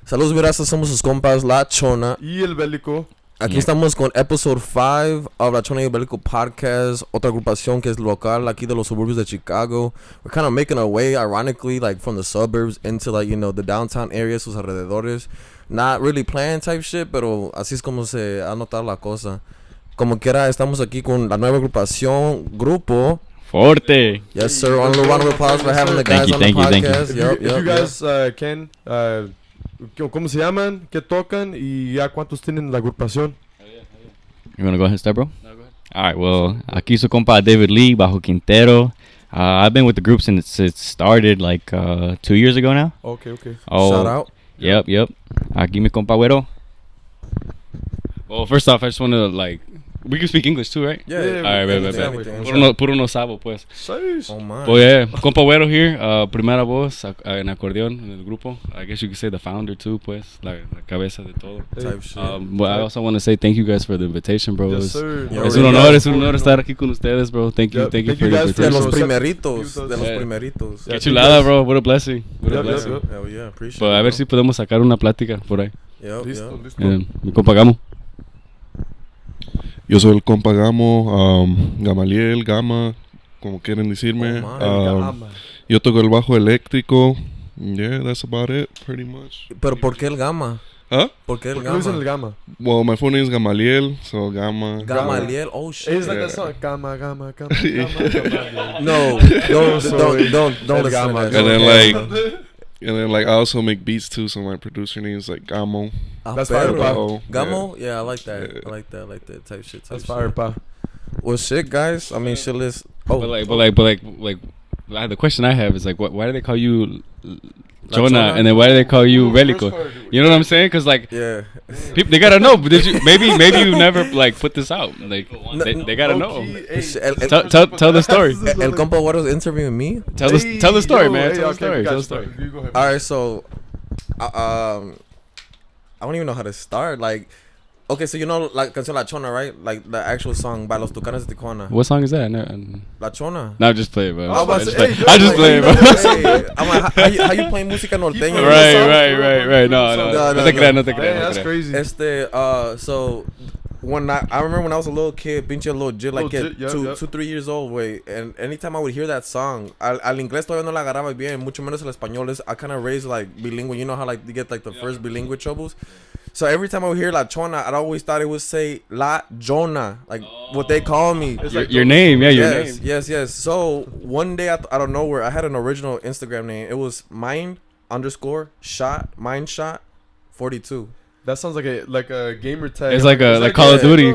Saludos, gracias, somos sus compas, La Chona. Y el Bélico. Aquí estamos con episode 5 of LaChonaYElBelicoPodcast, otra agrupación que es local aquí de los suburbios de Chicago. We're kind of making our way, ironically, like from the suburbs into like, you know, the downtown area, sus alrededores. Not really planned type shit, pero así es como se ha notado la cosa. Como quiera, estamos aquí con la nueva agrupación, Grupo Forte. Yes, sir. On a round of applause for having the guys on the podcast. If you guys can, ¿cómo se llaman? ¿Qué tocan? Y ya cuántos tienen la agrupación. You want to go ahead and start, bro? No, go ahead. All right, well, aquí su compa David Lee, bajo Quintero. I've been with the group since it started like 2 years ago now. Okay. Oh, shout out. Yep. Aquí mi compa Güero. Well, first off, I just want to like, we can speak English too, right? Yeah. All right, puro no sabo, pues. Oh, man. Well, yeah, compa Güero here, primera voz en acordeón en el grupo. I guess you could say the founder too, pues, la cabeza de todo. Type shit. But I also want to say thank you guys for the invitation, bro. Yes, sir. Es un honor estar aquí con ustedes, bro. Thank you for the guys invitation. De los So, primeritos. Qué chulada, bro. What a blessing. Yep. Hell yeah, appreciate Pues a ver si podemos sacar una plática por ahí. Yep. Listo. Mi compa Gamo. Yo soy el compa Gamo, Gamaliel, Gama, como quieren decirme. Yo toco el bajo eléctrico. Yeah, that's about it, pretty much. Pero ¿por qué el Gama? Huh? ¿Por qué el ¿Por qué dicen el Gama? Gama? Well, my full name is Gamaliel, so Gama. Gamaliel, oh shit. It's like a song. Gama. No, don't El listen Gama. to that. And then like I also make beats too, so my producer name is like Gamo. That's fire, pa. Gamo? Yeah, I like that. Yeah. I like that type shit. That's fire, pa. Well, shit, guys. I mean, shit, let's... Oh. But the question I have is like, why do they call you Chona, Chona? and then why do they call you Belico? You know what I'm saying? Because like, Yeah. people they gotta know. But maybe you never like put this out. Like they gotta know. Tell the story. El compa Guaro's interviewing me? Tell the story, man. Tell the story. Alright, so... I don't even know how to start. Like... Okay, so you know, like, canción La Chona, right? Like, the actual song by Los Tucanes de Tijuana. What song is that? La Chona. No, just play it, bro. I was about to say, I just play it, bro. Hey, I'm like, how you playing musica norteña? Right. No. No te creas. That's crazy. So when I remember when I was a little kid, pinche little jit, like kid, 2-3 years old, wait, and anytime I would hear that song, al inglés todavía no la agarraba bien, mucho menos el español. I kind of raised like bilingual. You know how like you get like the first bilingual troubles. So every time I would hear La Chona, I'd always thought it would say La Jona, like what they call me. Your name, yeah, your name. Yes. So one day out of nowhere, I had an original Instagram name. It was mind_shot 42. That sounds like a gamer tag. It's like Call of Duty.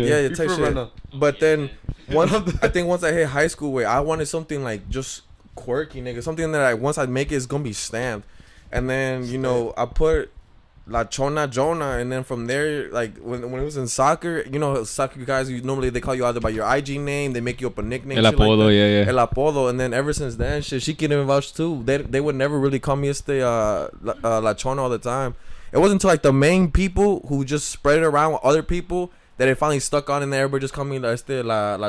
Yeah, type shit. But then once I hit high school, I wanted something like just quirky, nigga. Something that once I make it's gonna be stamped. And then I put La Chona Jonah, and then from there, like when it was in soccer, soccer guys, normally they call you either by your IG name, they make you up a nickname. El apodo, like yeah. El apodo, and then ever since then, shit, she can even vouch too. They would never really call me La Chona all the time. It wasn't until like the main people who just spread it around with other people that it finally stuck on, and then everybody just called me La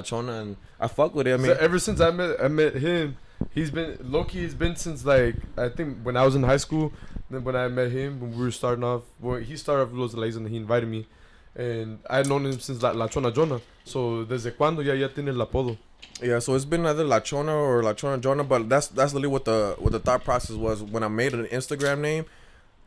Chona, and I fuck with it. I mean, so ever since I met him, he's been low-key. He's been since like I think when I was in high school. Then when I met him, when we were starting off, he started off with Los Delays and he invited me, and I had known him since La Chona Jonah. So desde cuando ya tiene el apodo. Yeah, so it's been either La Chona or La Chona Jonah, but that's literally what the thought process was when I made an Instagram name.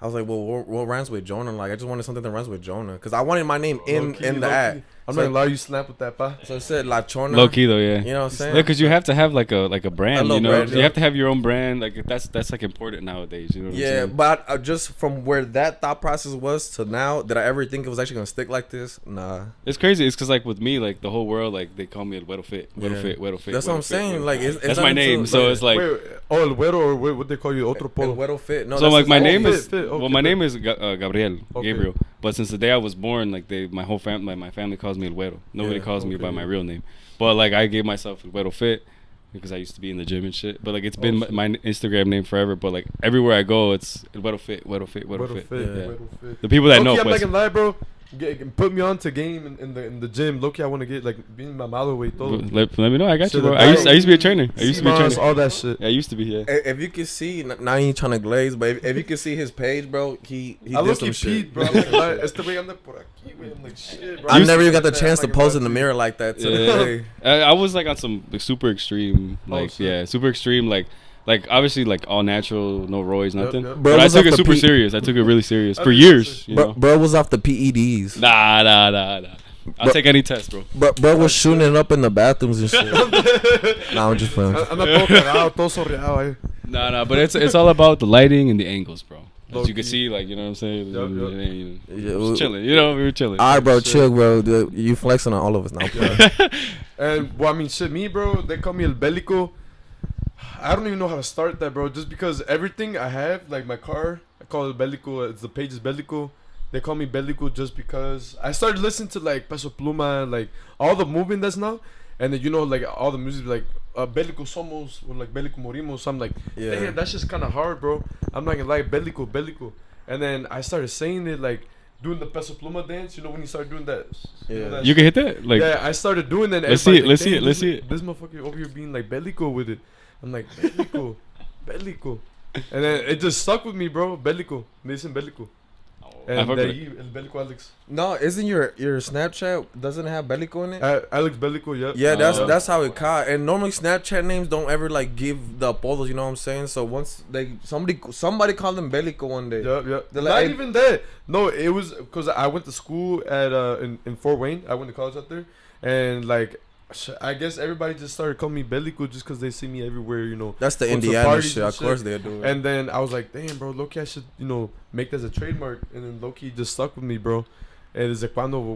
I was like, well, what rhymes with Jonah? Like, I just wanted something that rhymes with Jonah, because I wanted my name in the ad. I'm not gonna allow you snap with that, pa. So it said La Chona. Low key though, yeah. You know what I'm saying? Yeah, because you have to have like a brand, brand, You have to have your own brand. Like that's like important nowadays. You know what I'm saying? But just from where that thought process was to now, did I ever think it was actually gonna stick like this? Nah. It's crazy. It's because like with me, like the whole world, like they call me El Güero Fit. That's what I'm saying. Like that's my name. So it's like El Güero, or what they call you, otro polo. El Güero Fit. No, so like my name is my name is Gabriel. But since the day I was born, like my whole family, my family calls me El Güero. Nobody calls me by my real name. But like I gave myself El Güero Fit because I used to be in the gym and shit. But like it's been my Instagram name forever. But like everywhere I go, it's El Güero Fit. Yeah. The people that know. I'm not gonna lie, bro. put me on to game in the gym. Loki, I want to get like being mamado way todo. Let me know. I got you, bro. I used to be a trainer. All that shit. Yeah, I used to be. Yeah. If you can see, now he ain't trying to glaze, but if you can see his page, bro, he did some shit. Bro. I'm like, shit, bro. I never even got the chance to pose in the mirror like that today. I was like on some like, super extreme, super extreme, like obviously like all natural, no roids, nothing. Yep. But I took it super serious. I took it really serious for years. You know? Bro was off the PEDs. Nah. I'll take any test, bro. Bro was shooting it up in the bathrooms and shit. Nah, I'm just playing. Nah, but it's all about the lighting and the angles, bro. As you can see, like, you know what I'm saying? Just chilling. You know, we were chilling. All right, bro, chill, bro. You flexing on all of us now, bro. And, well, I mean, shit, me, bro, they call me El Belico. I don't even know how to start that, bro. Just because everything I have, like my car, I call it Belico. It's the page is Belico. They call me Belico just because I started listening to, like, Peso Pluma, like, all the movement that's now. And then, you know, like, all the music, like, Belico Somos, or, like, Belico Morimos. So I'm like, damn, that's just kind of hard, bro. I'm not gonna lie, Belico. And then I started saying it, like, doing the Peso Pluma dance. You know, when you start doing that. Yeah. You can hit that? Like, yeah, I started doing that. Let's see it. This motherfucker over here being, like, Belico with it. I'm like, Belico. And then it just stuck with me, bro. Belico. Me dicen Belico. And El Belico Alex. No, isn't your Snapchat doesn't have Belico in it? Alex Belico, yeah. Yeah, that's how it caught. And normally Snapchat names don't ever like give the apodos, you know what I'm saying? So once somebody called him Belico one day. Yeah. Like, not even that. No, it was because I went to school at in Fort Wayne. I went to college out there, and like I guess everybody just started calling me Belico just because they see me everywhere, you know. That's the Indiana shit. Of course they do it. And then I was like, damn, bro, low-key I should, you know, make that as a trademark. And then low-key just stuck with me, bro. And it's like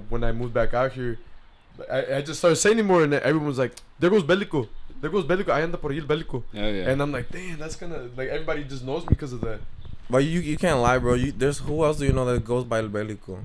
when I moved back out here, I just started saying it more, and everyone was like, there goes Belico. I anda por ahí el Belico. Yeah. And I'm like, damn, that's kind of like everybody just knows me because of that. But you can't lie, bro. There's who else do you know that goes by El Belico?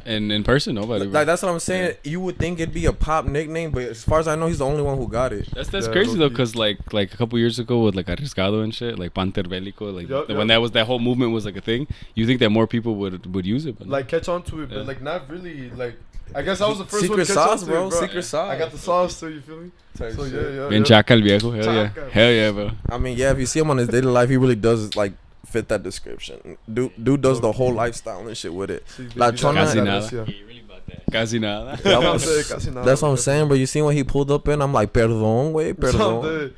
And in person, nobody. Like that's what I'm saying. Yeah. You would think it'd be a pop nickname, but as far as I know, he's the only one who got it. That's crazy though, cause like a couple years ago with like Arriscado and shit, like Panter Belico, like when that whole movement was like a thing, you think that more people would use it, but like catch on to it, but like not really. Like I guess I was the first secret one to catch sauce, on to bro. It, bro. Secret sauce. I got the sauce too. You feel me? So yeah. Bien chaka el viejo, hell yeah, bro. I mean, yeah, if you see him on his daily life, he really does like fit that description. Dude does the whole lifestyle and shit with it. Casi nada. That's what I'm saying, bro. You seen what he pulled up in? I'm like, perdón, perdón.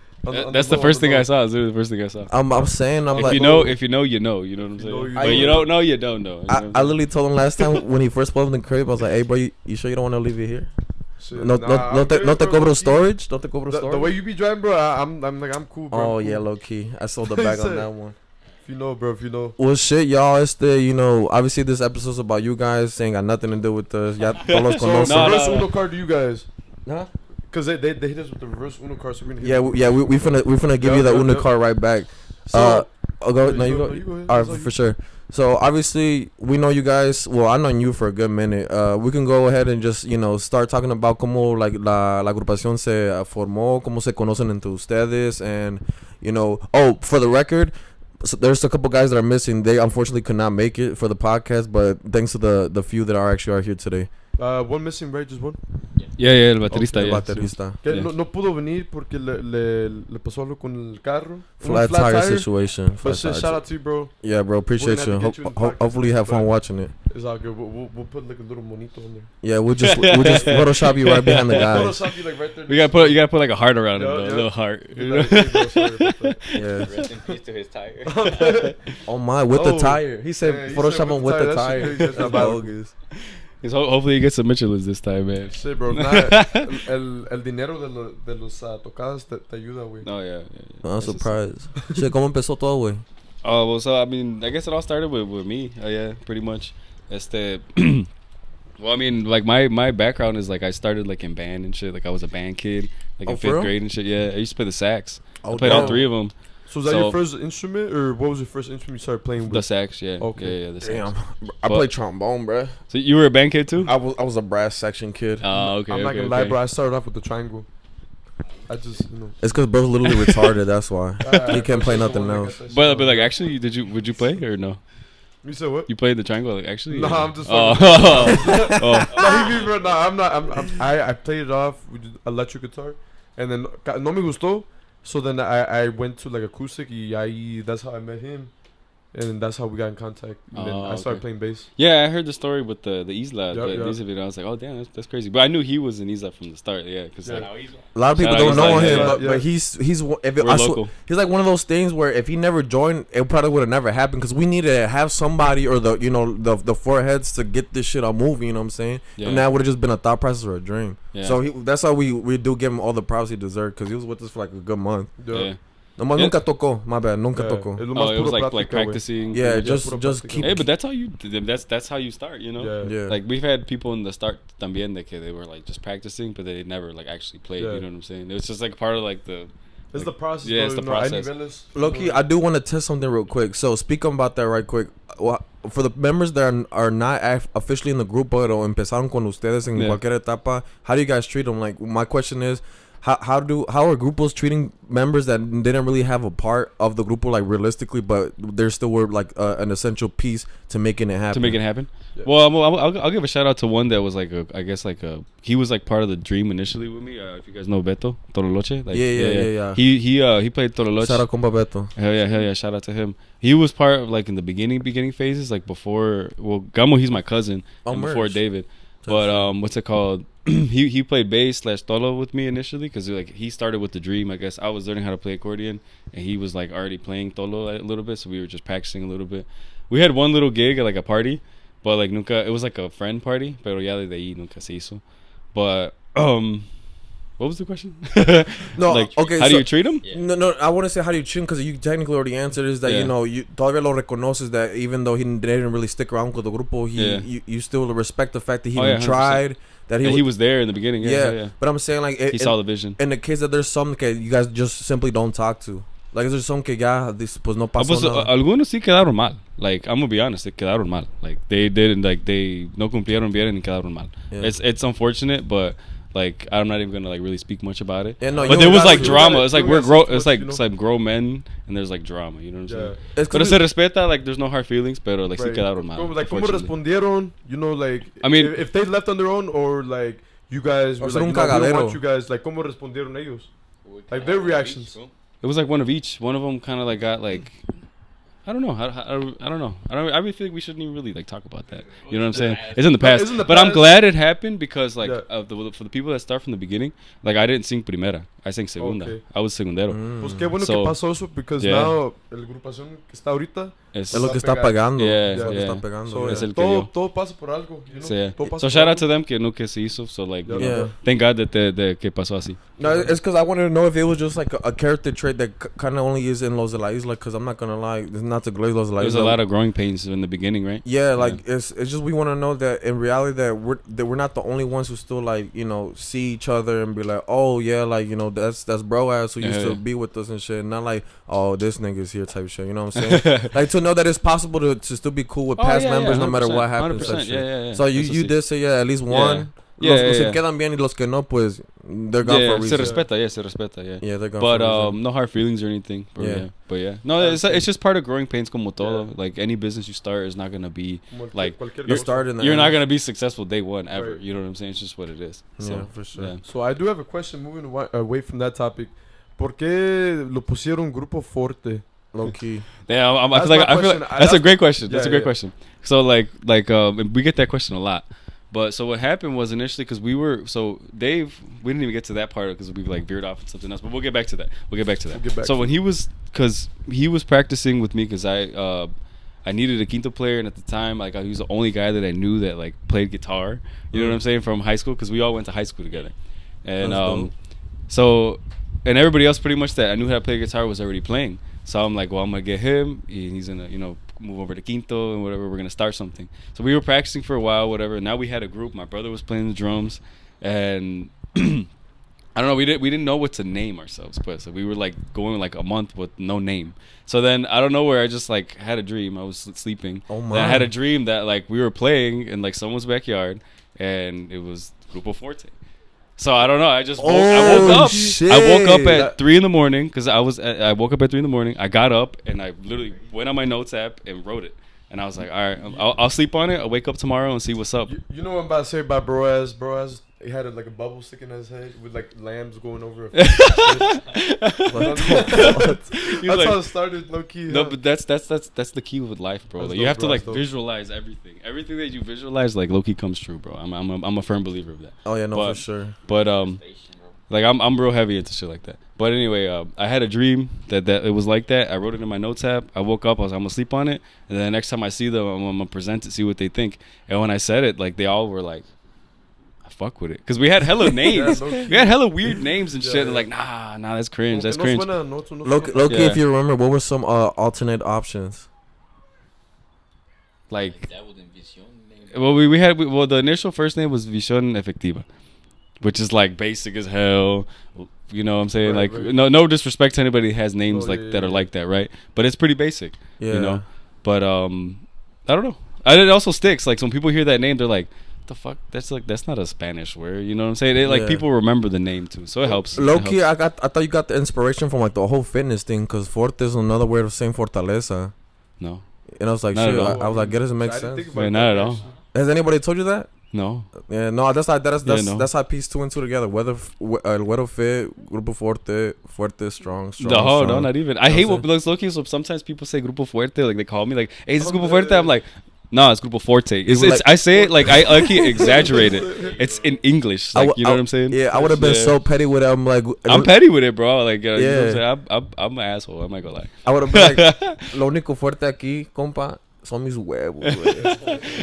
That's the first thing I saw. The first thing I saw. I'm saying, I'm if like, you know, you know. You know what I'm saying? But you don't know, you don't know. I literally told him last time when he first pulled up in the crib, I was like, hey, bro, you sure you don't want to leave it here? No te cobro storage? No te cobro storage? The way you be driving, bro, I'm cool, bro. Oh, yeah, low key. I sold the bag on that one. If you know, bro, if you know. Well, shit, y'all, you know, obviously this episode's about you guys. Ain't got nothing to do with us. Ya todos los conocen. So, reverse Uno card to you guys. Huh? Because they hit us with the reverse Uno card, so we're gonna hit we finna give you the Uno card right back. So, you go. All right, for sure. So, obviously, we know you guys. Well, I've known you for a good minute. We can go ahead and just, you know, start talking about cómo la agrupación se formó, cómo se conocen entre ustedes, and, you know, for the record, so there's a couple guys that are missing. They unfortunately could not make it for the podcast, but thanks to the few that are here today. One missing, right? Just one? Yeah, el baterista. El baterista. Que no pudo venir porque le pasó algo con el carro. Flat tire situation. But shout out to you, bro. Yeah, bro. Appreciate you. Hopefully you have fun watching it. It's all good. We'll put like a little monito in there. Yeah, we'll just Photoshop you right behind the guy. Photoshop you like right there. You gotta put like a heart around it, a little heart. Yeah. Rest in peace to his tire. Oh my, with the tire. He said Photoshop him with the tire. That's bogus. Hopefully he gets some Michelin's this time, man. Shit, bro. El dinero de los tocadas te ayuda, güey. Oh, yeah. I'm surprised. Shit, ¿cómo empezó todo, güey? Oh, well, so, I mean, I guess it all started with me. Yeah, pretty much. Well, I mean, like, my background is, like, I started, like, in band and shit. Like, I was a band kid, like, in 5th grade and shit. Yeah, I used to play the sax. I played all 3 of them. So was that your first instrument, or what was your first instrument you started playing with? The sax, yeah. Okay. Yeah, the sax. Damn. I played trombone, bro. So you were a band kid too? I was a brass section kid. Oh, okay. I'm not gonna lie, bro. I started off with the triangle. I just, you know. It's because bro's literally retarded. That's why he can't play nothing else. But like, actually, would you play or no? You said what? You played the triangle, like, actually? No, Yeah. I'm just. Oh. I played it off with electric guitar, and then no me gustó. So then I went to like acoustic, y that's how I met him. And that's how we got in contact. And then I started playing bass. Yeah, I heard the story with the Isla. Yeah. I was like, oh, damn, that's crazy. But I knew he was an Isla from the start. Yeah, because a lot of people Shout don't out know Isla, him, but he's if it, we're local. he's like one of those things where if he never joined, it probably would have never happened because we needed to have somebody or the foreheads to get this shit on movie. You know what I'm saying? Yeah. And that would have just been a thought process or a dream. Yeah. So that's how we do give him all the props he deserved because he was with us for like a good month. Yeah. Nomás nunca tocó. My bad, nunca tocó. Es lo Oh, más it was puro like plática, güey. practicing. Yeah, puro just plática. keep. Hey, but that's how you start, you know? Yeah. Like we've had people in the start también that they were like just practicing, but they never like actually played. Yeah. You know what I'm saying? It was just like part of like the. It's the process. Yeah, it's the process. Loki, I do want to test something real quick. So speaking about that right quick, for the members that are not officially in the group but empezaron con ustedes en cualquier etapa, how do you guys treat them? Like my question is, how are grupos treating members that didn't really have a part of the grupo like realistically, but there still were like an essential piece to making it happen? Yeah. Well, I'll give a shout out to one that was like he was like part of the dream initially with me. If you guys know Beto Toroloche, like yeah. He played Toroloche. Shout out compa Beto. Hell yeah! Shout out to him. He was part of like in the beginning phases, like before. Well, Gamo, he's my cousin, and before David. But what's it called? he played bass / tolo with me initially because like he started with the dream. I guess I was learning how to play accordion, and he was like already playing tolo a little bit, so we were just practicing a little bit. We had one little gig at like a party, but like nunca. It was like a friend party, pero ya de ahí nunca se hizo. But what was the question? No, like, okay. How do you treat them? Yeah. No. I want to say how do you treat him because you technically already answered. Is that you todavía lo reconoces that even though he didn't really stick around with the grupo, you still respect the fact that he even 100%. tried. That he was there in the beginning. Yeah. But I'm saying like he saw the vision. In the case that there's some que you guys just simply don't talk to. Like is there some que ya pues no pasó nada? Algunos sí quedaron mal. Like I'm gonna be honest, they quedaron mal. Like they didn't they no cumplieron bien y quedaron mal. Yeah. It's unfortunate, but like I'm not even gonna like really speak much about it. Yeah, no, but there was like drama. It's like it's like grown men and there's like drama. You know what I'm saying? Pero se respeta. Like there's no hard feelings, pero like sí quedaron mal. Like como respondieron, like I mean, if they left on their own or like you guys were like, we don't want you guys, like como respondieron ellos, like their reactions. It was like one of each. One of them kind of like got like, I don't know. I don't know. I really feel like we shouldn't even really like talk about that. You know what I'm saying? It's in the past. But I'm glad it happened because like for the people that start from the beginning, like I didn't sing primera. I sang segunda. Okay. I was segundero. Pues qué bueno que pasó eso because now el agrupación que está ahorita es lo que está pegando. Yeah. Está pegando. So, es el todo pasa por algo. You know? So shout out to them que no que se hizo. So like, you know, thank God that que pasó así. No, it's because I wanted to know if it was just like a character trait that kind of only is in Los de la Isla. Because I'm not gonna lie, it's not to glaze Los de la Isla. There's a lot of growing pains in the beginning, right? Yeah, like it's just we want to know that in reality that we're not the only ones who still like see each other and be like, oh yeah, like that's bro ass who used to be with us and shit. Not like, oh, this nigga's here type shit. You know what I'm saying? Like to know that it's possible to still be cool with past members no matter what happens. 100%, yeah. So you did say at least one. Los que quedan bien y los que no, pues they're gone for a reason. Se respeta, yeah. Yeah, they're gone but for a reason. no hard feelings or anything. But yeah. No, it's just part of growing pains como todo. Yeah. Like any business you start is not gonna be like you're not gonna be successful day one ever. Right. You know what I'm saying? It's just what it is. So, yeah, for sure. Yeah. So I do have a question moving away from that topic. ¿Por qué lo pusieron Grupo Forte? Low key. Yeah, I feel like that's a great question. That's a great question. So like we get that question a lot. But so what happened was initially because Dave, we didn't even get to that part because we like veered off on something else. But we'll get back to that. So when he was practicing with me because I needed a quinto player, and at the time like he was the only guy that I knew that like played guitar. You know what I'm saying, from high school because we all went to high school together, and so and everybody else pretty much that I knew how to play guitar was already playing. So I'm like, well, I'm gonna get him, and he's gonna move over to quinto and whatever. We're gonna start something. So we were practicing for a while, whatever. Now we had a group. My brother was playing the drums, and I don't know. We didn't know what to name ourselves, but so we were like going like a month with no name. So then I don't know where I just like had a dream. I was sleeping. Oh my! I had a dream that like we were playing in like someone's backyard, and it was Grupo Forte. So I don't know. I just I woke up. Shit. I woke up at 3 a.m. because I woke up at 3 a.m. I got up and I literally went on my notes app and wrote it. And I was like, all right, I'll sleep on it. I'll wake up tomorrow and see what's up. You know what I'm about to say about Bro-Ass? Bro-Ass, he had like a bubble sticking in his head with like lambs going over it. That's how it started, low key. No, but that's the key with life, bro. Like, you have to like visualize everything. Everything that you visualize, like low key comes true, bro. I'm a firm believer of that. Oh yeah, no, for sure. But like I'm real heavy into shit like that. But anyway, I had a dream that it was like that. I wrote it in my notes app. I woke up. I was like, I'm gonna sleep on it, and then the next time I see them, I'm gonna present it, see what they think. And when I said it, like they all were like, I fuck with it, because we had hella names. We had hella weird names and shit. They're like, nah, that's cringe. That's cringe. Loki, if you remember, what were some alternate options? Like that was in Visión. well, we had the initial first name was Visión Efectiva, which is like basic as hell. You know what I'm saying? Right, like no disrespect to anybody that has names that are like that, right? But it's pretty basic. Yeah. You know? But I don't know. It also sticks. Like when people hear that name, they're like, the fuck? That's not a Spanish word. You know what I'm saying? People remember the name too, so it helps. Low-key, I thought you got the inspiration from like the whole fitness thing, because Forte is another word of saying fortaleza. No. And I was like, shit. I was like, it doesn't make sense. Wait, not at all. Has anybody told you that? No. Yeah, no. That's how I piece 2 and 2 together. El Güero fit, Grupo Forte, strong. No, not even. I hate what looks looking. So sometimes people say Grupo Fuerte, like they call me like, "Hey, is this Grupo Fuerte?" I'm like, no, it's Grupo Forte. I say it like I exaggerate it. It's in English, like you know what I'm saying? Yeah, I would have been so petty with it. I'm petty with it, bro. Like, you know what I'm saying? I'm an asshole. I'm not gonna lie. I would have been like, lo único fuerte aquí, compa, son mis huevos.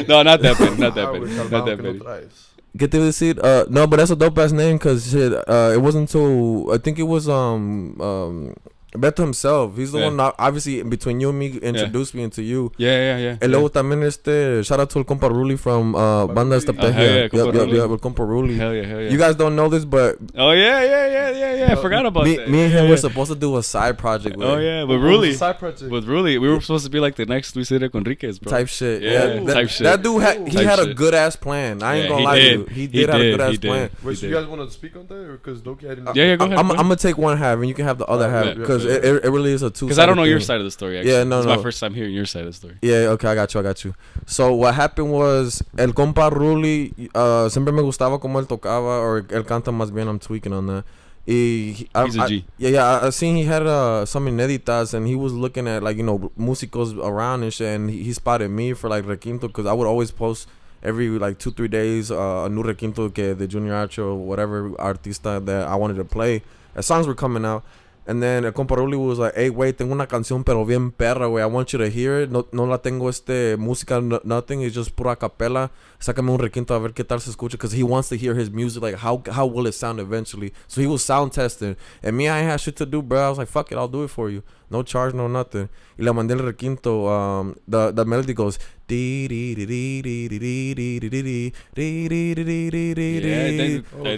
No, not that petty. Not that petty. ¿Qué te iba a decir? No, but that's a dope ass name, because shit, it wasn't until I think it was Beto himself. He's the one, obviously, between you and me, introduced me into you. Yeah. Y luego también shout out to el compa Ruli from Banda Estapejia. El compa Ruli. Hell yeah. You guys don't know this, but oh yeah. I forgot about that. Me and him were supposed to do a side project with. Oh yeah, but Ruli. Side project. With Ruli, we were supposed to be like the next Luis Enrique Enriquez, bro. Type shit. Type shit. That dude had a good ass plan. I ain't gonna lie to you. He did have a good ass plan. Wait, so you guys want to speak on that, or because Loki had? Yeah, go ahead. I'm gonna take one half, and you can have the other half, because it really is a two. Because I don't know your side of the story. Actually. Yeah, no. It's my first time hearing your side of the story. Yeah, okay, I got you. So what happened was, el compa Ruli, siempre me gustaba como él tocaba, or él canta más bien. I'm tweaking on that. He's a G. I seen he had some ineditas, and he was looking at like, you know, músicos around and shit, and he spotted me for like requinto, because I would always post every like 2-3 days a new requinto que de Junior H or whatever artista that I wanted to play. As songs were coming out. And then el compa Ruli was like, hey, güey, tengo una canción pero bien perra, güey. I want you to hear it. No la tengo música, nothing. It's just pura capella. Sácame un requinto a ver qué tal se escucha. Because he wants to hear his music. Like, how will it sound eventually? So he was sound testing. And me, I ain't had shit to do, bro. I was like, fuck it, I'll do it for you. No charge, no nothing. Y le mandé el requinto. The melody goes... Yeah,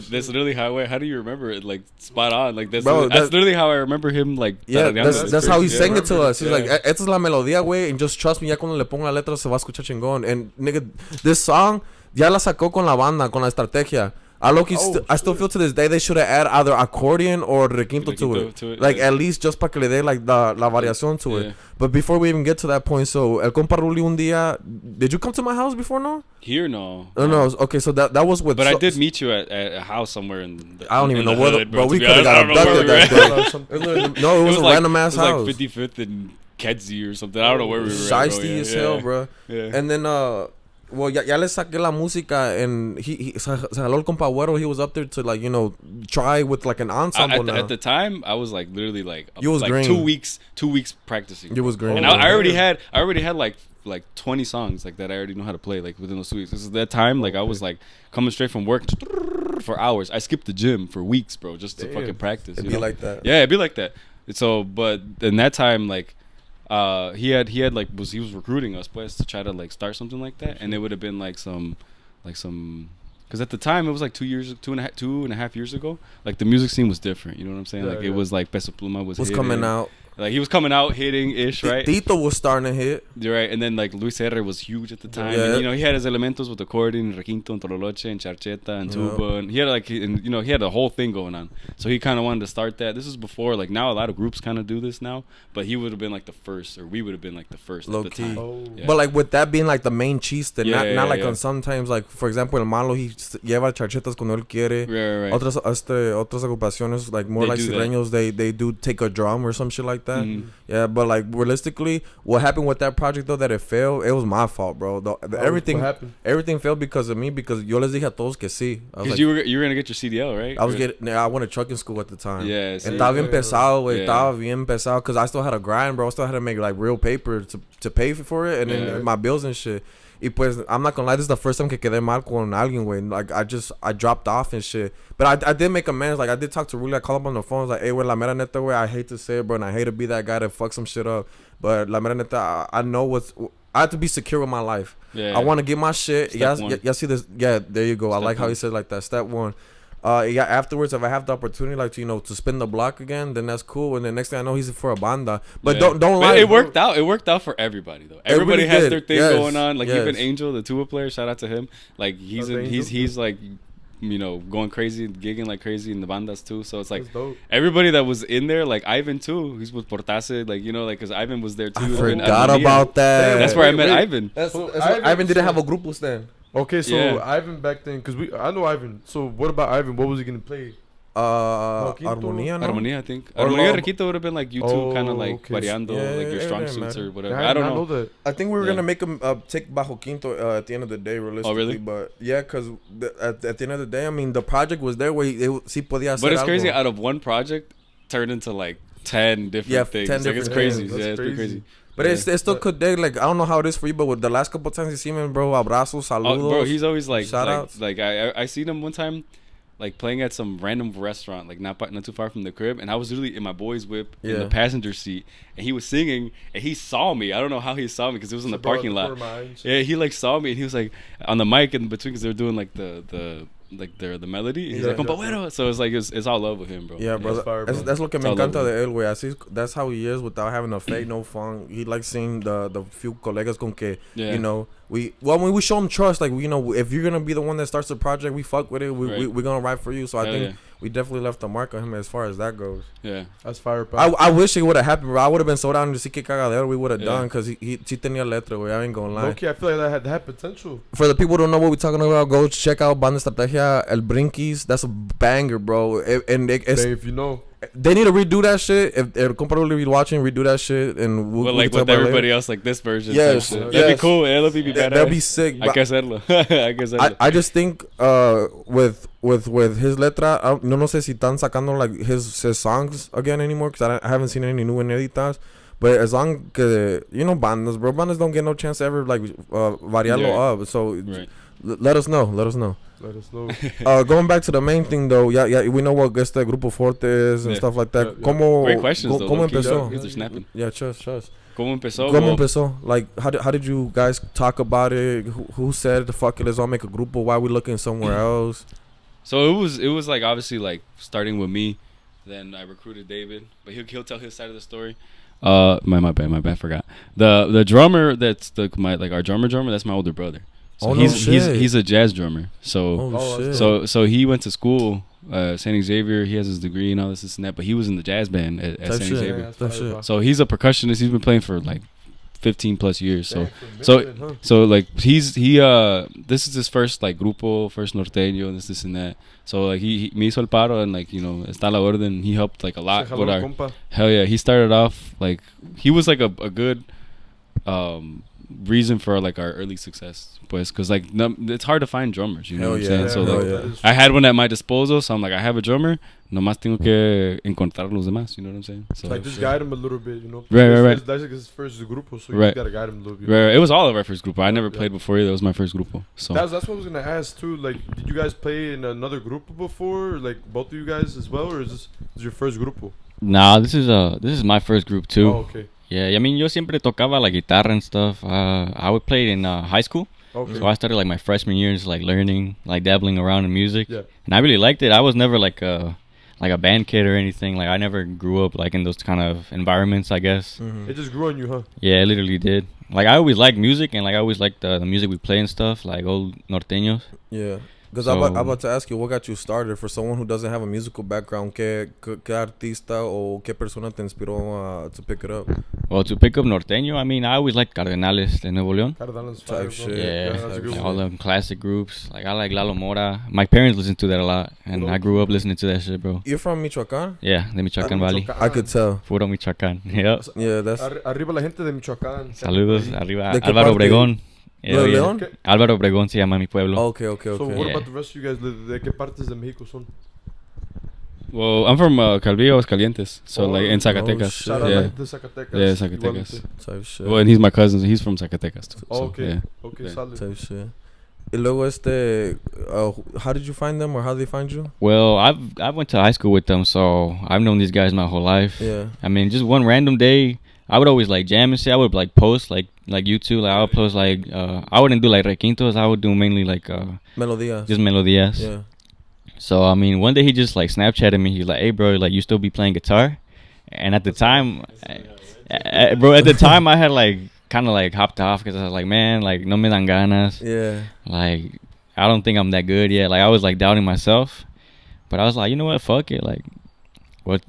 that's literally how do you remember it? Like, spot on. Like, that's literally how I remember him, like... Yeah, that's how he sang it to us. He's like, esta es la melodía, güey, and just trust me, ya cuando le pongo la letra se va a escuchar chingón. And, nigga, this song, ya la sacó con la banda, con la estrategia. I still feel to this day they should have added either accordion or requinto to it. Like, at least just para que le dé like la variación to it. But before we even get to that point, so el compa Ruli un día, did you come to my house before? No. Here, no. No. Okay, so that was with. But I did meet you at a house somewhere in. I don't even know where, bro. We could have got abducted that day. No, it was a random ass house. Like 55th and Kedzie or something. I don't know where we were. Shiesty as hell, bro. Yeah. And then well, ya le saqué la música, and he se jaló el compa Güero. He was up there to, like, you know, try with like an ensemble. At the time, I was like literally like, you was like green. 2 weeks practicing. You was green. And I already had like 20 songs like that I already know how to play, like within those 2 weeks. This is that time, like I was like coming straight from work for hours. I skipped the gym for weeks, bro, just to fucking practice. It'd be like that. Yeah, it'd be like that. So, but in that time, like, he had like he was recruiting us, pues, to try to like start something like that, and it would have been like some, because at the time it was like 2 and a half years ago. Like the music scene was different. You know what I'm saying? Like it was like Peso Pluma was coming out. Like he was coming out hitting ish, right? Tito was starting to hit. You're right, and then like Luis R was huge at the time. Yeah. And, you know, he had his elementos with accordion, requinto, and tololoche, and charcheta, and tuba, and he had like, and, you know, he had a whole thing going on. So he kind of wanted to start that. This is before, like now a lot of groups kind of do this now, but he would have been like the first, or we would have been like the first Low at the key. time. Oh. Yeah. But like with that being like the main chiste, Yeah, not like yeah. on sometimes like for example El Malo he lleva charchetas cuando él quiere. Right. Otras agrupaciones like more They like do that. Sirreños they do take a drum or some shit like that. Mhm. Yeah, but like realistically, what happened with that project though that it failed, it was my fault, bro. Everything What happened? everything failed because of me because yo les dije a todos que sí. I was Because like, you were gonna get your CDL, right? I was getting I went to trucking school at the time. Yeah, And sí. estaba bien pesado, güey. Yeah. Estaba bien pesado because I still had a grind, bro. I still had to make like real paper to pay for it and Yeah. then my bills and shit. Y pues, I'm not gonna lie, this is the first time que quedé mal con alguien, güey. Like, I dropped off and shit. But I did make amends. Like, I did talk to Ruli. I called him on the phone. I was like, hey, güey, la mera neta, güey, I hate to say it, bro, and I hate to be that guy to fuck some shit up. But la mera neta, I know I have to be secure with my life. Yeah. I want to get my shit. Step one. Y'all see this? Yeah, there you go. I Step like how one. he said like that. Step one. Yeah, afterwards, if I have the opportunity, like to, you know, to spin the block again, then that's cool. And then next thing I know, he's for a banda. But Yeah. don't lie. It worked out. It worked out for everybody though. Everybody really has did. their thing Yes. going on. Like Yes. even Angel, the tuba player, shout out to him. Like he's That's Angel. he's like, you know, going crazy, gigging like crazy in the bandas too. So it's like That's dope. everybody that was in there, like Ivan too. He's with Portase, like, you know, like because Ivan was there too. I in forgot Armonía. about that. That's where I met Wait. Ivan. So Ivan didn't have a grupo then. Okay, so Yeah. Ivan back then, cause I know Ivan. So what about Ivan? What was he gonna play? Quinto? Armonía, no? Armonía, I think. Or Armonía Lo- Requito would have been like you two, kind Oh, of like okay. variando, Yeah, like your it strong didn't suits matter. or whatever. I I don't did not know. that. I think we were Yeah. gonna make him take Bajo Quinto at the end of the day, realistically. really? But yeah, because at the end of the day, I mean, the project was there where sí podía hacer But it's algo. crazy. Out of one project, turned into like 10 different Yeah, things. 10 Like it's different crazy. things. Yeah, That's it's pretty crazy. crazy. But Yeah. it still could dig. Like, I don't know how it is for you, but with the last couple times you see him, bro, abrazos, saludos. Oh, bro, he's always like, shout-outs. like I seen him one time, like playing at some random restaurant, like not too far from the crib, and I was literally in my boy's whip in Yeah. the passenger seat, and he was singing, and he saw me. I don't know how he saw me because it was in the parking lot. Yeah, he like saw me, and he was like on the mic in between because they were doing like the melody. And he's Yeah. like, compañero. So it's like it's all love with him, bro. Yeah, bro. That's fire, bro. That's lo que It's me all encanta over. de él, güey. Así, that's how he is without having a fake, no fun. He likes seeing the few colegas con que, Yeah. you know, we show him trust. Like, you know, if you're going to be the one that starts the project, we fuck with it. We're going to write for you. So I Hell think yeah. we definitely left a mark on him as far as that goes. Yeah. That's fire, bro. I wish it would have happened, bro. I would have been so down to see que cagadero we would have Yeah. done because he sí tenía letra, güey. I ain't going to lie. Okay, I feel like that had potential. For the people who don't know what we're talking about, go check out Banda Estrategia El Brinquis. That's a banger, bro. And it's, Hey, if you know, they need to redo that shit. If El compa will be watching, redo that shit, and But we like can talk with about it everybody later. else, like this version. Yes, Type shit. yes. That'd be cool. That'd be badass. That'd be sick. Hay que hacerlo. Hay que hacerlo. I just think with his letra, no sé si están sacando like his songs again anymore because I haven't seen any new inéditas. But as long que, you know, bandas don't get no chance to ever like variarlo Yeah. up. So Right. let us know. let us know. Going back to the main thing though, yeah, we know what este Grupo Forte is and Yeah. stuff like that. Yeah, yeah. ¿Cómo, Great questions though. ¿Cómo low-key. empezó? These are snapping. Yeah, trust. ¿Cómo empezó? ¿Cómo Well, empezó? Like, how did you guys talk about it? Who said, fuck it, let's all make a grupo? Why we looking somewhere else? So it was like obviously like starting with me, then I recruited David, but he'll tell his side of the story. My bad, forgot. The drummer that's our drummer, that's my older brother. So Oh, no shit. he's a jazz drummer. So Oh, shit. so he went to school, St. Xavier. He has his degree and all this and that, but he was in the jazz band at Type St. shit. Xavier. That shit. So he's a percussionist. He's been playing for like 15 plus years. So like this is his first like grupo, first norteño, this and that. So like he me hizo el paro and like, you know, está la orden. He helped like a lot with our hell yeah. He started off like he was like a good reason for like our early success, pues, because like it's hard to find drummers, you know what I'm saying? So like I had one at my disposal, so I'm like, I have a drummer, nomás tengo que encontrar los demás, you know what I'm saying? So like just guide him a little bit, you know. Right. That's like his first grupo, so you Right. just gotta guide him a little bit. right, it was all of our first group. I never played before either. It was my first grupo. So That's what I was gonna ask too. Like, did you guys play in another grupo before? Like both of you guys as well, or is this your first grupo? Nah, this is my first group too. Oh, okay. Yeah, I mean, yo siempre tocaba la guitarra and stuff. I would play it in high school. Okay. So I started like my freshman year, just like learning, like dabbling around in music. Yeah. And I really liked it. I was never like like a band kid or anything. Like I never grew up like in those kind of environments, I guess. It just grew on you, huh? Yeah, it literally did. Like I always liked music, and like I always liked the music we play and stuff, like old norteños. Yeah. Because I'm about to ask you, what got you started? For someone who doesn't have a musical background, ¿qué artista o qué persona te inspiró to pick it up? Well, to pick up norteño, I mean, I always liked Cardenales de Nuevo León. Cardenales Type shit. Yeah, that's a good all one. them classic groups. Like I like Lalo Mora. My parents listened to that a lot, and I grew up listening to that shit, bro. You're from Michoacán? Yeah, de Michoacán Valley. I could tell. Puro Michoacán. Yep. Yeah, that's... Arriba la gente de Michoacán. Saludos, arriba. ¿De qué Álvaro parte? Obregón. ¿De León? Álvaro Obregón se llama mi pueblo. Okay. So what Yeah. about the rest of you guys? ¿De qué partes de México son? Well, I'm from Calvillo, Calientes. So like in Zacatecas. shit. Shout out Yeah. like de Zacatecas. Yeah, Zacatecas. Type shit. Well, and he's my cousin. He's from Zacatecas too. Oh, So, okay. yeah. Okay, Yeah. solid. Type shit. Y luego how did you find them, or how did they find you? Well, I went to high school with them, so I've known these guys my whole life. Yeah. I mean, just one random day, I would always like jam and shit. I would like post like you two. Like I would post like I wouldn't do like requintos. I would do mainly like Melodías. just melodías. Yeah. So I mean, one day he just like Snapchatted me. He's like, "Hey, bro, like you still be playing guitar?" And at the time, bro, at the time I had like kind of like hopped off because I was like, "Man, like no me dan ganas." Yeah. Like I don't think I'm that good yet. Like I was like doubting myself, but I was like, you know what? Fuck it. Like what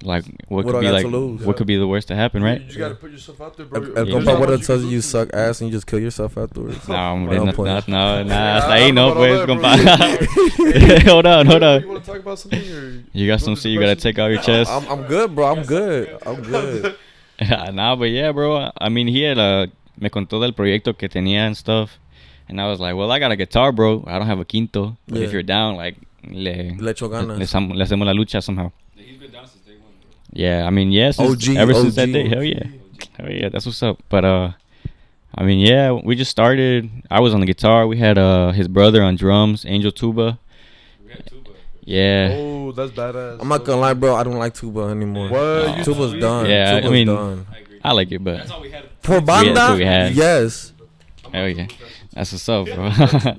What could I be got like to lose? what could be the worst to happen, right? You just gotta put yourself out there, bro. El There's compa not would much have tells you can you do. suck ass and you just kill yourself afterwards. No, No no, point. hasta I ahí don't no, know pues, about that, compa. Hold on. You wanna talk about something? Or You got some shit you gotta take out your chest. I'm good, bro. I'm good. Nah, but yeah, bro. I mean, he had me contó del proyecto que tenía and stuff, and I was like, well, I got a guitar, bro. I don't have a quinto, but if Yeah. you're down, like, le echo ganas. hacemos la lucha somehow. He's been down since day one, bro. Yeah, I mean, yeah, ever since that day, hell yeah, that's what's up. But I mean, yeah, we just started. I was on the guitar. We had his brother on drums, Angel Tuba. We had tuba. Yeah. Oh, that's badass. I'm not gonna lie, bro. I don't like tuba anymore. What? Tuba's done. Yeah, I Tuba's mean, done. I agree. I like it, but That's all we had. For that's banda, what we had. yes. hell yeah, that's what's up, bro.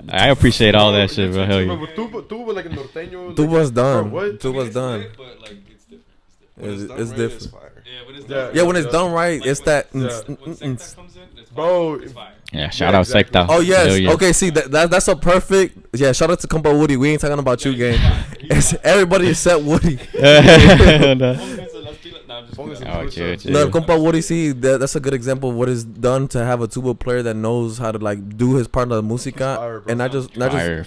I appreciate all that shit, bro. Hell yeah. With tuba like a norteño. Tuba's like, done. bro, what? Tuba's done. But like it's different. It's different. Yeah, but it's Yeah. Yeah, when it's done right, it's that. Yeah. When secta comes in, it's Bro, fire. It's fire. Yeah, shout out exactly. Secta. Oh yes. Hell yeah. Okay. See that's a perfect. Yeah. Shout out to Compa Woody. We ain't talking about you, gang. It's everybody except Woody. Oh, chill. No, Compa Woody. See, that's a good example of what is done to have a tuba player that knows how to like do his part of the musica, Fire, bro. and not just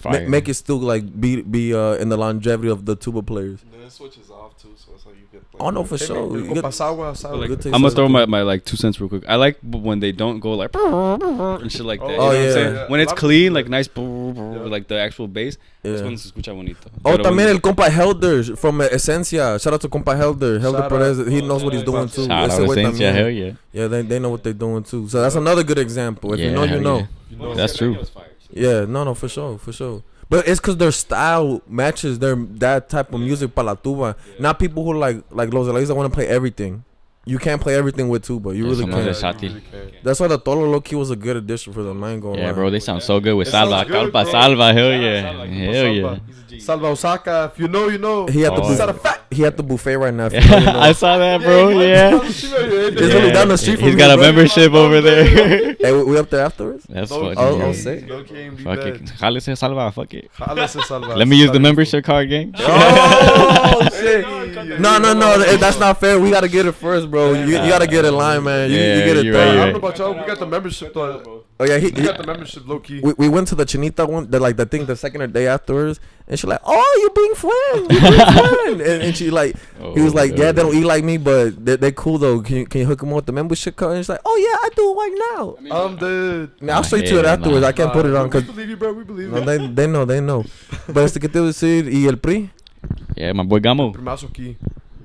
Fire. make it still like be in the longevity of the tuba players. Then it switches off too, so that's how you get. Oh no, for sure. You get- Like, good taste I'm gonna of throw tuba. my like 2 cents real quick. I like when they don't go like and shit like that. You know Oh, what I'm yeah. saying? Yeah. When A it's lot of clean, people like do nice, like the actual bass. That's Yeah. when se escucha bonito. Oh, Pero también when- el compa Helder from Esencia. Shout out to compa Helder. Helder Shout Perez. out. He knows what he's doing too. Shout Ese out güey Esencia, también. hell yeah. Yeah, they know what they're doing too. So that's another good example. If you Yeah, know, you hell know. yeah. That's true. Yeah, no, for sure. But it's because their style matches their that type of music para la tuba. Not people who like los de la isla want to play everything. You can't play everything with tuba. You Yeah, really some can't. other Shati. That's why the Tolo low key was a good addition for them. I ain't gonna Yeah, lie. bro, they sound so good with It sounds Salva. good, Compa bro. Salva, hell Shout out yeah. Salva, Hell yeah. Salva Osaka, if you know, you know. He had the Oh, Is that a buffet. fact? He had the buffet right now. If you know, you know. I saw that, bro, yeah. It's really down the street from He's me, got a bro. membership over there. Hey, we up there afterwards? That's No, funny. I'll bro. say. Fuck it. Jálese Salva, fuck it. Salva. Let me use the membership card, gang. Oh shit! No, that's not fair. We gotta get it first, bro. You gotta get in line, man. You Yeah, get it you're third. I right, don't know about y'all. We got the membership though. Oh yeah, We got the membership low key. we went to the Chinita one, the thing the second or day afterwards, and she like, oh, you being friend, and she like, he was like, yeah, they don't eat like me, but they cool though. Can you hook them up with the membership card? And she's like, oh yeah, I do right now. I'm dead. Now I'll show you to it Yeah, afterwards. man. I can't put it on We because believe you, bro. We believe no, you. they know. But este que te iba a decir y el PRI. Yeah, my boy Gamo. Primazo aquí.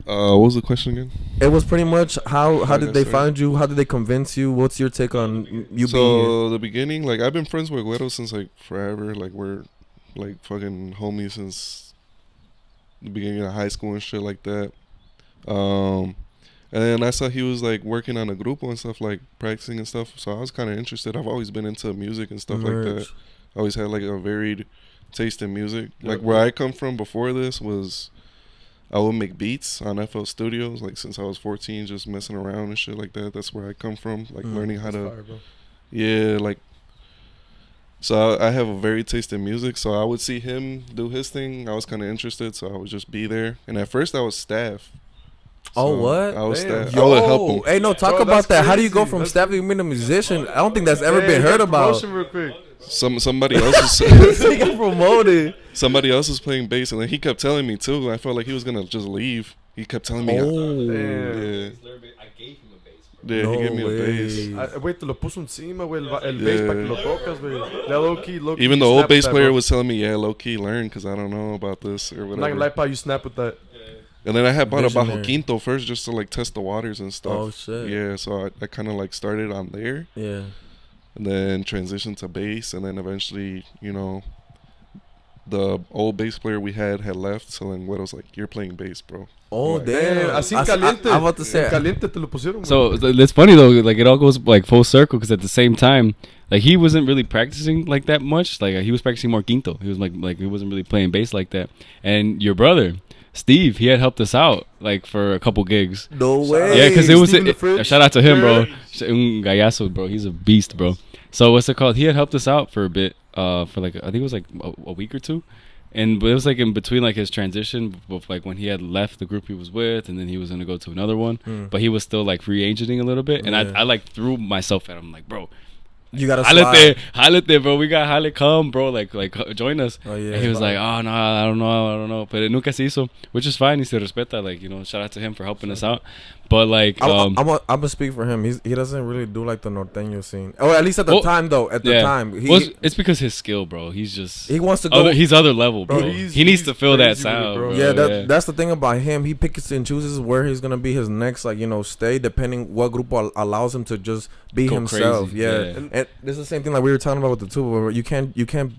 What was the question again? It was pretty much how I did guess they so. find you? How did they convince you? What's your take on you being here? So the beginning, like I've been friends with Güero since like forever. Like we're like fucking homies since the beginning of high school and shit like that. And then I saw he was like working on a grupo and stuff, like practicing and stuff. So I was kind of interested. I've always been into music and stuff like that. Merch. I always had like a varied taste in music. Yeah. Like where I come from before this was I would make beats on FL Studios, like since I was 14, just messing around and shit like that. That's where I come from, like learning how to. Fire, bro. Yeah, like. So I have a very taste in music, so I would see him do his thing. I was kind of interested, so I would just be there. And at first, I was staff. Oh, So what? I was Damn. staff. I would help him. Hey, no, talk Bro, about that's that. How do you go crazy. from That's staff to being a musician? I don't think that's ever been Hey, heard get about. promotion real quick. Somebody else was He got promoted. somebody else was playing bass, and then he kept telling me too. I felt like he was gonna just leave. He kept telling me, Damn. yeah, I gave him a bass, bro. yeah, No he gave me a way. bass. Güey, te lo puso encima, güey, el Yeah. bass para que lo tocas, güey. Ya low key, Even the old snap bass with that, player bro. was telling me, yeah, low key learn, because I don't know about this or I'm not gonna lie, whatever. Pa, you snap with that. And then I had bought a Bajo Visionary. Quinto first just to like test the waters and stuff. Oh, shit. Yeah, so I kind of like started on there, Yeah. and then transitioned to bass, and then eventually, you know, the old bass player we had left, so then Güero's like, you're playing bass, bro. Oh, Damn, damn. Así caliente. I'm about to say. Caliente te lo pusieron, güey. So it's funny though, like it all goes like full circle because at the same time, like he wasn't really practicing like that much. Like he was practicing more quinto. He was like he wasn't really playing bass like that. And your brother, Steve, he had helped us out like for a couple gigs. No way. Yeah, because it was Steve in the fridge. shout out to him, bro. Yeah. Un gallazo, bro. He's a beast, bro. So what's it called? He had helped us out for a bit, for like I think it was like a week or two. And but it was like in between like his transition of like when he had left the group he was with and then he was gonna go to another one, but he was still like re-agenting a little bit, and Yeah. I like threw myself at him like, bro, You gotta Halle there, bro. We got Halle, come, bro. Like join us. Oh, yeah. And he was like, oh no, I don't know. But nunca se hizo, which is fine. He se respeta. Like, you know, shout out to him for helping us out. But like, I'm gonna speak for him. He doesn't really do like the norteño scene, or at least at the Well, time though. At the yeah. time, Well, it's because his skill, bro. He's just he wants to go. he's other level, bro. Bro, He needs to feel that crazy with it, sound, bro. bro. Yeah, that's the thing about him. He picks and chooses where he's gonna be his next, like, you know, stay, depending what group allows him to just be Go himself. crazy, Yeah. yeah. And this is the same thing like we were talking about with the tuba. Where you can't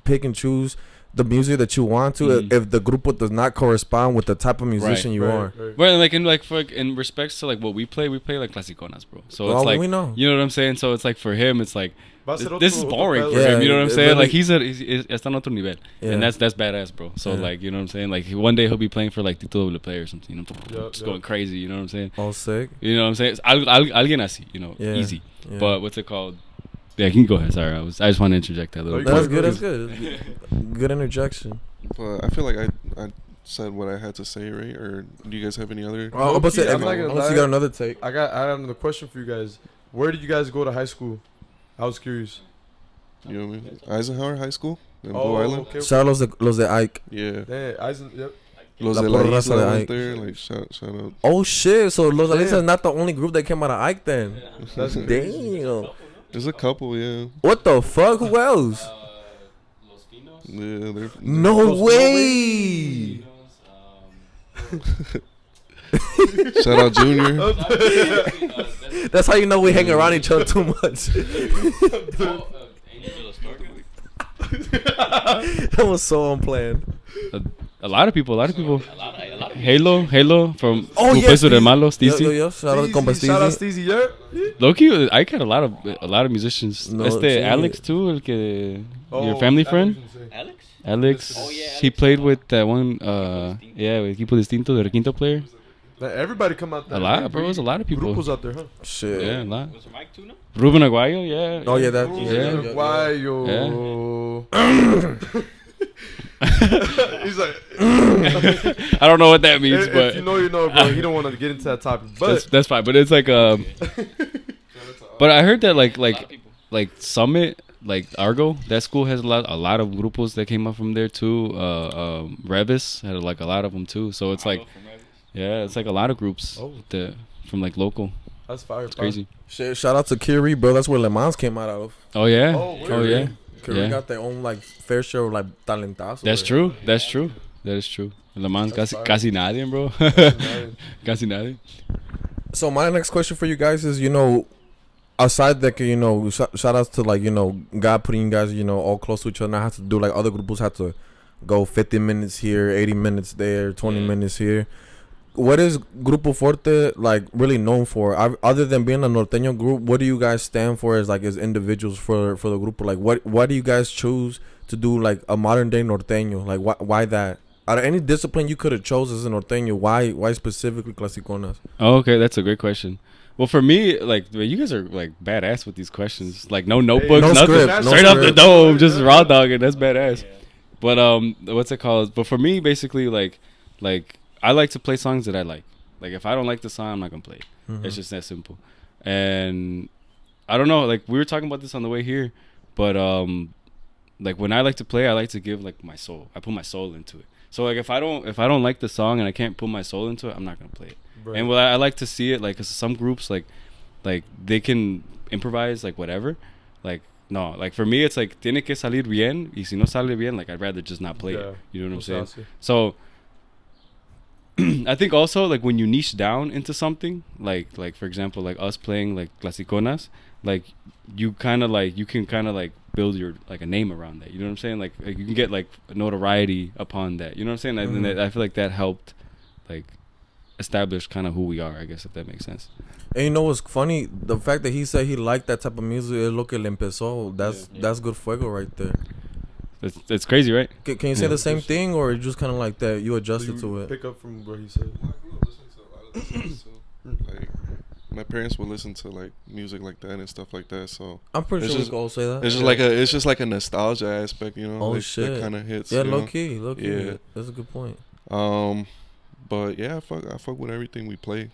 pick and choose the music that you want to if the grupo does not correspond with the type of musician you are. Right, like in respects to like what we play like clasiconas, bro. So Well, it's like, we know. you know what I'm saying. So it's like for him, it's like Va a ser this is otro boring pedo. for him. You know what I'm Yeah, saying? really- Like he's está en otro nivel, Yeah. and that's badass, bro. So Yeah. like, you know what I'm saying? Like one day he'll be playing for like Tito Doble Play or something, you know, Yeah, just yeah. going crazy. You know what I'm saying? All sick. You know what I'm saying? It's alguien así, you know, Yeah. easy. Yeah. But what's it called? Yeah, you can go ahead. Sorry, I just want to interject that little. No, That's bit. good. That's good. Good interjection. But I feel like I said what I had to say, right? Or do you guys have any other? Oh, I'm about to say, I'm not gonna unless you lie. got another take. I have another question for you guys. Where did you guys go to high school? I was curious. You know what I mean? Eisenhower High School in Oh, Blue Island. okay. Shout out los de Ike. Yeah. Yep. Los La de la pura raza Isla de went Ike. there. Like shout out. Oh shit! So Los Alisa Damn. is not the only group that came out of Ike then. That's crazy. Damn. There's a couple, yeah. What the fuck? Who else? Yeah, they're No Los way. shout out Junior. That's how you know we hang around each other too much. That was so unplanned. A lot of people. Halo from Oh who yeah, plays with Steezy. Hermano, Yo, Steezy. yo, shout out compa Shout out Steezy. Steezy, yeah. Loki, I had a lot of musicians. No, Este sí. Alex too, el que your Oh, family that friend. was gonna say. Alex? Alex, Oh, yeah, he Alex. played with that one. Yeah, with equipo distinto, the quinto player. Like, everybody come out there. A lot, bro. There's a lot of people. Grupos out there, huh? Shit. Yeah, a lot. Was Mike too, no? Ruben Aguayo, yeah. Oh yeah, that. Yeah. Why yo? He's like, I don't know what that means, if but you know, you know, bro. He don't want to get into that topic, but that's fine. But it's like but I heard that like Summit, like Argo, that school has a lot of grupos that came up from there too. Revis had like a lot of them too. So it's like, yeah, it's like a lot of groups from like local. that's fire. It's crazy. Shit, shout out to Kiri, bro. That's where Le Mans came out of. Oh yeah. Oh, Oh yeah. Kiri Yeah. got their own like fair share of like talentazo. That's bro. true. That is true. Le Mans That's casi fire. nadie, bro. Nice. Casi nadie. So my next question for you guys is, you know, aside that, you know, shout outs to like, you know, God putting you guys, you know, all close to each other. Not have to do like other groups have to go 50 minutes here, 80 minutes there, 20 minutes here. What is Grupo Forte like really known for? Other than being a norteño group, what do you guys stand for as like as individuals for the group? Like why do you guys choose to do like a modern day norteño? Like why that? out of any discipline you could have chose as a norteño, why specifically clasiconas? Oh, okay, that's a great question. Well, for me, like, you guys are like badass with these questions. Like, no notebooks, no nothing. script, no Straight up the script. dome, just raw dogging. That's badass. But what's it called? But for me, basically, like I like to play songs that I like. Like, if I don't like the song, I'm not gonna play it. Mm-hmm. It's just that simple. And I don't know. Like, we were talking about this on the way here, but like when I like to play, I like to give like my soul. I put my soul into it. So like if I don't like the song and I can't put my soul into it, I'm not gonna play it. Right. And I like to see it, like, 'cause some groups like they can improvise like whatever. Like, no, like for me it's like tiene que salir bien, y si no sale bien, like I'd rather just not play it. You know what I'm saying? So I think also like when you niche down into something, like for example like us playing like clasiconas, like you kind of like you can kind of like build your like a name around that. You know what I'm saying? Like you can get like notoriety upon that. You know what I'm saying? And I feel like that helped like establish kind of who we are, I guess, if that makes sense. And you know what's funny? The fact that he said he liked that type of music es lo que le empezó. That's good fuego right there. It's crazy, right? Can you say the same thing, or you just kind of like that you adjusted to it? Pick up from where he said. I grew up listening to like my parents would listen to like music like that and stuff like that. So I'm pretty sure we can all say that. It's just like a nostalgia aspect, you know. Oh like, shit! That kind of hits. Yeah, you low know? key. Yeah, that's a good point. But yeah, I fuck with everything we play.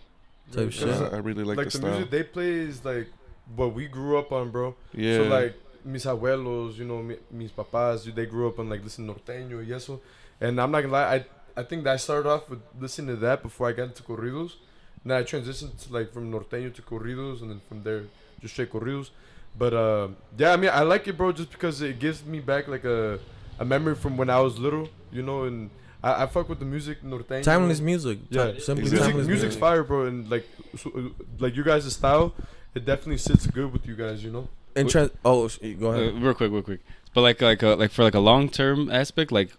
Type shit. I really like the the style. music they play is like what we grew up on, bro. Yeah. So like mis abuelos, you know, mis papás, they grew up on like listening norteño y eso. And I'm not gonna lie, I think that I started off with listening to that before I got into corridos. Then I transitioned to like from norteño to corridos, and then from there just straight corridos. But yeah, I mean I like it, bro, just because it gives me back like a memory from when I was little, you know, and I fuck with the music norteño. Timeless music. Yeah, simply exactly. timeless music's music. fire, bro, and like you guys' style, it definitely sits good with you guys, you know. And go ahead. Real quick. But like for like a long term aspect, like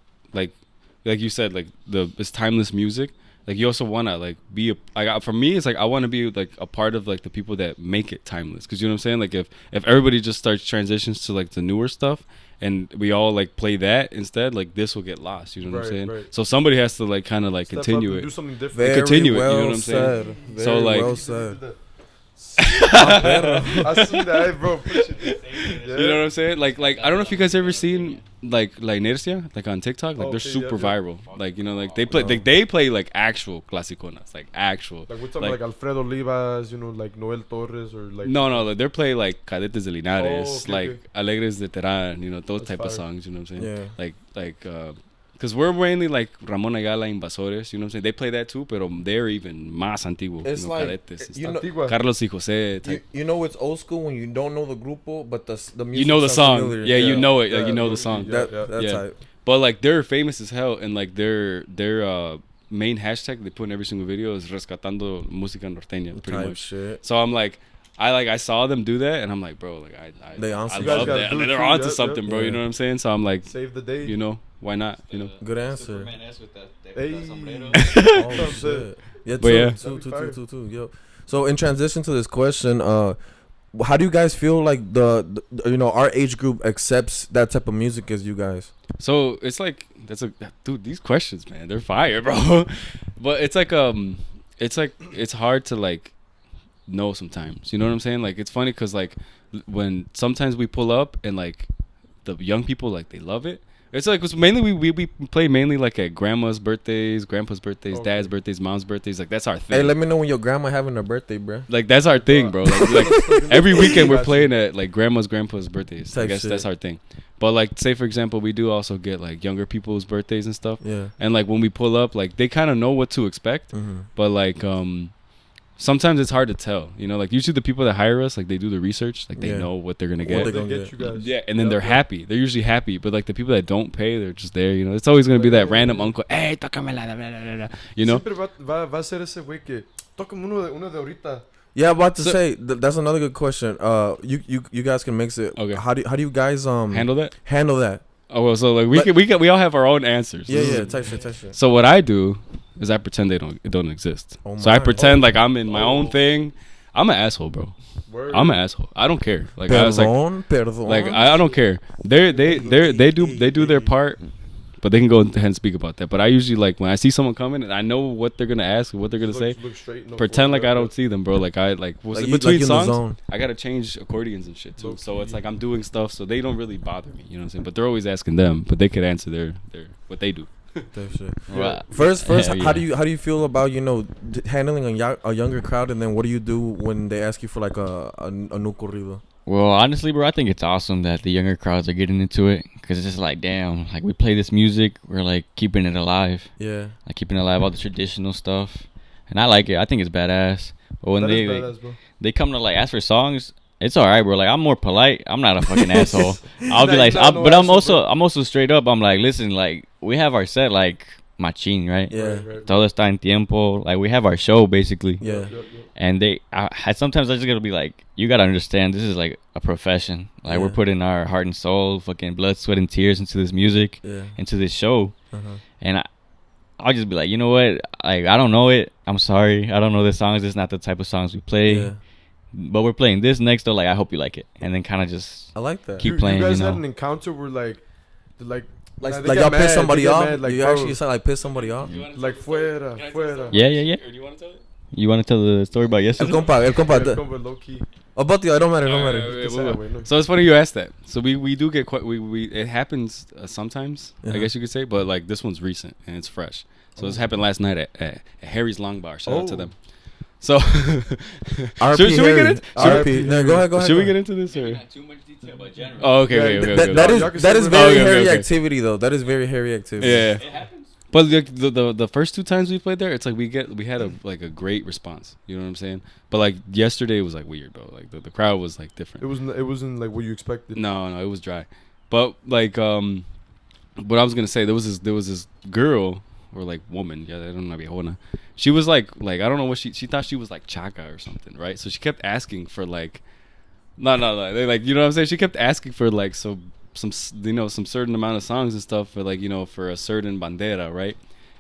you said, like it's timeless music. Like you also wanna like be for me, it's like I wanna be like a part of like the people that make it timeless. 'Cause you know what I'm saying? Like if everybody just starts transitions to like the newer stuff, and we all like play that instead, like this will get lost. You know what I'm saying? Right. So somebody has to like kind of like Step continue up and it. do something different. Very continue it, you know well what I'm saying? said. So, Very like- well said. I see that, bro. Push it. Yeah. You know what I'm saying? Like I don't know if you guys ever seen like Nercia, like on TikTok. Like they're Okay, super yeah. viral. Like, you know, like they play like actual clasiconas, like actual. Like we're talking like Alfredo Olivas, you know, like Noel Torres or like. No, like they're playing like Cadetes de Linares, okay, like okay. Alegres de Terán, you know, those That's type of fire. songs. You know what I'm saying? Yeah. Like because we're mainly like Ramon Ayala Invasores. You know what I'm saying? They play that too, but they're even más antiguo. It's you know, like Cadetes and you stuff. know, Carlos y Jose. Type. you know it's old school when you don't know the grupo, but the music. You know the sounds song. familiar. Yeah, you know it. Like you know the song. Yeah. That Yeah. type. But like they're famous as hell, and like their main hashtag they put in every single video is rescatando musica norteña, pretty Type much. shit. So I'm like, I saw them do that, and I'm like, bro, like I They on I some love shit. that. Do it They're too, onto yeah, something, yeah. bro. You know what I'm saying? So I'm like, Save the day. you know, why not? You know. Good answer. Hey. Oh shit. Yeah, But yeah. two. Yo. So in transition to this question, how do you guys feel like the you know our age group accepts that type of music as you guys? So it's like dude, these questions, man, they're fire, bro. But it's like it's hard to like know sometimes. You know what I'm saying? Like it's funny because like when sometimes we pull up and like the young people like they love it. It's like it's mainly we play mainly like at grandma's birthdays, grandpa's birthdays, Okay. dad's birthdays, mom's birthdays. Like that's our thing. Hey, let me know when your grandma having her birthday, bro. Like that's our thing, bro. Like every weekend we're playing at like grandma's grandpa's birthdays. I Type guess shit. that's our thing. But like say for example, we do also get like younger people's birthdays and stuff. Yeah. And like when we pull up, like they kind of know what to expect. Mm-hmm. But like sometimes it's hard to tell. You know, like usually the people that hire us, like they do the research, like they Yeah. know what they're gonna What get. they They gonna get get. you guys. Yeah, and then Yeah, they're yeah. happy. They're usually happy. But like the people that don't pay, they're just there. You know, it's always gonna be that random uncle. Hey, tócamela, blah, blah, blah, blah. You know. Siempre va a ser ese güey que tócame uno de ahorita. Yeah, I'm about to So- say that's another good question. You guys can mix it. Okay. How do you guys Handle that. handle that? Oh well, so like But- we all have our own answers. Yeah, type shit. So what I do is I pretend it don't exist. Oh So I my. pretend like I'm in my own Oh. thing. I'm an asshole, bro. Word. I'm an asshole. I don't care. Like I was like, Perdón. I don't care. They do their part, but they can go ahead and speak about that. But I usually like when I see someone coming and I know what they're gonna ask or what they're gonna say. Look straight, no Pretend forward, like I don't see them, bro. Like I like, Like between in the songs, zone. I gotta change accordions and shit too. Low So it's key. like I'm doing stuff, so they don't really bother me. You know what I'm saying? But they're always asking them, but they could answer their what they do. That shit. Well, First, hell how yeah. do you feel about handling a younger crowd, and then what do you do when they ask you for like a new corrido? Well, honestly, bro, I think it's awesome that the younger crowds are getting into it because it's just like, damn, like we play this music, we're like keeping it alive, Yeah. like keeping alive all the traditional stuff, and I like it. I think it's badass. But when That they is like, badass, bro. they come to like ask for songs, it's alright, bro. Like I'm more polite. I'm not a fucking asshole. I'll be Nah, like, you're not no but asshole, I'm also straight up. I'm like, listen, like we have our set, like machine, right? Yeah. Right. Todo está en tiempo. Like we have our show basically. Yeah. Yep. And sometimes I just gotta be like, you gotta understand this is like a profession. Like we're Yeah. putting our heart and soul, fucking blood, sweat, and tears into this music, Yeah. into this show. Uh-huh. And I'll just be like, you know what? Like I don't know it. I'm sorry. I don't know the songs. It's not the type of songs we play. Yeah. But we're playing this next though. Like I hope you like it. And then kind of just I like that. keep playing. You guys You had know. an encounter where like Like they like get y'all mad, piss they somebody get off. mad, like, you bro. actually said like piss somebody off. like fuera. Yeah, yeah, yeah. Or do you want to tell it? You want to tell the story about El yesterday? compa. Yeah, low key. About the, it don't matter. Don't Alright, matter. alright, It's wait, that wait. way, no. So it's funny you asked that. So we do get quite we it happens sometimes, I Uh-huh. guess you could say, but like this one's recent and it's fresh. So this happened last night at Harry's Long Bar. Shout out to Oh. them. So RP should we get Harry. it? RP. No, go ahead. Go ahead. should go we get ahead. into this or? Too much detail, but general. Oh, okay, Yeah, okay, okay, That, okay. that is Y'all can that say is whatever. very Okay, hairy okay. activity though. That is very hairy activity. Yeah. It happens. But the first two times we played there, it's like we had a like a great response. You know what I'm saying? But like yesterday was like weird, bro. Like the crowd was like different. It wasn't like what you expected. No, it was dry. But like what I was gonna say, there was this girl or like woman, yeah, I don't know, viejona. She was like I don't know what she thought she was like chaka or something, right? So she kept asking for like no, they like, you know what I'm saying? She kept asking for like some certain amount of songs and stuff for like, for a certain bandera, right?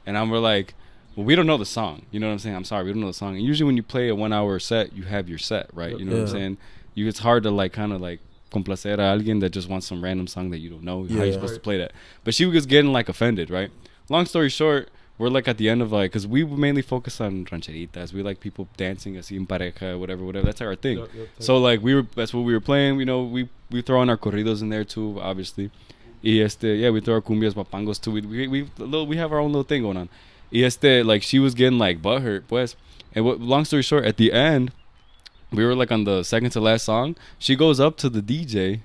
And we're like, well, we don't know the song. You know what I'm saying? I'm sorry, we don't know the song. And usually when you play a 1 hour set, you have your set, right? You know what I'm Yeah. saying? It's hard to like kind of like complacer a alguien that just wants some random song that you don't know. How are you Yeah. supposed to play that? But she was getting like offended, right? Long story short, we're like at the end of like, because we mainly focus on rancheritas. We like people dancing así en pareja, whatever. That's our thing. Yep. So like that's what we were playing. We throw in our corridos in there too, obviously. We throw our cumbias, papangos too. We have our own little thing going on. Like she was getting like butthurt, pues. And long story short, at the end, we were like on the second to last song. She goes up to the DJ.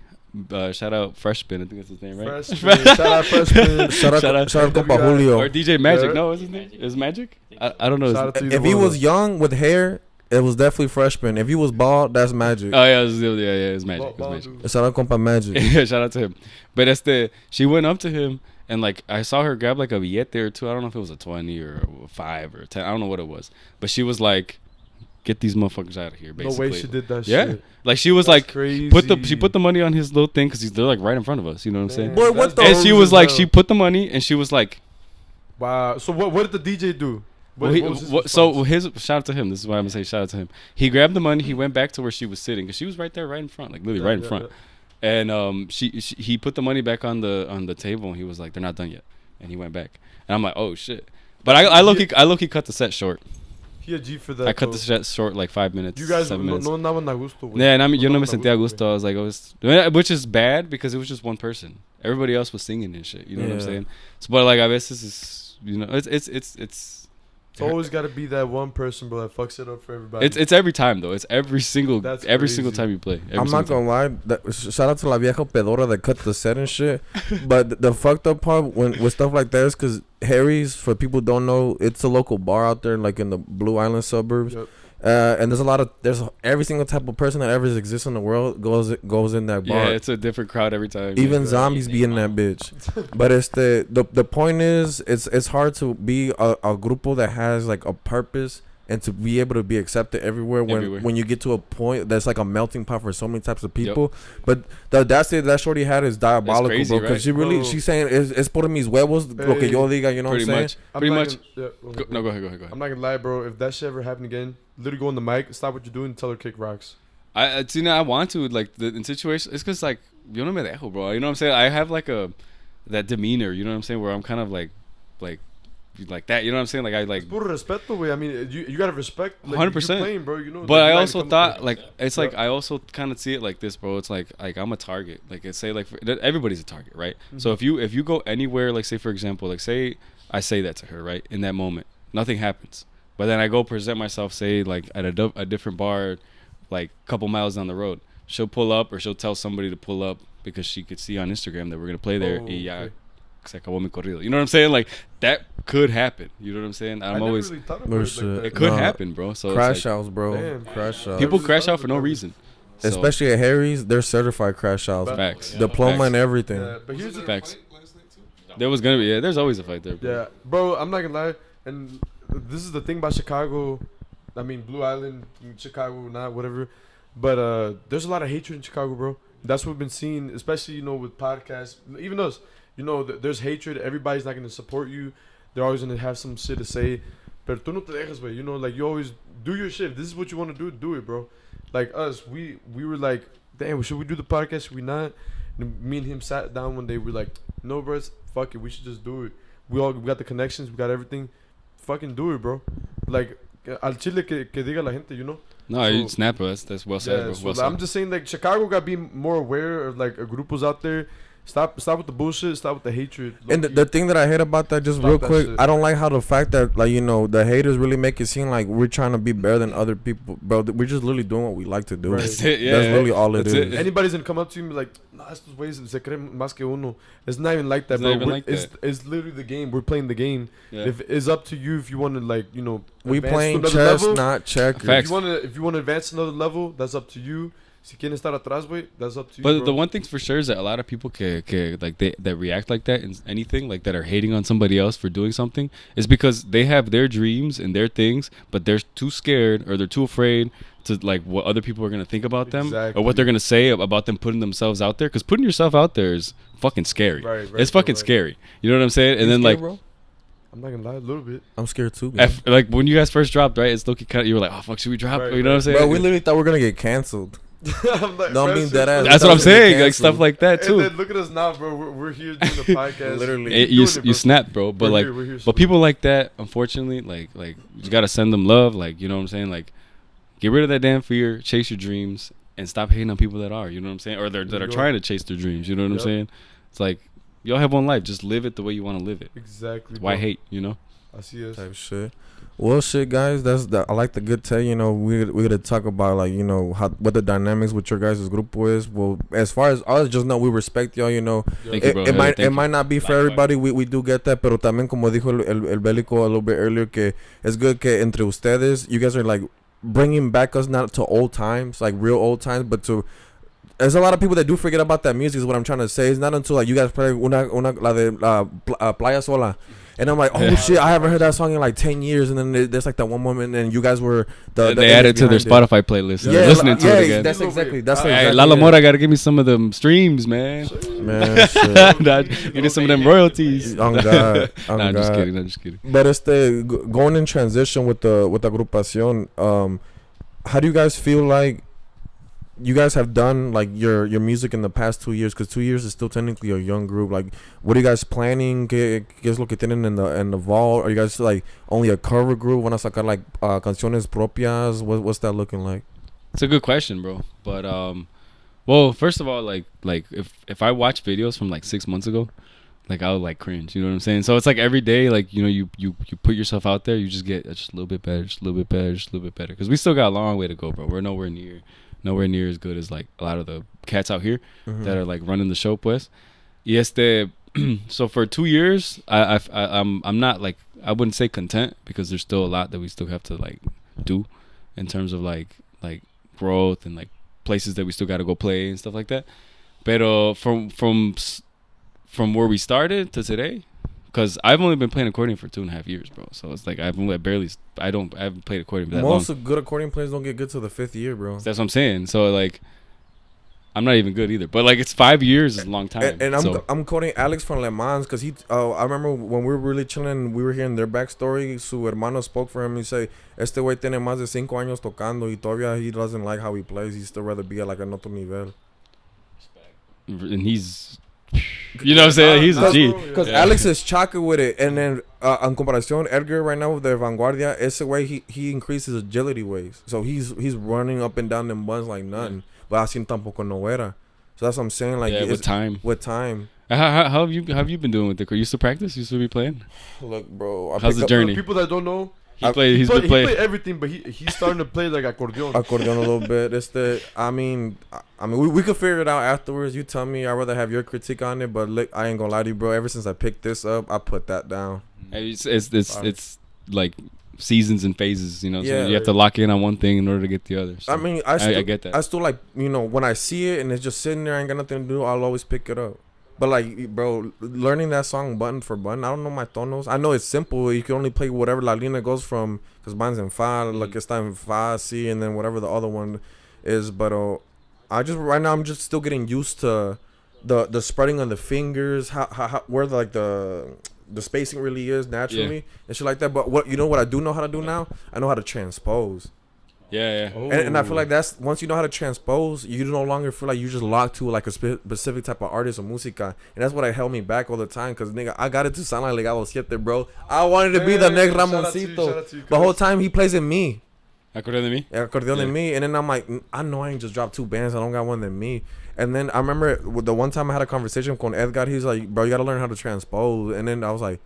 Shout out Freshman, I think that's his name, right? Shout out Freshman. Shout out compa Julio. Or DJ Magic. Yeah. No, what's his name? Is Magic? I don't know. Shout out to either If he one of was them. young with hair, it was definitely Freshman. If he was bald, that's Magic. Oh yeah, it's Magic. It's Ball Magic. dude. Shout out compa Magic. Yeah, shout out to him. But she went up to him and like I saw her grab like a viviente or two. I don't know if it was a 20 or a 5 or 10. I don't know what it was. But she was like, "Get these motherfuckers out of here!" No Basically. way she did that Yeah, shit. like she was That's like crazy. she put the money on his little thing because they're like right in front of us. You know what I'm saying? Man, Boy, what that's the- And she dope was as like, hell. she put the money and she was like, Wow. So what did the DJ do? well, What was his response? his shout out to him. This is why I'm gonna say shout out to him. He grabbed the money. He went back to where she was sitting because she was right there, right in front, like literally right in front. And he put the money back on the table and he was like, "They're not done yet," and he went back. And I'm like, "Oh shit!" But I low key cut the set short. He a G for that. I cut though. the set short like 5 minutes. You guys 7 no minutes. andaban a gusto, güey. Yeah, and yo no me andaban sentía a gusto, gusto. I was which is bad because it was just one person. Everybody else was singing and shit. You know what I'm Yeah. saying? So, but like a veces is, it's It's always got to be that one person, bro, that fucks it up for everybody. it's every time though. It's every single That's single crazy. time you play. Every I'm not single gonna lie. Shout out to la vieja pedora that cut the set and shit. But the fucked up part with stuff like that is because Harry's, for people who don't know, it's a local bar out there, like in the Blue Island suburbs. Yep. And there's every single type of person that ever exists in the world goes in that bar. Yeah, it's a different crowd every time. Even Yeah. zombies be in that bitch. But it's the point is it's hard to be a grupo that has like a purpose and to be able to be accepted everywhere when you get to a point that's like a melting pot for so many types of people. But the audacity that shorty had is diabolical, crazy, bro. Because right? she's saying es por mis huevos lo que yo diga, you know Pretty what I'm much. saying? I'm Pretty not much. gonna- Go ahead. I'm not gonna lie, bro. If that shit ever happened again, literally go on the mic, stop what you're doing, and tell her kick rocks. I want to like in situations. It's because like yo no me dejo, bro. You know what I'm saying? I have like that demeanor. You know what I'm saying? Where I'm kind of like that. You know what I'm saying? Like I like. It's puro respeto, way. I mean, you gotta respect. Like, 100%. You're playing, bro. You know. But like, I also thought there. like it's like I also kind of see it like this, bro. It's like I'm a target. Like it's say like everybody's a target, right? Mm-hmm. So if you go anywhere, like say for example, like say I say that to her, right? In that moment, nothing happens. But then I go present myself, say like at a different bar, like a couple miles down the road. She'll pull up or she'll tell somebody to pull up because she could see on Instagram that we're gonna play there. Okay. Se acabó mi corrido. You know what I'm saying? Like that could happen. You know what I'm saying? I'm always. Never really thought about it like that. It could happen, bro. So crash it's like, outs, bro. Damn. Crash outs. people really crash thought out for no about that. reason. So, Especially at Harry's, they're certified crash outs. facts. Diploma Facts. and everything. Yeah, but here's the Facts. There was gonna be there's always a fight there. Bro. Yeah, bro, I'm not gonna lie, and this is the thing about Chicago. I mean, Blue Island, Chicago, not whatever. But there's a lot of hatred in Chicago, bro. That's what we've been seeing, especially with podcasts. Even us, there's hatred. Everybody's not gonna support you. They're always gonna have some shit to say. Pero tú no te dejas, güey. Like you always do your shit. If this is what you want to do it, bro. Like us, we were like, damn, should we do the podcast? Should we not? And me and him sat down one day. We're like, no, bro, fuck it. We should just do it. We got the connections. We got everything. Fucking do it, bro. Like, al chile que diga la gente, No, So- you snap, bro. That's well said, bro. so Well like, I'm said. just saying, like, Chicago got to be more aware of, like, grupos out there. Stop with the bullshit. Stop with the hatred. And the thing that I hate about that, just Stop real that quick, shit. I don't like how the fact that, like, the haters really make it seem like we're trying to be better than other people. Bro, we're just literally doing what we like to do. Right. That's it. Yeah, That's yeah. really all it That's is. Anybody's gonna come up to you and be like, nah, estos güeyes se creen más que uno. It's not even like that, It's bro. not even like it's literally the game. We're playing the game. Yeah. If it's up to you, if you want to, like, We advance playing to another chess, level, not checkers. Facts. if you want to advance another level, that's up to you. Si quieren estar atrás, güey, that's up to you. But bro. the one thing for sure is that a lot of people like that react like that in anything, like that are hating on somebody else for doing something, is because they have their dreams and their things, but they're too scared or they're too afraid to like what other people are gonna think about them or what they're gonna say about them putting themselves out there. Because putting yourself out there is fucking scary. Right, It's fucking right. scary. You know what I'm saying? And You then scared, like. bro? I'm not gonna lie, a little bit. I'm scared too. Man. Like when you guys first dropped, right? It's looking kind of. You were like, "Oh fuck, should we drop?" Right, you know what I'm saying? Bro, we literally thought we were gonna get canceled. I'm like, No, I bro, mean it's that ass. just- That's what I'm Thought we were saying. Like canceled. stuff like that And too. then look at us now, bro. We're here doing a podcast. Literally. You doing it, bro. you snap, bro. But We're like, here, we're here, but so- people like that, unfortunately, like you gotta send them love. Like you know what I'm saying? Like, get rid of that damn fear, chase your dreams, and stop hating on people that are. You know what I'm saying? Or that are go. trying to chase their dreams. You know what I'm Yep. saying? It's like y'all have one life. Just live it the way you want to live it. Exactly. Why bro. hate? You know? I see us. Type shit. Well, shit, guys. I like the good tell. We're gonna talk about like what the dynamics with your guys' grupo is. Well, as far as us, just know we respect y'all. Thank you, bro. It Thank you. might not be for everybody. We do get that, pero también como dijo el Bélico a little bit earlier, que it's good que entre ustedes, you guys are like bringing back us not to old times, like real old times, but to. There's a lot of people that do forget about that music. Is what I'm trying to say. It's not until like you guys play una la de Playa Sola. And I'm like, oh shit, I haven't heard that song in like 10 years. And then there's like that one moment, and you guys were they added to their Spotify playlist. Yeah, Listening to it again. That's exactly. That's Hey, exactly. Lala it. Mora gotta give me some of them streams, man. Man, shit. Give me some of them royalties. On God. On Nah, I'm just God. kidding. I'm just kidding. But it's going in transition with the agrupacion. How do you guys feel like you guys have done like your music in the past 2 years? Because 2 years is still technically a young group. Like, what are you guys planning? ¿Qué es lo que tienen in the vault? Are you guys like only a cover group? ¿Van a sacar like canciones propias? What's that looking like? It's a good question, bro. But well, first of all, like if I watch videos from like 6 months ago, like I would like cringe. You know what I'm saying? So it's like every day, like you put yourself out there, you just get just a little bit better, just a little bit better, just a little bit better. Because we still got a long way to go, bro. We're nowhere near as good as like a lot of the cats out here that are like running the show, pues. Y so for 2 years, I'm not like, I wouldn't say content, because there's still a lot that we still have to like do in terms of like growth and like places that we still got to go play and stuff like that. Pero from where we started to today, because I've only been playing accordion for 2.5 years, bro. So it's like I haven't played accordion for that long. Most of good accordion players don't get good till the 5th year, bro. That's what I'm saying. So like, I'm not even good either. But like, it's 5 years is a long time. And so. I'm quoting Alex from Le Mans, because I remember when we were really chilling, we were hearing their backstory. Su hermano spoke for him. He said, "Este güey tiene más de 5 años tocando y todavía he doesn't like how he plays. He'd still rather be at like another nivel." And he's You know what I'm saying? He's a G. Because Alex is chaka with it, and then en comparación, Edgar right now with the vanguardia, it's the way he increases agility ways. So he's running up and down them buns like nothing. But así tampoco no era. So that's what I'm saying. Like with time. With time. How have you been doing with it? You used to practice? You used to be playing? Look, bro. How's the journey? For people that don't know, He played playing everything, but he's starting to play like accordion. Accordion a little bit. I mean, we could figure it out afterwards. You tell me. I'd rather have your critique on it, but look, I ain't gonna lie to you, bro. Ever since I picked this up, I put that down. It's like seasons and phases, you know. Yeah. So you have to lock in on one thing in order to get the other. So I mean, I get that. I still like, you know, when I see it and it's just sitting there, I ain't got nothing to do, I'll always pick it up. But like, bro, learning that song button for button, I don't know my tonos. I know it's simple. You can only play whatever la línea goes from, because mine's in fa, like it's in fa, C, and then whatever the other one is. But right now I'm just still getting used to the spreading of the fingers, how where the spacing really is naturally and shit like that. But what I do know how to do now? I know how to transpose. Yeah. And I feel like that's, once you know how to transpose, you no longer feel like you just locked to like a specific type of artist or musica. And that's what held me back all the time, because nigga, I got it to sound like I was siete, bro. I wanted to be the next Ramoncito. The whole time he plays in me. Accordion de mi? Yeah, accordion de mi. And then I'm like, I know I ain't just dropped 2 bands. I don't got one than me. And then I remember the one time I had a conversation with Edgar. He's like, bro, you got to learn how to transpose. And then I was like,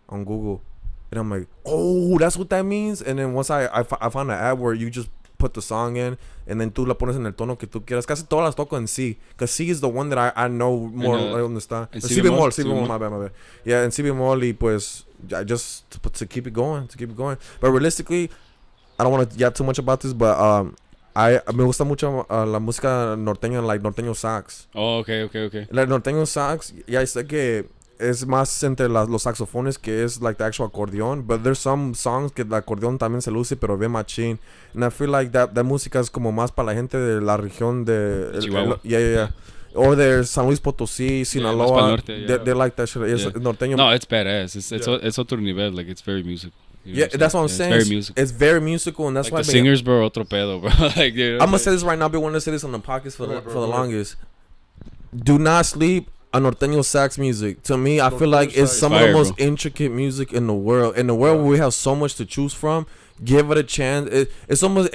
on Google. And I'm like, oh, that's what that means. And then once I found an app where you just put the song in, and then tú la pones en el tono que tú quieras. Casi todas las toco en C, because C is the one that I know more. ¿Dónde está? C bemol, my bad. Yeah, en C bemol, y pues I just to keep it going. But realistically, I don't want to yap too much about this, but me gusta mucho la música norteña, like norteño sax. Oh, okay. Like norteño sax, ya sé que es más entre los saxofones que es like the actual accordion, but there's some songs que el accordion también se luce, pero bien machín. And I feel like that música es como más para la gente de la región de Chihuahua. Yeah. Or de San Luis Potosí, Sinaloa. Norte, they like that shit. It's norteño. No, it's badass. It's otro nivel. Like, it's very musical. You know That's what I'm saying. It's very musical. It's very musical, and that's like why the singers, bro, otro pedo, bro. Like, you know, I'm gonna say this right now. I've been wanting to say this on the podcast for the longest. Do not sleep on norteño sax music. To me, I feel like it's some of the most intricate music in the world. In the world where we have so much to choose from, give it a chance. It's almost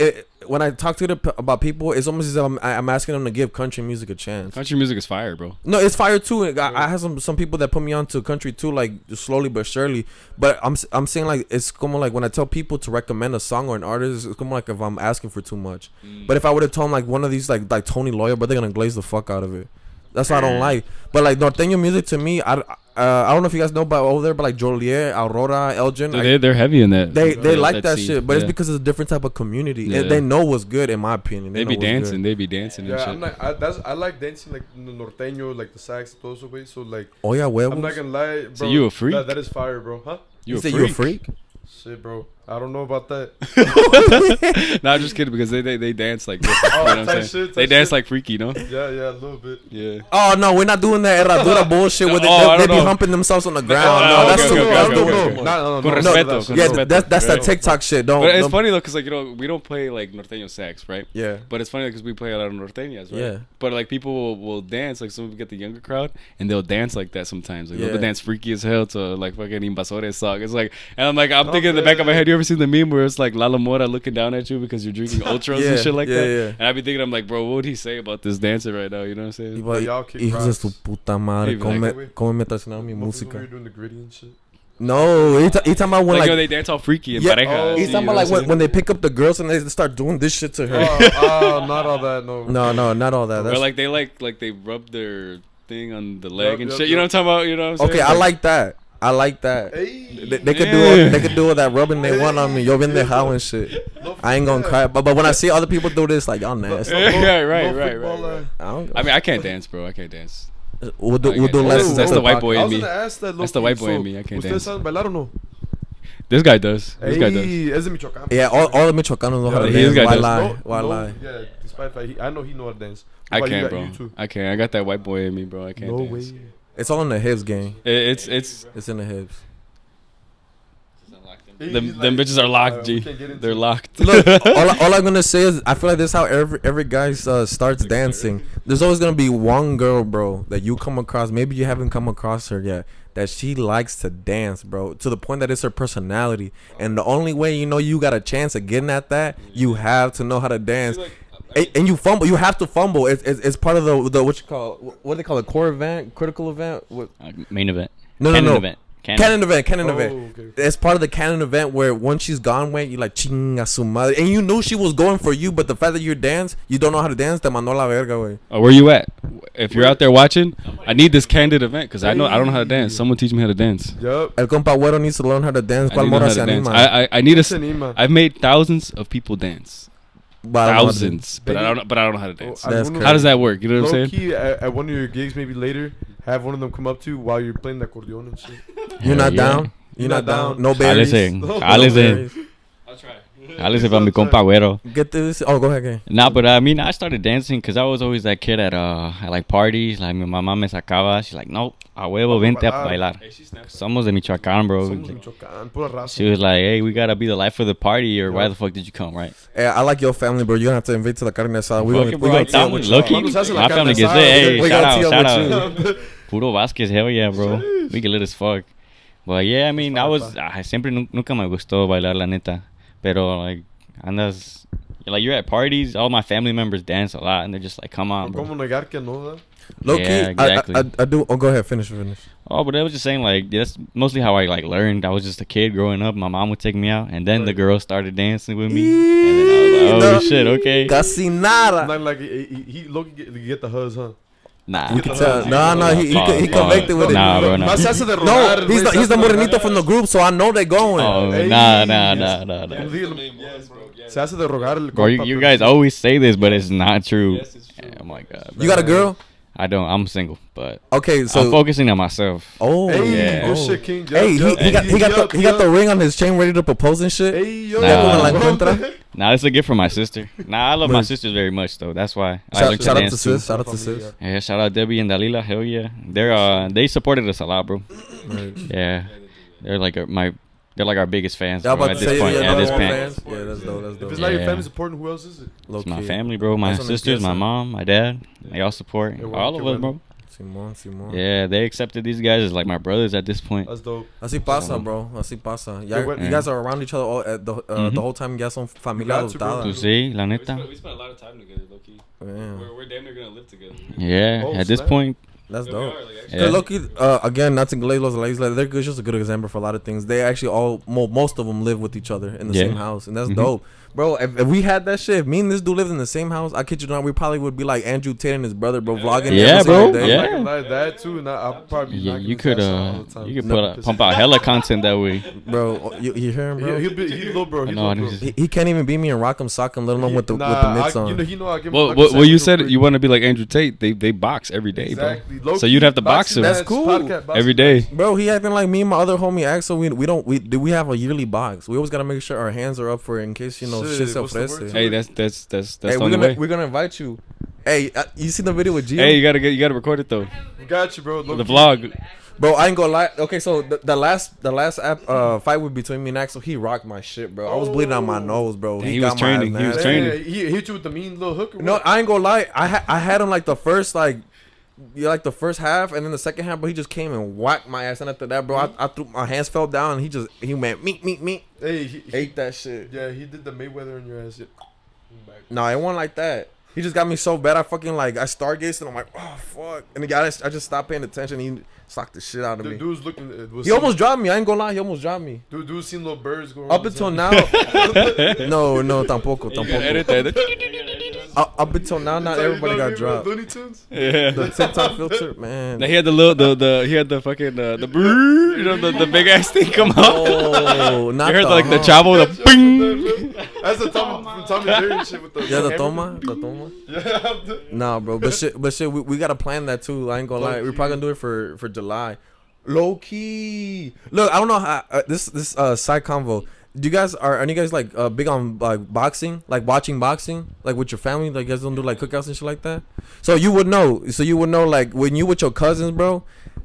when I talk to about people, it's almost as if I'm asking them to give country music a chance. Country music is fire, bro. No, it's fire too. I have some people that put me on to country too, like slowly but surely. But I'm saying like it's como like when I tell people to recommend a song or an artist, it's como like if I'm asking for too much. But if I would have told them like one of these like Tony Lawyer, but they're gonna glaze the fuck out of it. That's what I don't like. But like norteño music to me, I don't know if you guys know about over there, but like Joliet, Aurora, Elgin, they're heavy in that. They like that shit, but it's because it's a different type of community. Yeah. They know what's good, in my opinion. They be dancing and Yeah, shit. I like dancing like the norteño, like the sax, those way. So like, oh yeah, I'm not gonna lie, bro. So you a freak? That is fire, bro. Huh? You a freak? Shit, bro. I don't know about that. No, I'm just kidding, because they dance like this. You know what I'm saying? They dance like freaky, no? Yeah, a little bit. Yeah. Oh no, we're not doing that herradura bullshit where they be humping themselves on the ground. No, that's too No. Con respeto. Yeah, that's that TikTok shit. But it's funny though, because like, you know, we don't play like norteño sax, right? Yeah. But it's funny because we play a lot of norteñas, right? Yeah. But like people will dance, like some we get the younger crowd, and they'll dance like that sometimes. Like Yeah. they'll dance freaky as hell to like fucking Invasores song. It's like, and I'm thinking in the back of my head, you ever seen the meme where it's like Lala Mora looking down at you because you're drinking ultras and shit like that? Yeah. And I'd be thinking, I'm like, bro, what would he say about this dancer right now? You know what I'm saying? Hijos de su puta madre, cómo me traicionaron mi música. You're doing the gritty and shit. No, he talking about when Like, like they dance all freaky and yeah, pareja. he's talking about like when they pick up the girls and they start doing this shit to her. Not all that, no. No, not all that. Or like they rub their thing on the leg and shit. You know what I'm talking about? You know what I'm saying? Okay, I like that. Hey. They could do all that rubbing they want on me. Yo, been there how and shit. I ain't gonna cry, but when I see other people do this, like y'all nasty. Right. I mean, I can't dance, bro. I can't dance. We'll do lessons. That's the white boy in me. That's the white boy in me. I can't dance. ¿Ustedes saben bailar o no? This guy does. Es de Michoacán. Yeah, all the Michoacanos know how to this dance. guy Why lie? Yeah, despite that, I know he know how to dance. I can't, bro. I can't. I got that white boy in me, bro. I can't dance. No way. It's all in the hips, gang. It's in the hips. Them bitches are locked, G. They're locked. Look, all I'm gonna say is I feel like this is how every guy starts dancing. There's always gonna be one girl, bro, that you come across. Maybe you haven't come across her yet. That she likes to dance, bro, to the point that it's her personality. And the only way you know you got a chance of getting at that, you have to know how to dance. And you fumble. You have to fumble. It's part of the what you call, what do they call it, core event, critical event, what? Main event. No. Event. Canon event. Okay. It's part of the canon event where once she's gone, wait, you like chinga su madre, and you knew she was going for you, but the fact that you don't know how to dance, te mandó la verga, way. Oh, where you at? If you're out there watching, I need this candid event because I don't know how to dance. Someone teach me how to dance. Yup. El compa güero needs to learn how to dance. I need to know how to dance. I need I've made thousands of people dance. Thousands, but I don't know how to dance. Oh, That's How does that work? You know what I'm saying? Key, at one of your gigs, maybe later, have one of them come up to you while you're playing the accordion and shit. You're not Yeah. down. You're not down. No berries. Cálese. I'll try. Cálese para mi compa güero. Get this. Oh, go ahead. Nah, but I mean, I started dancing because I was always that kid at like parties. Like, mi mamá me sacaba. She's like, no, a huevo, vente a bailar. Somos de Michoacán, bro. Somos de Michoacán, pura raza. She was like, hey, we gotta be the life of the party, or why the fuck did you come, right? Hey, I like your family, bro. You're gonna have to invite to the carne asada. We Fuck it, bro. gonna tee up Estamos, with low-key. y'all. My family gets it. Hey, We shout gotta tee out, up shout with out. Puro Vázquez, hell yeah, bro. We get lit as fuck. But yeah, I mean, siempre nunca me gustó bailar, la neta. Pero like, andas, like you're at parties, all my family members dance a lot, and they're just like, come on, bro. Como negar que no, Low key, Yeah, exactly. I do. Oh, go ahead. Finish. Oh, but I was just saying, like, that's mostly how I like learned. I was just a kid growing up. My mom would take me out, and then the girls started dancing with me, and then I was like, oh shit, okay. Casi nada. Not like he low key get the huzz, huh? Nah. You can tell. No, he convicted with it. Nah, bro, nah. Más hace de No, rogar, he's güey, the se hace de morenito rogar. from the group, so I know they're going. Oh, Hey. nah. Se hace de rogar el Bro, compa, you pero- guys always say this, but it's not true. Oh my god. You got a girl? I don't. I'm single, but Okay, so I'm focusing on myself. oh, Hey, Yeah. good shit, King. Hey, he got the ring on his chain ready to propose and shit. Hey, yo. Nah. Ya cuando la encuentra. Nah, it's a gift from my sister. Nah, I love my sisters very much, though. That's why I learned to Shout out to dance too. sis. Shout out to sis. Yeah, shout out Debbie and Dalila. Hell yeah, they supported us a lot, bro. Yeah, they're like our biggest fans, Yeah, I'm bro, about at to this say point. you're At this number one point, fans. Yeah, that's dope. That's If dope. it's not your Yeah. family supporting, who else is it? Low it's my key. family, bro. My That's what I'm sisters, my guessing. mom, my dad. They all support Qué bueno, all qué of us, bueno. bro. Simón. Yeah, they accepted these guys as like my brothers at this point. That's dope. Así pasa, bro. Así pasa. Yeah. You guys are around each other all, the whole time. You guys son familia Got to, bro. adoptada. Tu sí, la neta. We spent a lot of time together, low key. Yeah, We're damn near gonna live together. Yeah, Oh, at this snap. point, that's Yeah, dope. we are, like, actually. Yeah. Loki, again, not to glazed they're just a good example for a lot of things. They actually most of them live with each other in the Yeah. same house, and that's Mhm. dope, bro. If we had that shit, if me and this dude lived in the same house, I kid you not, we probably would be like Andrew Tate and his brother, bro, vlogging. Yeah, every bro. single day. Yeah. I'm not gonna lie, that too. And I'll probably be yeah, knocking you his could ass out all the time. you could pump out hella content that way. Bro. You hear him, bro? He'll be little bro. I He's know, little I bro. just- He can't even beat me in Rock'em Sock'em, let alone with the mitts on. You know, he know I give him Well, like a well, you real said quick. you want to be like Andrew Tate. They box every day, Exactly. bro. Low So key, you'd have to box boxing him. That's match, cool. podcast, boxing Every day. match. Bro, he acting like me and my other homie Axel. We have a yearly box. We always gotta make sure our hands are up for in case shit se What's the word ofrece. to Hey, it? that's Hey, the only way. we're gonna invite you. Hey, you seen the video with Gio? Hey, you gotta record it though. Got you, bro. The vlog. Bro, I ain't gonna lie. Okay, so the last fight was between me and Axel. He rocked my shit, bro. I was bleeding out my nose, bro. He was got my ass training. He was nasty. training. He hit you with the mean little hook. Or No, what? I ain't gonna lie. I had him like the first the first half, and then the second half, but he just came and whacked my ass. And after that, bro, I threw my hands fell down, and he went meat. Hey, he Ate that shit. yeah, he did the Mayweather in your ass. Yeah. No, it wasn't like that. He just got me so bad. I stargazed, and I'm like, oh fuck. And the guy, I just stopped paying attention. He socked the shit out of The me. dude's looking. He almost dropped me. I ain't gonna lie. He almost dropped me. Dude's seen little birds going. Up around his until head. now, no, tampoco. You gotta edit that. Up until now, not That's how you everybody know got him, dropped. Looney Tunes. Yeah. The TikTok filter, man. He had he had the fucking the brrr, you know the big ass thing come out. Oh, not You heard the like the hump. chavo, the bing. That's the Tommy Jerry shit with the. Yeah, the hammer. toma. Yeah. Nah, bro, but shit, we gotta plan that too. I ain't gonna lie. We're probably gonna do it for July. Low key. Look, I don't know how this side convo. Do you guys are you guys like big on like boxing, like watching boxing, like with your family? Like you guys don't do like cookouts and shit like that. So you would know like when you with your cousins, bro.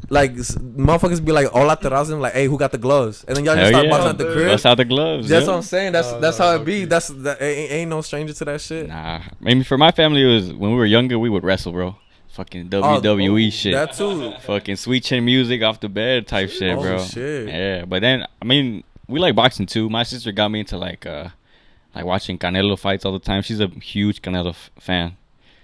like motherfuckers be like, hola terrazin, like, hey, who got the gloves? And then y'all just Hell start yeah. boxing at the crib. Bust out the gloves. That's yeah. what I'm saying. That's No, how it no, be. okay. That ain't no stranger to that shit. Nah, maybe for my family, it was when we were younger, we would wrestle, bro. Fucking WWE shit. That too. Fucking sweet chin music off the bed type shit, Oh, bro. shit. Yeah, but then I mean, we like boxing too. My sister got me into like watching Canelo fights all the time. She's a huge Canelo fan.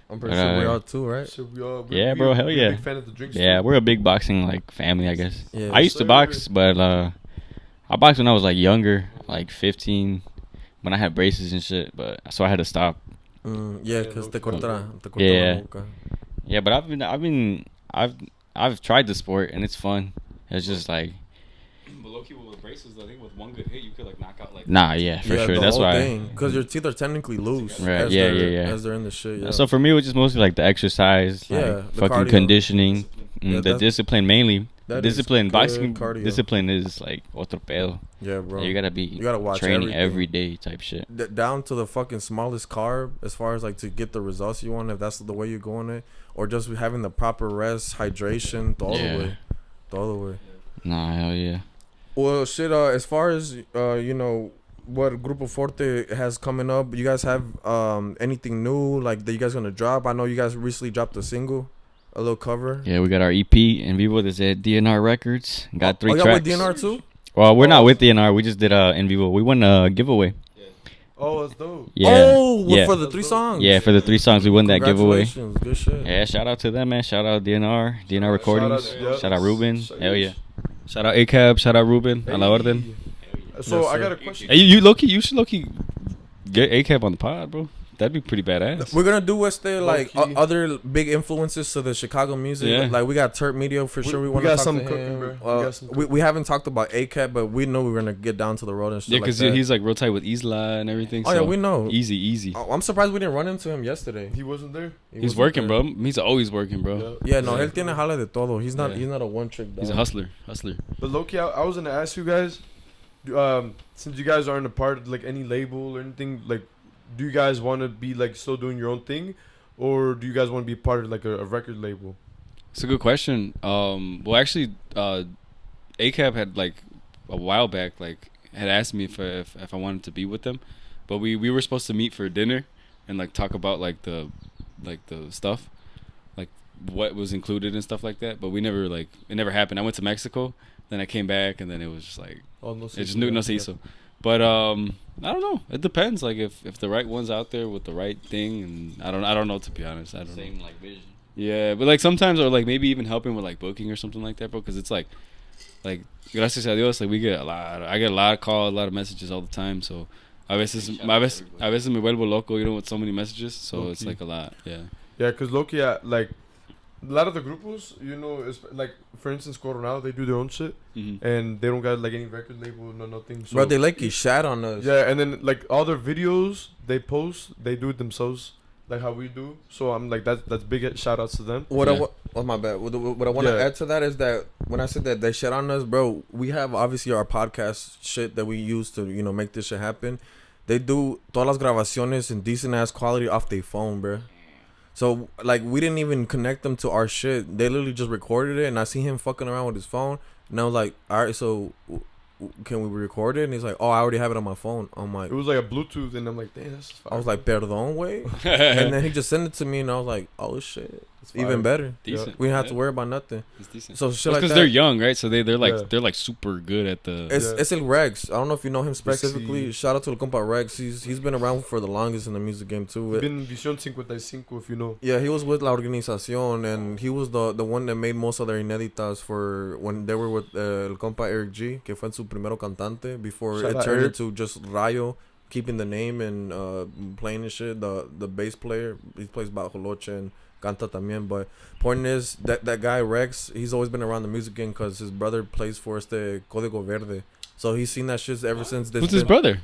I'm pretty sure we are too, right? So Yeah, bro, hell we're yeah. a big fan of the drinks. Yeah, too. we're a big boxing like family, I guess. Yeah. I used to box, but I boxed when I was like younger, like 15, when I had braces and shit. But so I had to stop. Yeah, cause te corta la Yeah. boca. Yeah, but I've tried the sport and it's fun. It's just like But low key with braces, I think with one good hit, you could like knock out like. nah, yeah, for sure. The That's whole why. thing, cause your teeth are technically loose. Right, As yeah, they're- yeah. As they're in the shit. Yeah. So for me, it was just mostly like the exercise, Yeah, like the fucking cardio. conditioning, Yeah, the that's- discipline mainly. that is Discipline, good boxing cardio. discipline is like otro pedo. Yeah, bro. You gotta be You gotta watch training everything. every day type shit. Down to the fucking smallest carb, as far as like to get the results you want, if that's the way you're going it, or just having the proper rest, hydration, all Yeah. the way, all the way. Nah, hell yeah. Well, shit. As far as you know, what Grupo Forte has coming up, you guys have anything new like that you guys gonna drop? I know you guys recently dropped a single, a little cover. Yeah, we got our EP in vivo that's at DNR Records. Got 3 y'all tracks. with DNR too? Well, we're not with DNR. We just did in vivo. We won a giveaway. Oh, that's dope. Yeah. Oh, yeah. for the 3 songs. Yeah, for the 3 songs, we won that giveaway. Congratulations. Good shit. Yeah, shout out to them, man. Shout out DNR Recordings. yeah. Shout out Ruben. Hell yeah. Shout out ACAB, shout out Ruben, a la orden. So Yes, I sir. got a question. Hey, you low-key, you should low-key get ACAB on the pod, bro. That'd be pretty badass. We're gonna do what's there like Low-key. other big influences to the Chicago music. Yeah. Like we got Turp Media for sure. We want to got talk something to cooking, him. bro. We got some We haven't talked about ACAT, but we know we're gonna get down to the road and shit. Yeah, because like that. he's like real tight with Isla and everything. Oh so yeah, we know. Easy. Oh, I'm surprised we didn't run into him yesterday. He wasn't there. He He's wasn't working, there. bro. He's always working, bro. Yeah, no, él tiene jala de todo. He's not. Yeah. He's not a one trick. He's a hustler. But Loki, I was gonna ask you guys, since you guys aren't a part of like any label or anything, like, do you guys want to be like still doing your own thing, or do you guys want to be part of like a record label? It's a good question. Well, actually, ACAB had like a while back like had asked me if I wanted to be with them, but we were supposed to meet for dinner and like talk about like the stuff, like what was included and stuff like that. But we never it never happened. I went to Mexico, then I came back, and then it was just like Oh, no, it just no se hizo. But I don't know. It depends. Like if the right one's out there with the right thing, and I don't know, to be honest. I don't know. Same like vision. Yeah, but like sometimes, or like maybe even helping with like booking or something like that, bro. Because it's like gracias a Dios, like I get a lot of calls, a lot of messages all the time. So a veces me vuelvo loco, you know, with so many messages. So it's Okay. like a lot. Yeah. Yeah, cause Loki, like a lot of the grupos, you know, is like for instance, Coronado, they do their own shit, Mm-hmm. and they don't got like any record label, nothing. So Bro, they like you shat on us. yeah, and then like all their videos they post, they do it themselves, like how we do. So I'm like that's big shout outs to them. What Yeah. oh my bad. What I want to Yeah. add to that is that when I said that they shit on us, bro, we have obviously our podcast shit that we use to make this shit happen. They do todas las grabaciones in decent ass quality off their phone, bro. So like we didn't even connect them to our shit. They literally just recorded it, and I see him fucking around with his phone, and I was like, all right, so can we record it? And he's like, oh, I already have it on my phone. I'm like, It was like a Bluetooth, and I'm like, damn, that's fire. I was like, perdón, way. And then he just sent it to me, and I was like, oh shit, It's even fire. better. Decent. We didn't have Yeah. to worry about nothing. It's decent. So shit like Because that. they're young, right? So they're like Yeah. they're like super good at the. It's El Rex. I don't know if you know him specifically. Rexy. Shout out to the compa Rex. He's been around for the longest in the music game too. He's been in Visión 55, if you know. Yeah, he was with La Organización, and he was the one that made most of their inéditas for when they were with el compa Eric G, que fue su primero cantante before Shout it out turned Eric. into just Rayo, keeping the name and playing and shit. The bass player, he plays bajoloche and canta también. But point is that guy Rex, he's always been around the music game because his brother plays for Código Verde. So he's seen that shit ever since. Who's his brother?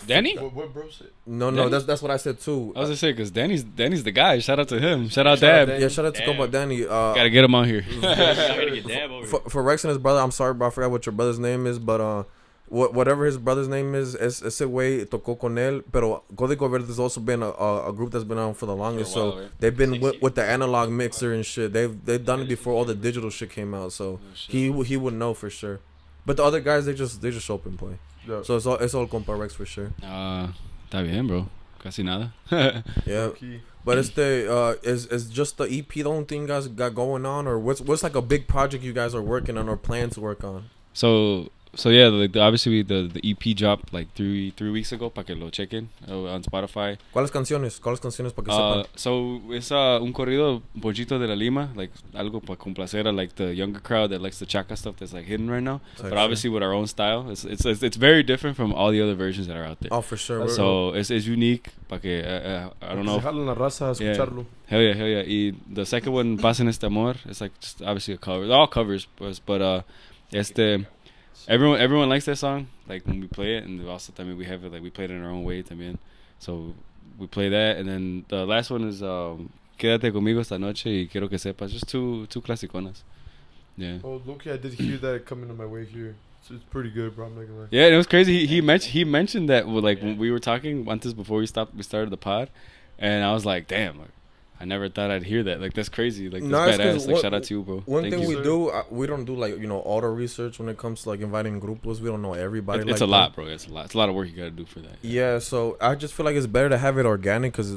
Danny? What bros it? No, Danny? that's what I said too. I was gonna say because Danny's the guy. Shout out to him. Shout out Shout out Dab. Danny. Yeah, shout out to compa Danny. Gotta get him out here. Gotta get Dab over here. For Rex and his brother, I'm sorry, bro, I forgot what your brother's name is, but whatever his brother's name is, ese güey tocó con él. Pero Código Verde has also been a group that's been on for the longest. while, So right? they've been with the analog mixer and shit. They've done it before all the digital shit came out. So he would know for sure. But the other guys, they just show up and play. Yeah. So it's all Compa Rex for sure. Está bien, bro. Casi nada. Yeah. Key. But it's is just the EP the only thing you guys got going on, or what's like a big project you guys are working on or plan to work on? So yeah, like obviously the EP dropped like three weeks ago, para que lo chequen on Spotify. ¿Cuáles canciones para que sepan? So it's un corrido pollito de la Lima, like algo para complacer a like the younger crowd that likes the chaka stuff that's like hidden right now. But obviously with our own style, it's very different from all the other versions that are out there. Oh, for sure. So it's unique, para que I don't know. Jalan la raza a escucharlo. Hell yeah. Y the second one, Pasen este amor, it's like just obviously a cover. They're all covers, but everyone likes that song, like when we play it, and also I mean we have it like we play it in our own way también. So we play that, and then the last one is Quédate conmigo esta noche y quiero que sepas, just two clasiconas. Yeah. Oh, Loki, I did hear that coming on my way here. So it's pretty good, bro. I'm not gonna lie. Yeah, and it was crazy. He mentioned that like when we were talking once before we started the pod, and I was like, damn. Like, I never thought I'd hear that. Like, that's crazy. Like, that's badass. Like, shout out to you, bro. One Thank thing you. we do, we don't do, like, auto research when it comes to, like, inviting grupos. We don't know everybody. It's a lot, bro. It's a lot. It's a lot of work you got to do for that. Yeah, so I just feel like it's better to have it organic because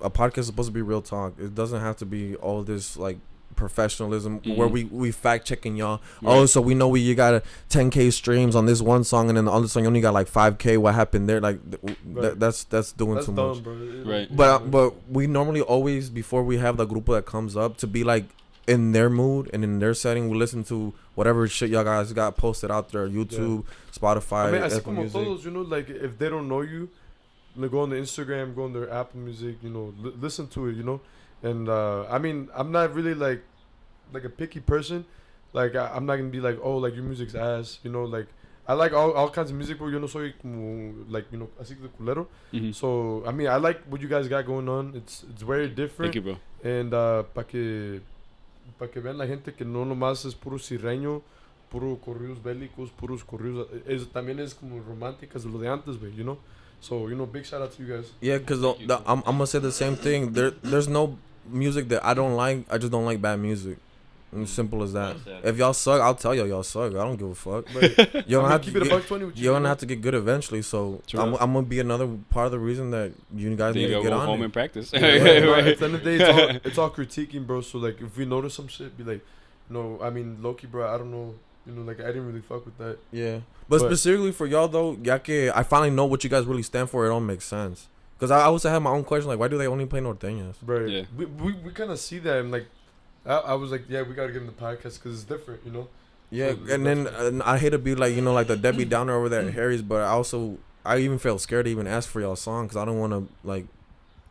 a podcast is supposed to be real talk. It doesn't have to be all this, like, professionalism where we fact checking y'all. Right. Oh, so we know you got a 10K streams on this one song and then the other song you only got like 5K. What happened there? Like that's doing too dumb, much. Bro. Right. But we normally always before we have the grupo that comes up to be like in their mood and in their setting, we listen to whatever shit y'all guys got posted out there, YouTube, Spotify. I mean, así Apple como Music. todos, like if they don't know you, they go on the Instagram, go on their Apple Music, listen to it, And I mean, I'm not really like a picky person. Like I'm not gonna be like, oh, like your music's ass, Like I like all kinds of music, but yo no soy como like así de culero. So I mean, I like what you guys got going on. It's very different. Thank you, bro. And para que vean la gente que no nomás es puro sirreño, puro corridos bélicos, puros corridos. También es como románticas de lo de antes, güey, So big shout out to you guys. Yeah, cause I'm gonna say the same thing. There's no music that I don't like. I just don't like bad music. And simple as that. If y'all suck, I'll tell y'all suck. I don't give a fuck. But you don't have to keep it a buck 20 with you. You're gonna have to get good eventually. So I'm gonna be another part of the reason that you guys need to get on home it. and practice. At the end of the day, it's all critiquing, bro. So like, if we notice some shit, be like, no, I mean, Loki, bro, I don't know. Like I didn't really fuck with that. Yeah, but specifically for y'all though, I finally know what you guys really stand for. It don't make sense. Cause I also have my own question, like why do they only play norteñas? Right. Yeah. We kind of see that, and like I was like, yeah, we gotta get in the podcast because it's different, Yeah, so and then I hate to be like like the Debbie Downer over there at Harry's, but I even felt scared to even ask for y'all song because I don't want to like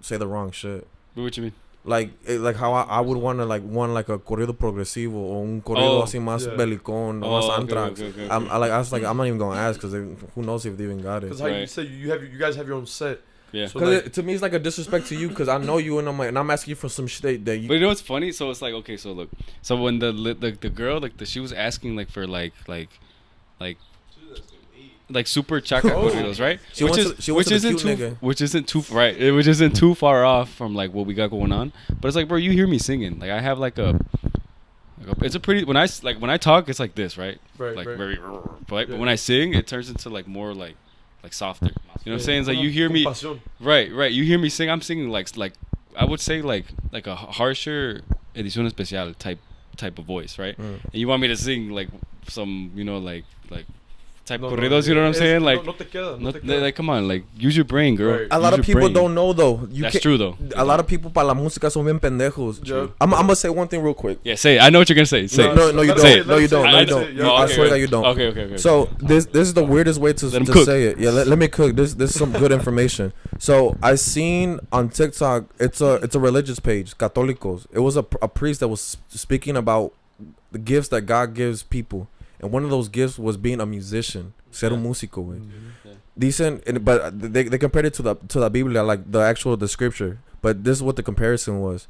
say the wrong shit. What you mean? Like how I would want to like a corrido progresivo or un corrido así más belicón, más anthrax. Okay. I was like I'm not even gonna ask because who knows if they even got it. Because how you said you guys have your own set. Yeah. So like, to me it's like a disrespect to you because I know you and I'm asking you for some shit that you. But you know what's funny? So it's like okay, so look, so when the girl she was asking like for like super chaka corridos, right? Which isn't too far off from like what we got going on. But it's like, bro, you hear me singing. Like I have it's a pretty when I talk, it's like this, right? Right. Very. But when I sing, it turns into like more like softer. You know what I'm saying? It's like you hear me, right. You hear me sing. I'm singing like I would say like a harsher edición especial type of voice, right? And you want me to sing like some type corridos, you know what I'm saying? Like, no te queda. Like, come on, like, use your brain, girl. Right. A lot of people don't know though. That's true though. A lot of people para la música son bien pendejos. Yeah. I'm gonna say one thing real quick. Yeah, say it. I know what you're gonna say. Say it. No, you don't. No, you don't. I swear that you don't. Okay. So this is the weirdest way to say it. Yeah, let me cook. This is some good information. So I seen on TikTok, it's a religious page, Católicos. It was a priest that was speaking about the gifts that God gives people, and one of those gifts was being a musician. Ser un músico, güey. Decent, but they compared it to the Biblia, like the scripture. But this is what the comparison was.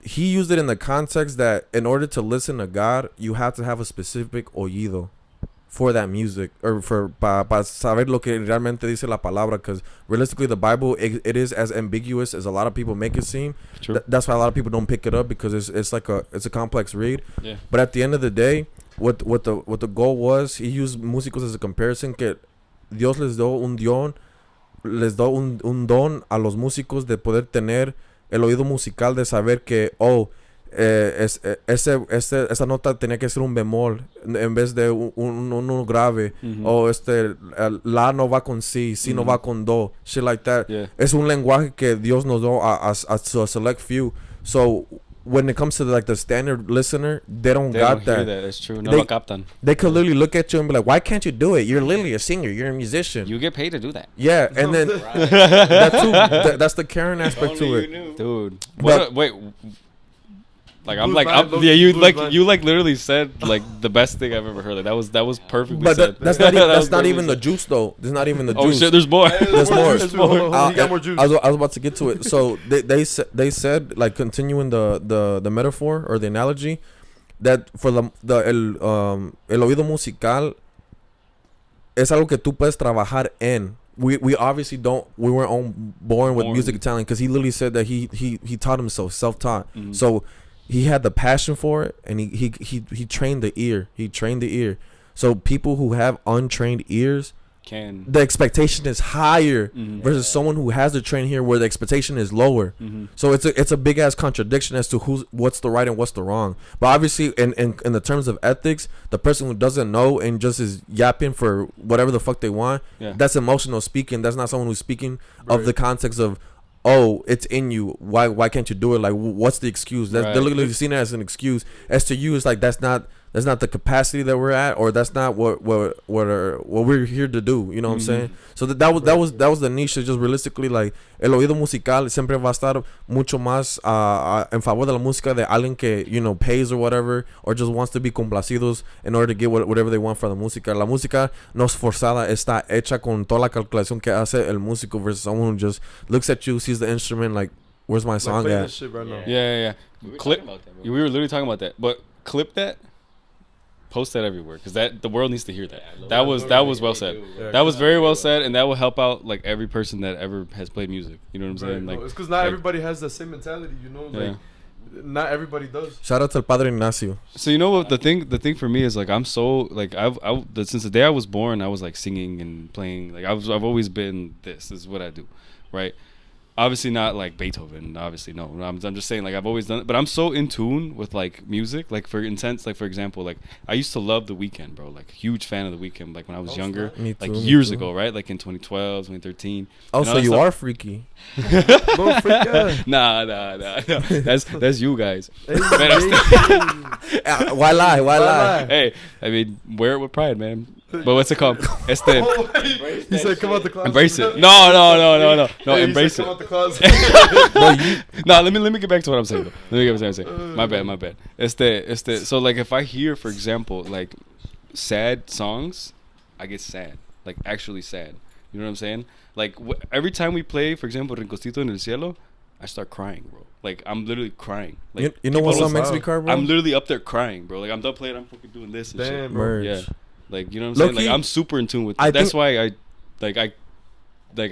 He used it in the context that in order to listen to God, you have to have a specific oído for that music, or for para saber lo que realmente dice la palabra, because realistically the Bible, it is as ambiguous as a lot of people make it seem. That's why a lot of people don't pick it up, because it's a complex read. Yeah. But at the end of the day, what the goal was, he used músicos as a comparison, que Dios les dio un don a los músicos de poder tener el oído musical, de saber que esa nota tenía que ser un bemol en vez de un grave, o la no va con si no va con do, shit like that. Es un lenguaje que Dios nos dio a select few. So when it comes to the standard listener, they don't got that. That's true. No lo captan. They could literally look at you and be like, "Why can't you do it? You're literally a singer. You're a musician. You get paid to do that." Yeah, and then that too. That's the Karen aspect to it, dude. But wait. Like I'm Blue like blind, yeah, you blue like blind. you like literally said like the best thing I've ever heard. Like that was perfectly but said. that's not That was not even the perfectly juice though. There's not even the said. Oh juice. shit, there's more. There's more. There's more. He got more juice. I was about to get to it. So they said, like, continuing the metaphor or the analogy, that for el oído musical es algo que tú puedes trabajar en. We obviously we weren't born with music talent, because he literally said that he taught himself, self-taught. So he had the passion for it, and he trained the ear. He trained the ear. So people who have untrained ears, the expectation is higher versus someone who has the train here, where the expectation is lower. So it's a big ass contradiction as to what's the right and what's the wrong. But obviously, in the terms of ethics, the person who doesn't know and just is yapping for whatever the fuck they want, that's emotional speaking. That's not someone who's speaking of the context of, oh, it's in you. Why can't you do it? Like, what's the excuse? They're literally seeing it as an excuse. As to you, it's like that's not the capacity that we're at, or that's not what we're here to do. You know what I'm saying? So that was the niche. Just realistically, like, el oído musical siempre va a estar mucho más en favor de la música de alguien que, pays or whatever, or just wants to be complacidos in order to get whatever they want for the música. La música no es forzada, está hecha con toda la calculación que hace el músico, versus someone who just looks at you, sees the instrument, like, where's my song play at? this shit right now. Yeah. We were Clip. talking about that, bro. We were literally talking about that, but clip that. Post that everywhere, because the world needs to hear that. That was well said. That was very well said, and that will help out like every person that ever has played music. You know what I'm saying? Right. Like, it's because not everybody has the same mentality. Like, not everybody does. Shout out to Padre Ignacio. So you know what the thing for me is, like, I'm so like since the day I was born, I was like singing and playing. Like I've always been this is what I do, right? Obviously not like Beethoven, obviously no. I'm just saying, like, I've always done it, but I'm so in tune with like music, like for example, like I used to love The Weeknd, bro, like huge fan of The Weeknd, like when I was younger, me too, like years ago, right, like in 2012, 2013. Oh, so you are freaky. Don't freak out. Nah. That's you guys. Why lie? Hey, I mean, wear it with pride, man. But what's it called? He said, "Come out the closet." Embrace it. No. Hey, Embrace said, it. "Come out the closet." No, let me get back to what I'm saying, though. Let me get back to what I'm saying. My bad. So like, if I hear, for example, like sad songs, I get sad, like actually sad. You know what I'm saying? Like every time we play, for example, Rincocito en el Cielo, I start crying, bro. Like I'm literally crying. Like you know what song makes me cry, bro? I'm literally up there crying, bro. Like I'm done playing, I'm fucking doing this and Damn, shit. bro. Merge. Yeah. Like, you know what I'm saying? Low-key, like I'm super in tune with it. That's why I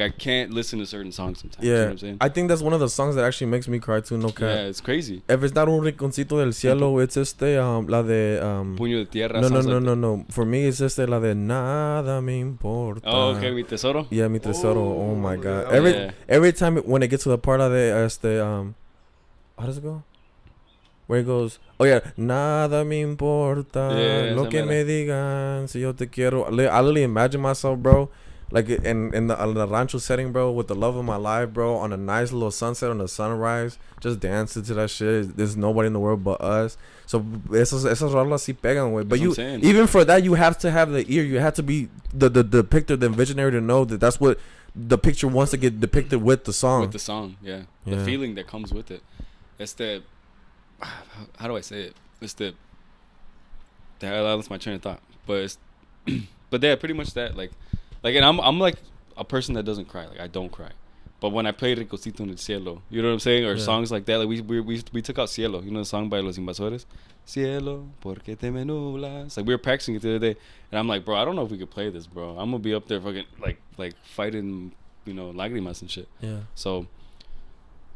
can't listen to certain songs sometimes. Yeah, you know what I'm saying? I think that's one of the songs that actually makes me cry too. No cap. Yeah, it's crazy. If it's not un rinconcito del cielo, it's la de Puño de Tierra. No. For me, it's la de nada me importa. Oh, okay, Mi Tesoro. Yeah, Mi Tesoro. Oh my god. Yeah. Every time when it gets to the part of the how does it go? Where it goes, oh yeah, nada me importa, lo que me digan, si yo te quiero. I literally imagine myself, bro, like in the rancho setting, bro, with the love of my life, bro, on a nice little sunset, on a sunrise, just dancing to that shit. There's nobody in the world but us. So esas rolas sí pegan, güey. But even for that, you have to have the ear. You have to be the depictor, the visionary, to know that that's what the picture wants to get depicted with the song. With the song, yeah. The feeling that comes with it. It's the, how do I say it? It's the, I lost my train of thought. But it's, but yeah, pretty much that. Like, and I'm like a person that doesn't cry. Like, I don't cry. But when I played Ricosito en el Cielo, you know what I'm saying? Or songs like that, like we took out Cielo, you know the song by Los Invasores? Cielo, porque te me nublas. Like we were practicing it the other day, and I'm like, bro, I don't know if we could play this, bro. I'm gonna be up there fucking like fighting, you know, lágrimas and shit. Yeah. So,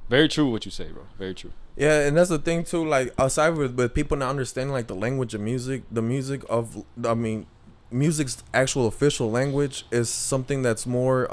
very true what you say, bro. Very true. Yeah, and that's the thing too. Like aside with people not understanding like the language of music, music's actual official language is something that's more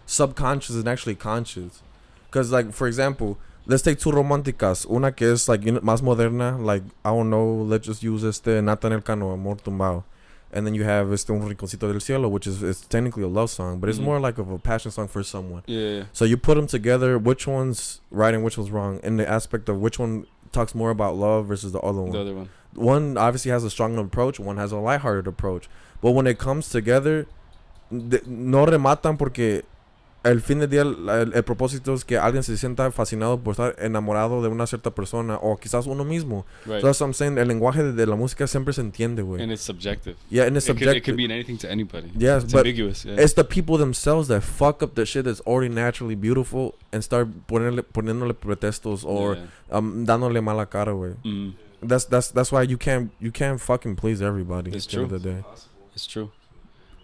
subconscious than actually conscious. Cause like for example, let's take two románticas. Una que es like más moderna, like I don't know, let's just use Nata en el Cano, Amor Tumbado. And then you have Un Rinconcito del Cielo, which is it's technically a love song, but it's more like of a passion song for someone. Yeah. So you put them together, which one's right and which one's wrong, in the aspect of which one talks more about love versus the other one. The other one. One obviously has a strong approach, one has a lighthearted approach. But when it comes together, no rematan porque el fin del día, el propósito es que alguien se sienta fascinado por estar enamorado de una cierta persona o quizás uno mismo. Right. So that's what I'm saying. El lenguaje de la música siempre se entiende, güey. And it's subjective. Yeah, and it's subjective. It could mean anything to anybody. Yes, it's but ambiguous. Yeah. It's the people themselves that fuck up the shit that's already naturally beautiful and start poniéndole pretextos or dándole mala cara, güey. That's why you can't fucking please everybody. It's at true. The end of the day. It's true.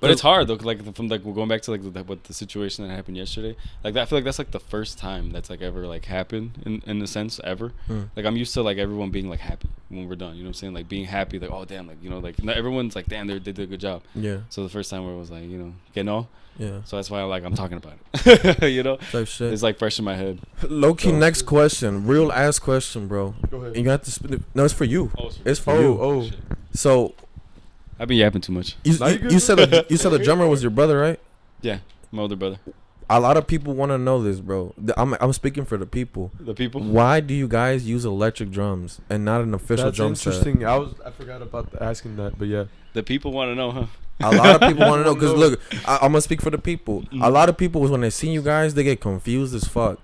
But it's hard though, like from like we're going back to like what the situation that happened yesterday. Like that, I feel like that's like the first time that's like ever like happened in a sense ever. Like I'm used to like everyone being like happy when we're done. You know what I'm saying? Like being happy, like oh damn, like you know, like not everyone's like damn they did a good job. Yeah. So the first time where it was like you know que no. Yeah. So that's why I'm talking about it. You know. Type shit. It's like fresh in my head. Low key. Next question, real ass question, bro. Go ahead. And you have to spin it. No, it's for you. It's for you. Oh. So. I've been yapping too much. You said the drummer was your brother, right? Yeah, my older brother. A lot of people want to know this, bro. I'm speaking for the people. The people. Why do you guys use electric drums and not an official drum set? That's interesting. I forgot about asking that, but yeah. The people want to know, huh? A lot of people want to know because look, I'm gonna speak for the people. A lot of people when they see you guys, they get confused as fuck.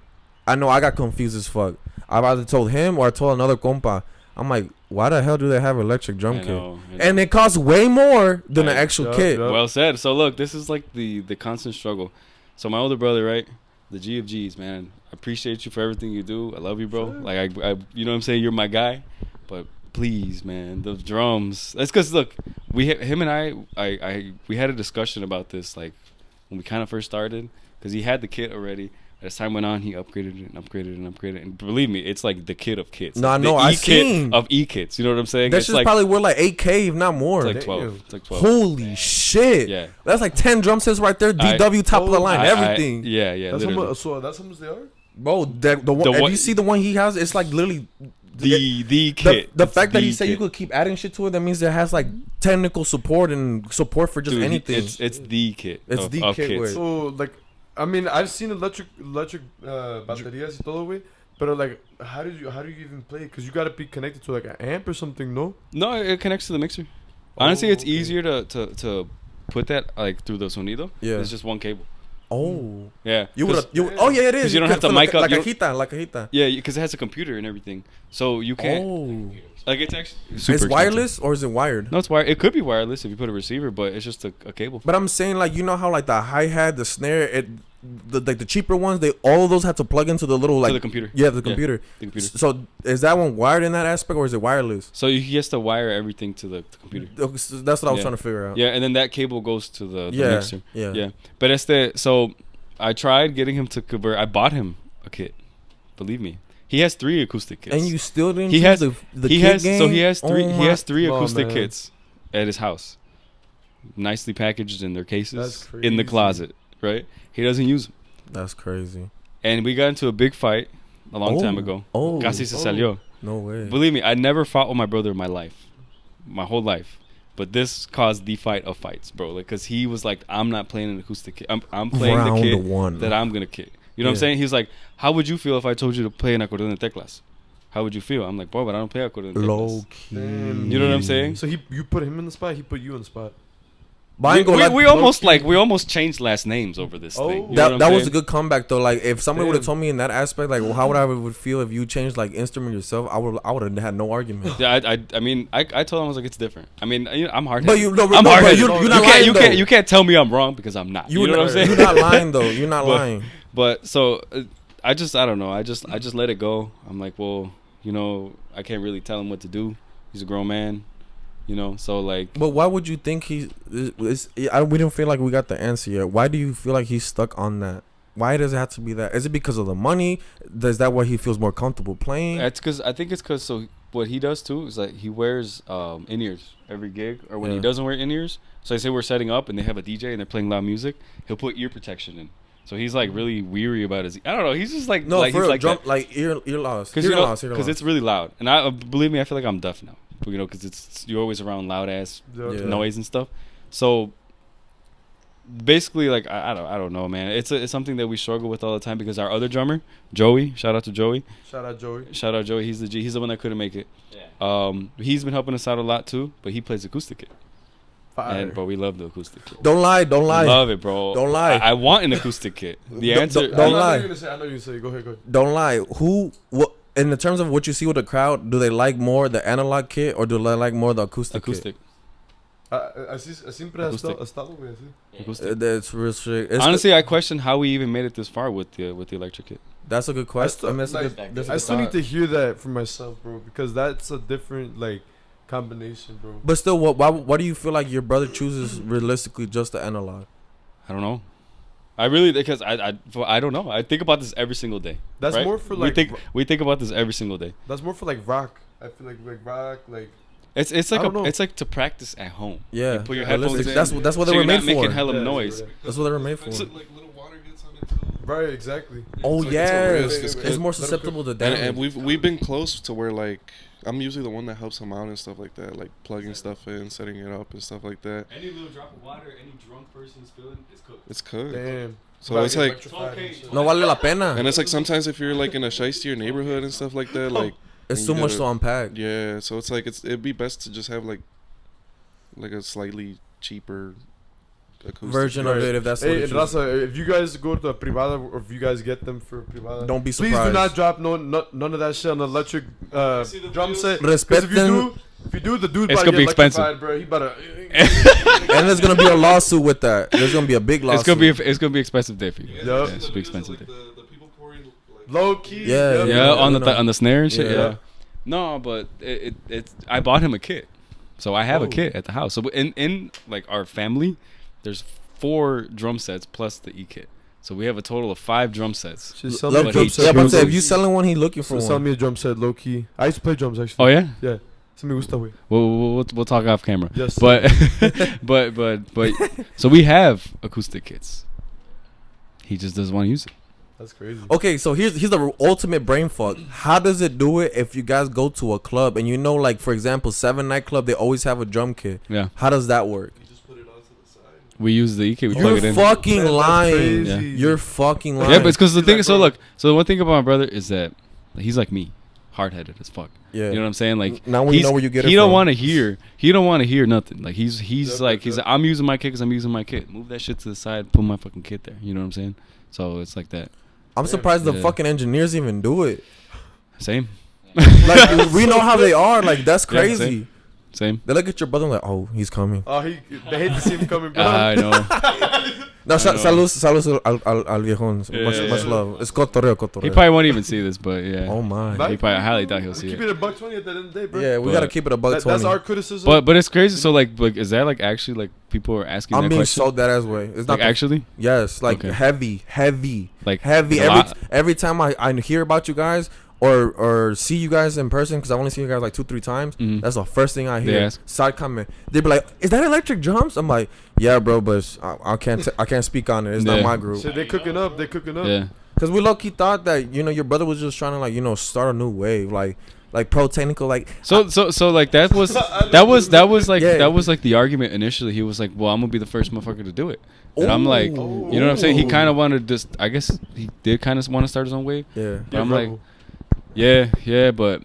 I know I got confused as fuck. I've either told him or I told another compa. I'm like, why the hell do they have electric drum kit? And it costs way more than the actual kit. Well said. So look, this is like the constant struggle. So my older brother, right? The G of G's, man. I appreciate you for everything you do. I love you, bro. Sure. Like I you know what I'm saying? You're my guy. But please, man, the drums. That's because look, him and I we had a discussion about this like when we kind of first started because he had the kit already. As time went on, he upgraded it and upgraded it and upgraded it. And believe me, it's like the kit of kits. No, no, I seen of e-kits. You know what I'm saying? That shit's like, probably worth like 8K, if not more. It's like 12. It's like 12. Holy shit! Yeah, that's like 10 drum sets right there. DW top of the line, everything. Yeah. That's how much they are. Bro, the one. If you see the one he has, it's like literally the kit. The fact that he said you could keep adding shit to it, that means it has like technical support and support for just anything. It's the kit. It's the kit. So like. I mean, I've seen electric baterías y todo, güey. But like, how do you even play it? Because you gotta be connected to like an amp or something, no? No, it connects to the mixer. Honestly, it's easier to put that like through the sonido. Yeah, it's just one cable. Oh, yeah. Oh yeah, it is. You don't have to mic up. Like a cajita. Yeah, because it has a computer and everything, so you can't. Oh. Like it's actually super It's wireless or is it wired? No, it's wired. It could be wireless if you put a receiver, but it's just a cable. But I'm saying like you know how like the hi-hat, the snare, the cheaper ones, all of those have to plug into the little like the computer. Yeah, the computer. Yeah, the computer. So is that one wired in that aspect or is it wireless? So he has to wire everything to the computer. That's what I was trying to figure out. Yeah, and then that cable goes to the mixer. Yeah. But so I tried getting him to convert. I bought him a kit. Believe me. He has 3 acoustic kits. And you still didn't use the he kit has game? So he has 3 acoustic kits at his house. Nicely packaged in their cases in the closet, right? He doesn't use them. That's crazy. And we got into a big fight a long time ago. Casi se salió. No way. Believe me, I never fought with my brother in my life. My whole life. But this caused the fight of fights, bro. Like, cause he was like, I'm not playing an acoustic kit. I'm playing the kit that I'm gonna kit. You know what I'm saying? He's like, how would you feel if I told you to play an acordeon de teclas? How would you feel? I'm like, bro, but I don't play accordion de teclas. Low key. You know what I'm saying? So you put him in the spot. He put you in the spot. We almost changed last names over this thing. That was a good comeback though. Like if somebody would have told me in that aspect, like how would I would feel if you changed like instrument yourself? I would have had no argument. Yeah, I mean I told him I was like it's different. I mean I'm hard. But you're not lying though. You can't tell me I'm wrong because I'm not. You know what I'm saying? You're not lying though. You're not lying. But so I don't know. I just let it go. I'm like, well, you know, I can't really tell him what to do. He's a grown man, you know. So like. But why would you think we don't feel like we got the answer yet. Why do you feel like he's stuck on that? Why does it have to be that? Is it because of the money? Is that why he feels more comfortable playing? That's because I think it's because so what he does too is like he wears in-ears every gig, or when he doesn't wear in-ears. So I say we're setting up and they have a DJ and they're playing loud music. He'll put ear protection in. So he's like really weary about his. I don't know. He's just like no, like, for he's real, like drum, like ear loss. Because it's really loud, and I believe me, I feel like I'm deaf now. You know, because you're always around loud ass noise and stuff. So basically, like I don't know, man. It's something that we struggle with all the time because our other drummer, Joey, shout out Joey. He's the one that couldn't make it. Yeah. He's been helping us out a lot too, but he plays acoustic kit. But we love the acoustic kit. Don't lie. Love it, bro. Don't lie. I want an acoustic kit. The answer. Don't lie. I know you're gonna say. Go ahead. Don't lie. What in the terms of what you see with the crowd? Do they like more the analog kit or do they like more the acoustic? Kit? Siempre ha estado, güey, así. That's real shit. Honestly, I question how we even made it this far with the electric kit. That's a good question. I still need to hear that for myself, bro, because that's a different like combination, bro. But still, why do you feel like your brother chooses realistically just the analog? I don't know. I really because I don't know. I think about this every single day. That's right? more for like we think about this every single day. That's more for like rock. I feel like rock like. It's like to practice at home. Yeah, you put your headphones in. That's what they were made for. You're not making hella noise. That's what they were made for. So, like little water gets on it too. Right, exactly. Oh like yes, it's more susceptible to damage. And we've been close to where like I'm usually the one that helps him out and stuff like that, like plugging stuff in, setting it up and stuff like that. Any little drop of water, any drunk person spilling, it's cooked. It's cooked. Damn. So it's like no vale la pena. And it's like sometimes if you're like in a shiestier neighborhood and stuff like that, like it's too much to unpack. Yeah, so it's like it'd be best to just have like a slightly cheaper acoustic version of it if that's what it is. Raza, if you guys go to a privada or if you guys get them for privada, don't be surprised. Please do not drop none of that shit on the electric drum set. Respect them. If you do, the dude it's gonna be expensive, bro. He better. And there's gonna be a lawsuit with that. There's gonna be a big lawsuit. It's gonna be expensive day for you. Yep. Yeah, it's be expensive day. The people pouring like, low key. Yeah, on the snare and shit. Yeah. No, but it's I bought him a kit, so I have a kit at the house. So in like our family, there's 4 drum sets plus the E kit. So we have a total of 5 drum sets. Yeah, but if you selling one, he looking for one. Sell me a drum set, low key. I used to play drums actually. Oh yeah. Yeah. Se me gusta, güey. We'll talk off camera. Yes. But but so we have acoustic kits. He just doesn't want to use it. That's crazy. Okay, so here's the ultimate brain fuck. How does it do it if you guys go to a club and you know, like for example, 7 nightclub, they always have a drum kit. Yeah. How does that work? you just put it onto the side. We use the EK. We plug it You're in. fucking lying. Yeah. You're fucking lying. Yeah, but it's because the thing. So look. So the one thing about my brother is that he's like me, hard-headed as fuck. Yeah. You know what I'm saying? Like now we know where you get it from. He don't want to hear. He don't want to hear nothing. Like he's like I'm using my kit because I'm using my kit. Move that shit to the side. Put my fucking kit there. You know what I'm saying? So it's like that. I'm surprised the fucking engineers even do it. Same. Like we know how they are. Like that's crazy. Yeah, same. They look at your brother like, oh, he's coming. Oh, they hate to see him coming, bro. I know. No, saludos al viejón. Much love. It's cotorreo. He probably won't even see this, but yeah. Oh my. He probably highly doubt he'll see Keep it. it $120 at the end of the day, bro. Yeah, we gotta keep it $120. That's our criticism. But it's crazy. So like is that like actually like people are asking? I'm that being question? sold that as way. It's not like actually. Yes, like Okay. heavy. Like heavy. Every time I hear about you guys or see you guys in person, because I've only seen you guys like 2-3 times. Mhm. That's the first thing I hear. Yes. Side comment. They be like, "Is that electric drums?" I'm like, "Yeah, bro, but I can't speak on it. It's not my group." So they cooking up. Yeah. Because we low-key thought that your brother was just trying to like start a new wave, like pro technical, like So like that was like the argument initially. He was like, well, I'm gonna be the first motherfucker to do it. And I'm like, you know what I'm saying? He kind of wanted to just, I guess he did kind of want to start his own wave. Yeah. But I'm like, yeah, but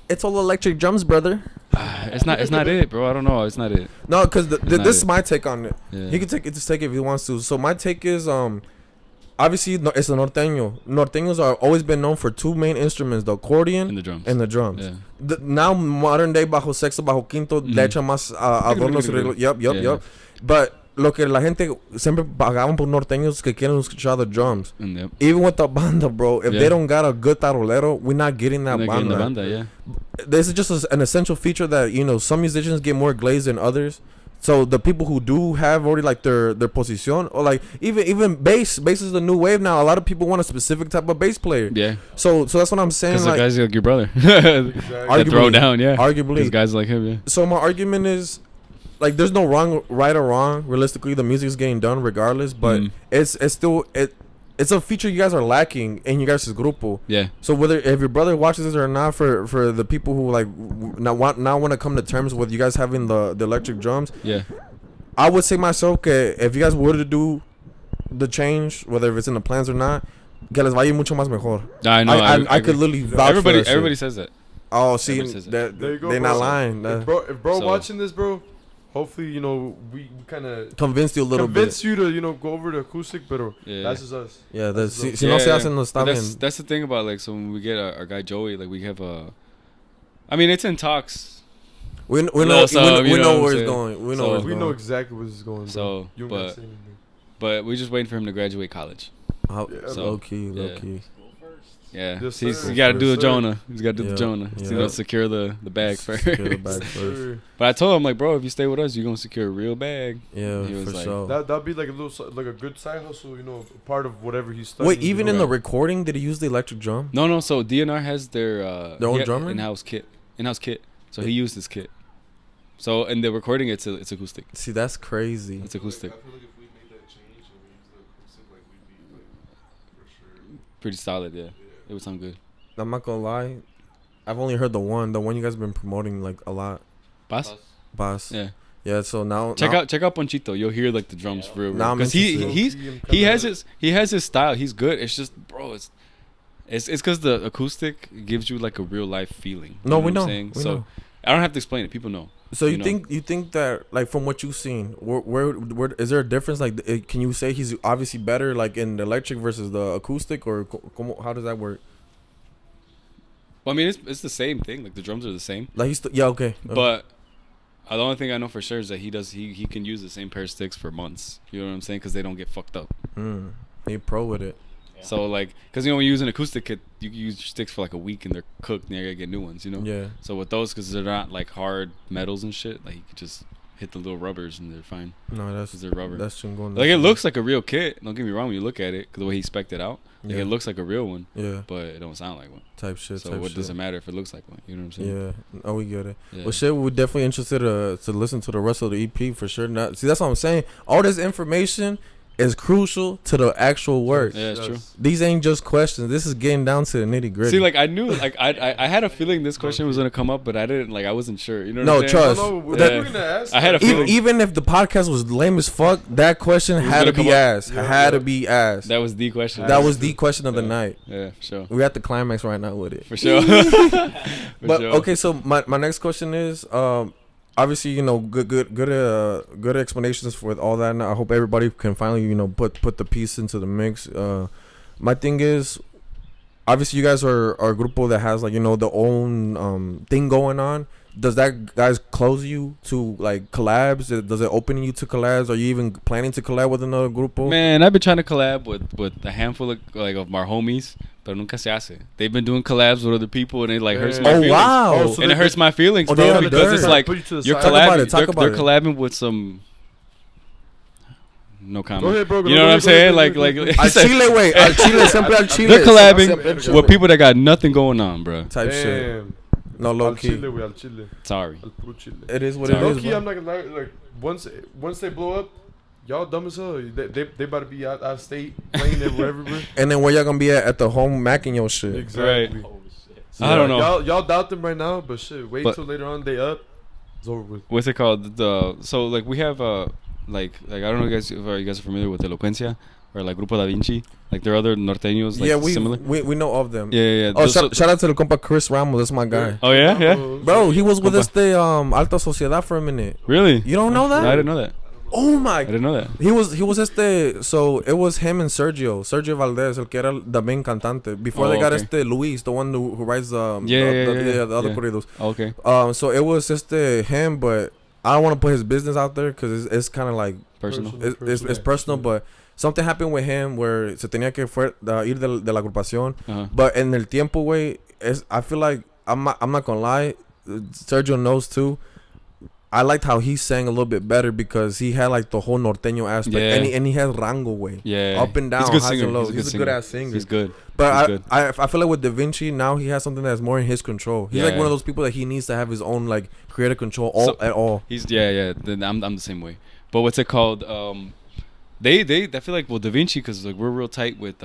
it's all electric drums, brother. it's not it, bro. I don't know. It's not it. No, because this is my take on it. Yeah. He can take it if he wants to. So my take is obviously it's a norteño. Norteños are always been known for 2 main instruments: the accordion And the drums. Yeah. Now modern day bajo sexto, bajo quinto, le echan más adornos. Yep. But lo que la gente siempre pagaban por norteños que quieren escuchar the drums. Yep. Even with the banda, bro, if Yeah. they don't got a good tarolero, we're not getting that And they're getting banda. the banda, yeah. This is just an essential feature that, you know, some musicians get more glazed than others. So the people who do have already like their posición, or like even bass is the new wave now. A lot of people want a specific type of bass player. Yeah. So that's what I'm saying. Because the Like, guy's like your brother. Exactly. That throw down, yeah. arguably. These guys like him, yeah. So my argument is, like, there's no right or wrong. Realistically, the music is getting done regardless, but it's still it's a feature you guys are lacking in your guys' grupo. Yeah. So whether if your brother watches this or not, for the people who like now want to come to terms with you guys having the electric drums, Yeah. I would say myself que if you guys were to do the change, whether it's in the plans or not, que les vaya mucho más mejor. I know. I could literally vouch for that Everybody shit. says that. Oh, see, everybody says that. There you go, they're bro. not lying. If bro So- watching this, bro, hopefully, you know, we kind of Convinced you a little convince bit. you to, you know, go over to acoustic, but Yeah. that's just us. Yeah, That's si the- no se hacen, no está But bien. that's the thing about, like, so when we get our guy Joey, like, we have a... I mean, it's in talks. We Little know sub, we you know know what where I'm it's saying? going. We know So- where it's We going. know exactly where this is going, bro. So, You don't gotta say anything. but we're just waiting for him to graduate college. How, Yeah, so, low key. yeah. Yeah. Yes, He's sir. got to do Yes, the sir. Jonah. He's got to do Yeah. the Jonah. Yeah. You know, secure the bag first. Secure the bag first. Sure. But I told him, like, bro, if you stay with us, you're going to secure a real bag. Yeah, He was for like- sure. That'd be like a little, like a good side hustle, you know, part of whatever he's studying. Wait, even you in know? the recording, did he use the electric drum? No. So DNR has their own he- drummer? in-house kit. So he used his kit. So in the recording, it's acoustic. See, that's crazy. It's acoustic. I feel like if we made that change and we used the acoustic, like we'd be like for sure. Pretty solid, yeah. It would sound good. I'm not gonna lie. I've only heard the one you guys have been promoting like a lot. Bass? Bass. Yeah. Yeah. So now Check out Ponchito. You'll hear like the drums for real. Now I'm Because interested. he has his style. He's good. It's just, bro, it's because the acoustic gives you like a real life feeling. No, You we what know. I'm saying? We So know. I don't have to explain it. People know. So you know. think that, like, from what you've seen, where is there a difference? Like, can you say he's obviously better like in the electric versus the acoustic, or how does that work? Well, I mean, it's the same thing. Like the drums are the same. Like yeah, okay. But the only thing I know for sure is that he can use the same pair of sticks for months. You know what I'm saying? Because they don't get fucked up. He pro with it. So like, because when you use an acoustic kit, you can use your sticks for like a week and they're cooked and you gotta get new ones. You know? Yeah. So with those, because they're not like hard metals and shit, like you could just hit the little rubbers and they're fine. No, that's 'Cause they're rubber. That's going. Like it looks like a real kit. Don't get me wrong when you look at it, because the way he spec'd it out, like Yeah. it looks like a real one, Yeah. but it don't sound like one. Type shit. So type what shit. does it matter if it looks like one? You know what I'm saying? Yeah. Oh, we get it. Yeah. Well, shit, we're definitely interested to listen to the rest of the EP for sure. Not see, that's what I'm saying. All this information is crucial to the actual work. Yeah, it's true. These ain't just questions. This is getting down to the nitty gritty. See, like I knew, like I had a feeling this question was gonna come up, but I didn't, like I wasn't sure. You know? No, what I'm saying? trust. No, we're Yeah. gonna ask. I had a that. feeling. Even if the podcast was lame as fuck, that question was had to gonna come be up. asked. Yeah, had to yeah. be asked. That was the question. That was the question of the Yeah. night. Yeah, for sure. We're at the climax right now with it. For sure. For But sure. okay, so my next question is, obviously, you know, good explanations with all that, and I hope everybody can finally, you know, put the piece into the mix. My thing is, obviously, you guys are a grupo that has, like, you know, the own thing going on. Does that guys close you to like collabs? Does it open you to collabs? Are you even planning to collab with another grupo? Man, I've been trying to collab with a handful of of our homies, but nunca se hace. They've been doing collabs with other people, and it like hurts my Oh, feelings. wow. Oh, so And they- it hurts my feelings, Oh, they bro, have because it's dirt. like Put you to the you're side. Talk about collabing. it, talk about They're it. collabing with some. No comment. Go ahead, bro. You know what I'm saying? Like Al Chile, wait. Al Chile, siempre al Chile. they're collabing Siempre al with Chile. people that got nothing going on, bro. Type shit. Damn. No, low Al key. Chile, we al Chile. Sorry. Al puro Chile. It is what Sorry. it Low is. key, bro. I'm not gonna lie. Like once they blow up, y'all dumb as hell. They about to be out of state playing it wherever. Bro. And then where y'all gonna be at the home macking your shit? Exactly. I don't know. Y'all doubt them right now, but shit. Wait But- till later on. They up. It's over with. What's it called? So like we have like I don't know if you guys are familiar with Elocuencia or like Grupo Da Vinci. Like there are other norteños like Yeah, similar. we know of them. Yeah. Oh, So- shout out to the compa Chris Ramos. That's my guy. Oh yeah. Bro, he was with Compa. us Alta Sociedad for a minute. Really? You don't know that? No, I didn't know that. Oh my. I didn't know that. He was so it was him and Sergio Valdez, el que era the main cantante. Before Oh, they got okay. Luis, the one who writes the Yeah, other yeah. corridos. Okay. So it was him, but I don't want to put his business out there because it's kind of like Personal. it's personal, but something happened with him where se tenía que ir de la agrupación. But en el tiempo, güey, I feel like I'm not gonna lie, Sergio knows too. I liked how he sang a little bit better because he had like the whole norteño aspect, and he has rango way, up and down, highs and lows. He's a good ass singer. He's good. But I feel like with Da Vinci now he has something that's more in his control. He's like one of those people that he needs to have his own like creative control at all. He's Then I'm the same way. But what's it called? They I feel like Da Vinci because like we're real tight with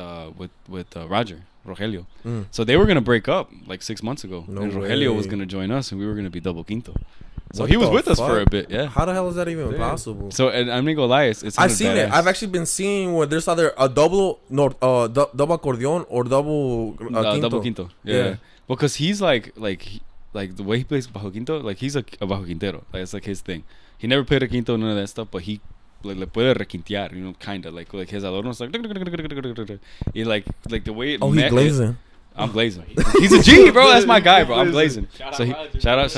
Rogelio. So they were gonna break up like 6 months ago, and Rogelio was gonna join us, and we were gonna be double quinto. So he was with us for a bit, How the hell is that even possible? So and I'm gonna go lie, it's I've seen it. I've actually been seeing where there's either a double accordion or double quinto. Double quinto. Yeah. Because he's like the way he plays bajo quinto, like he's a bajo quintero. Like it's like his thing. He never played a quinto, none of that stuff, but he like le puede requintear, kind of like his adornos like he like the way it he's glazing. I'm glazing. He's a G, bro. That's my guy, bro. I'm glazing. So shout out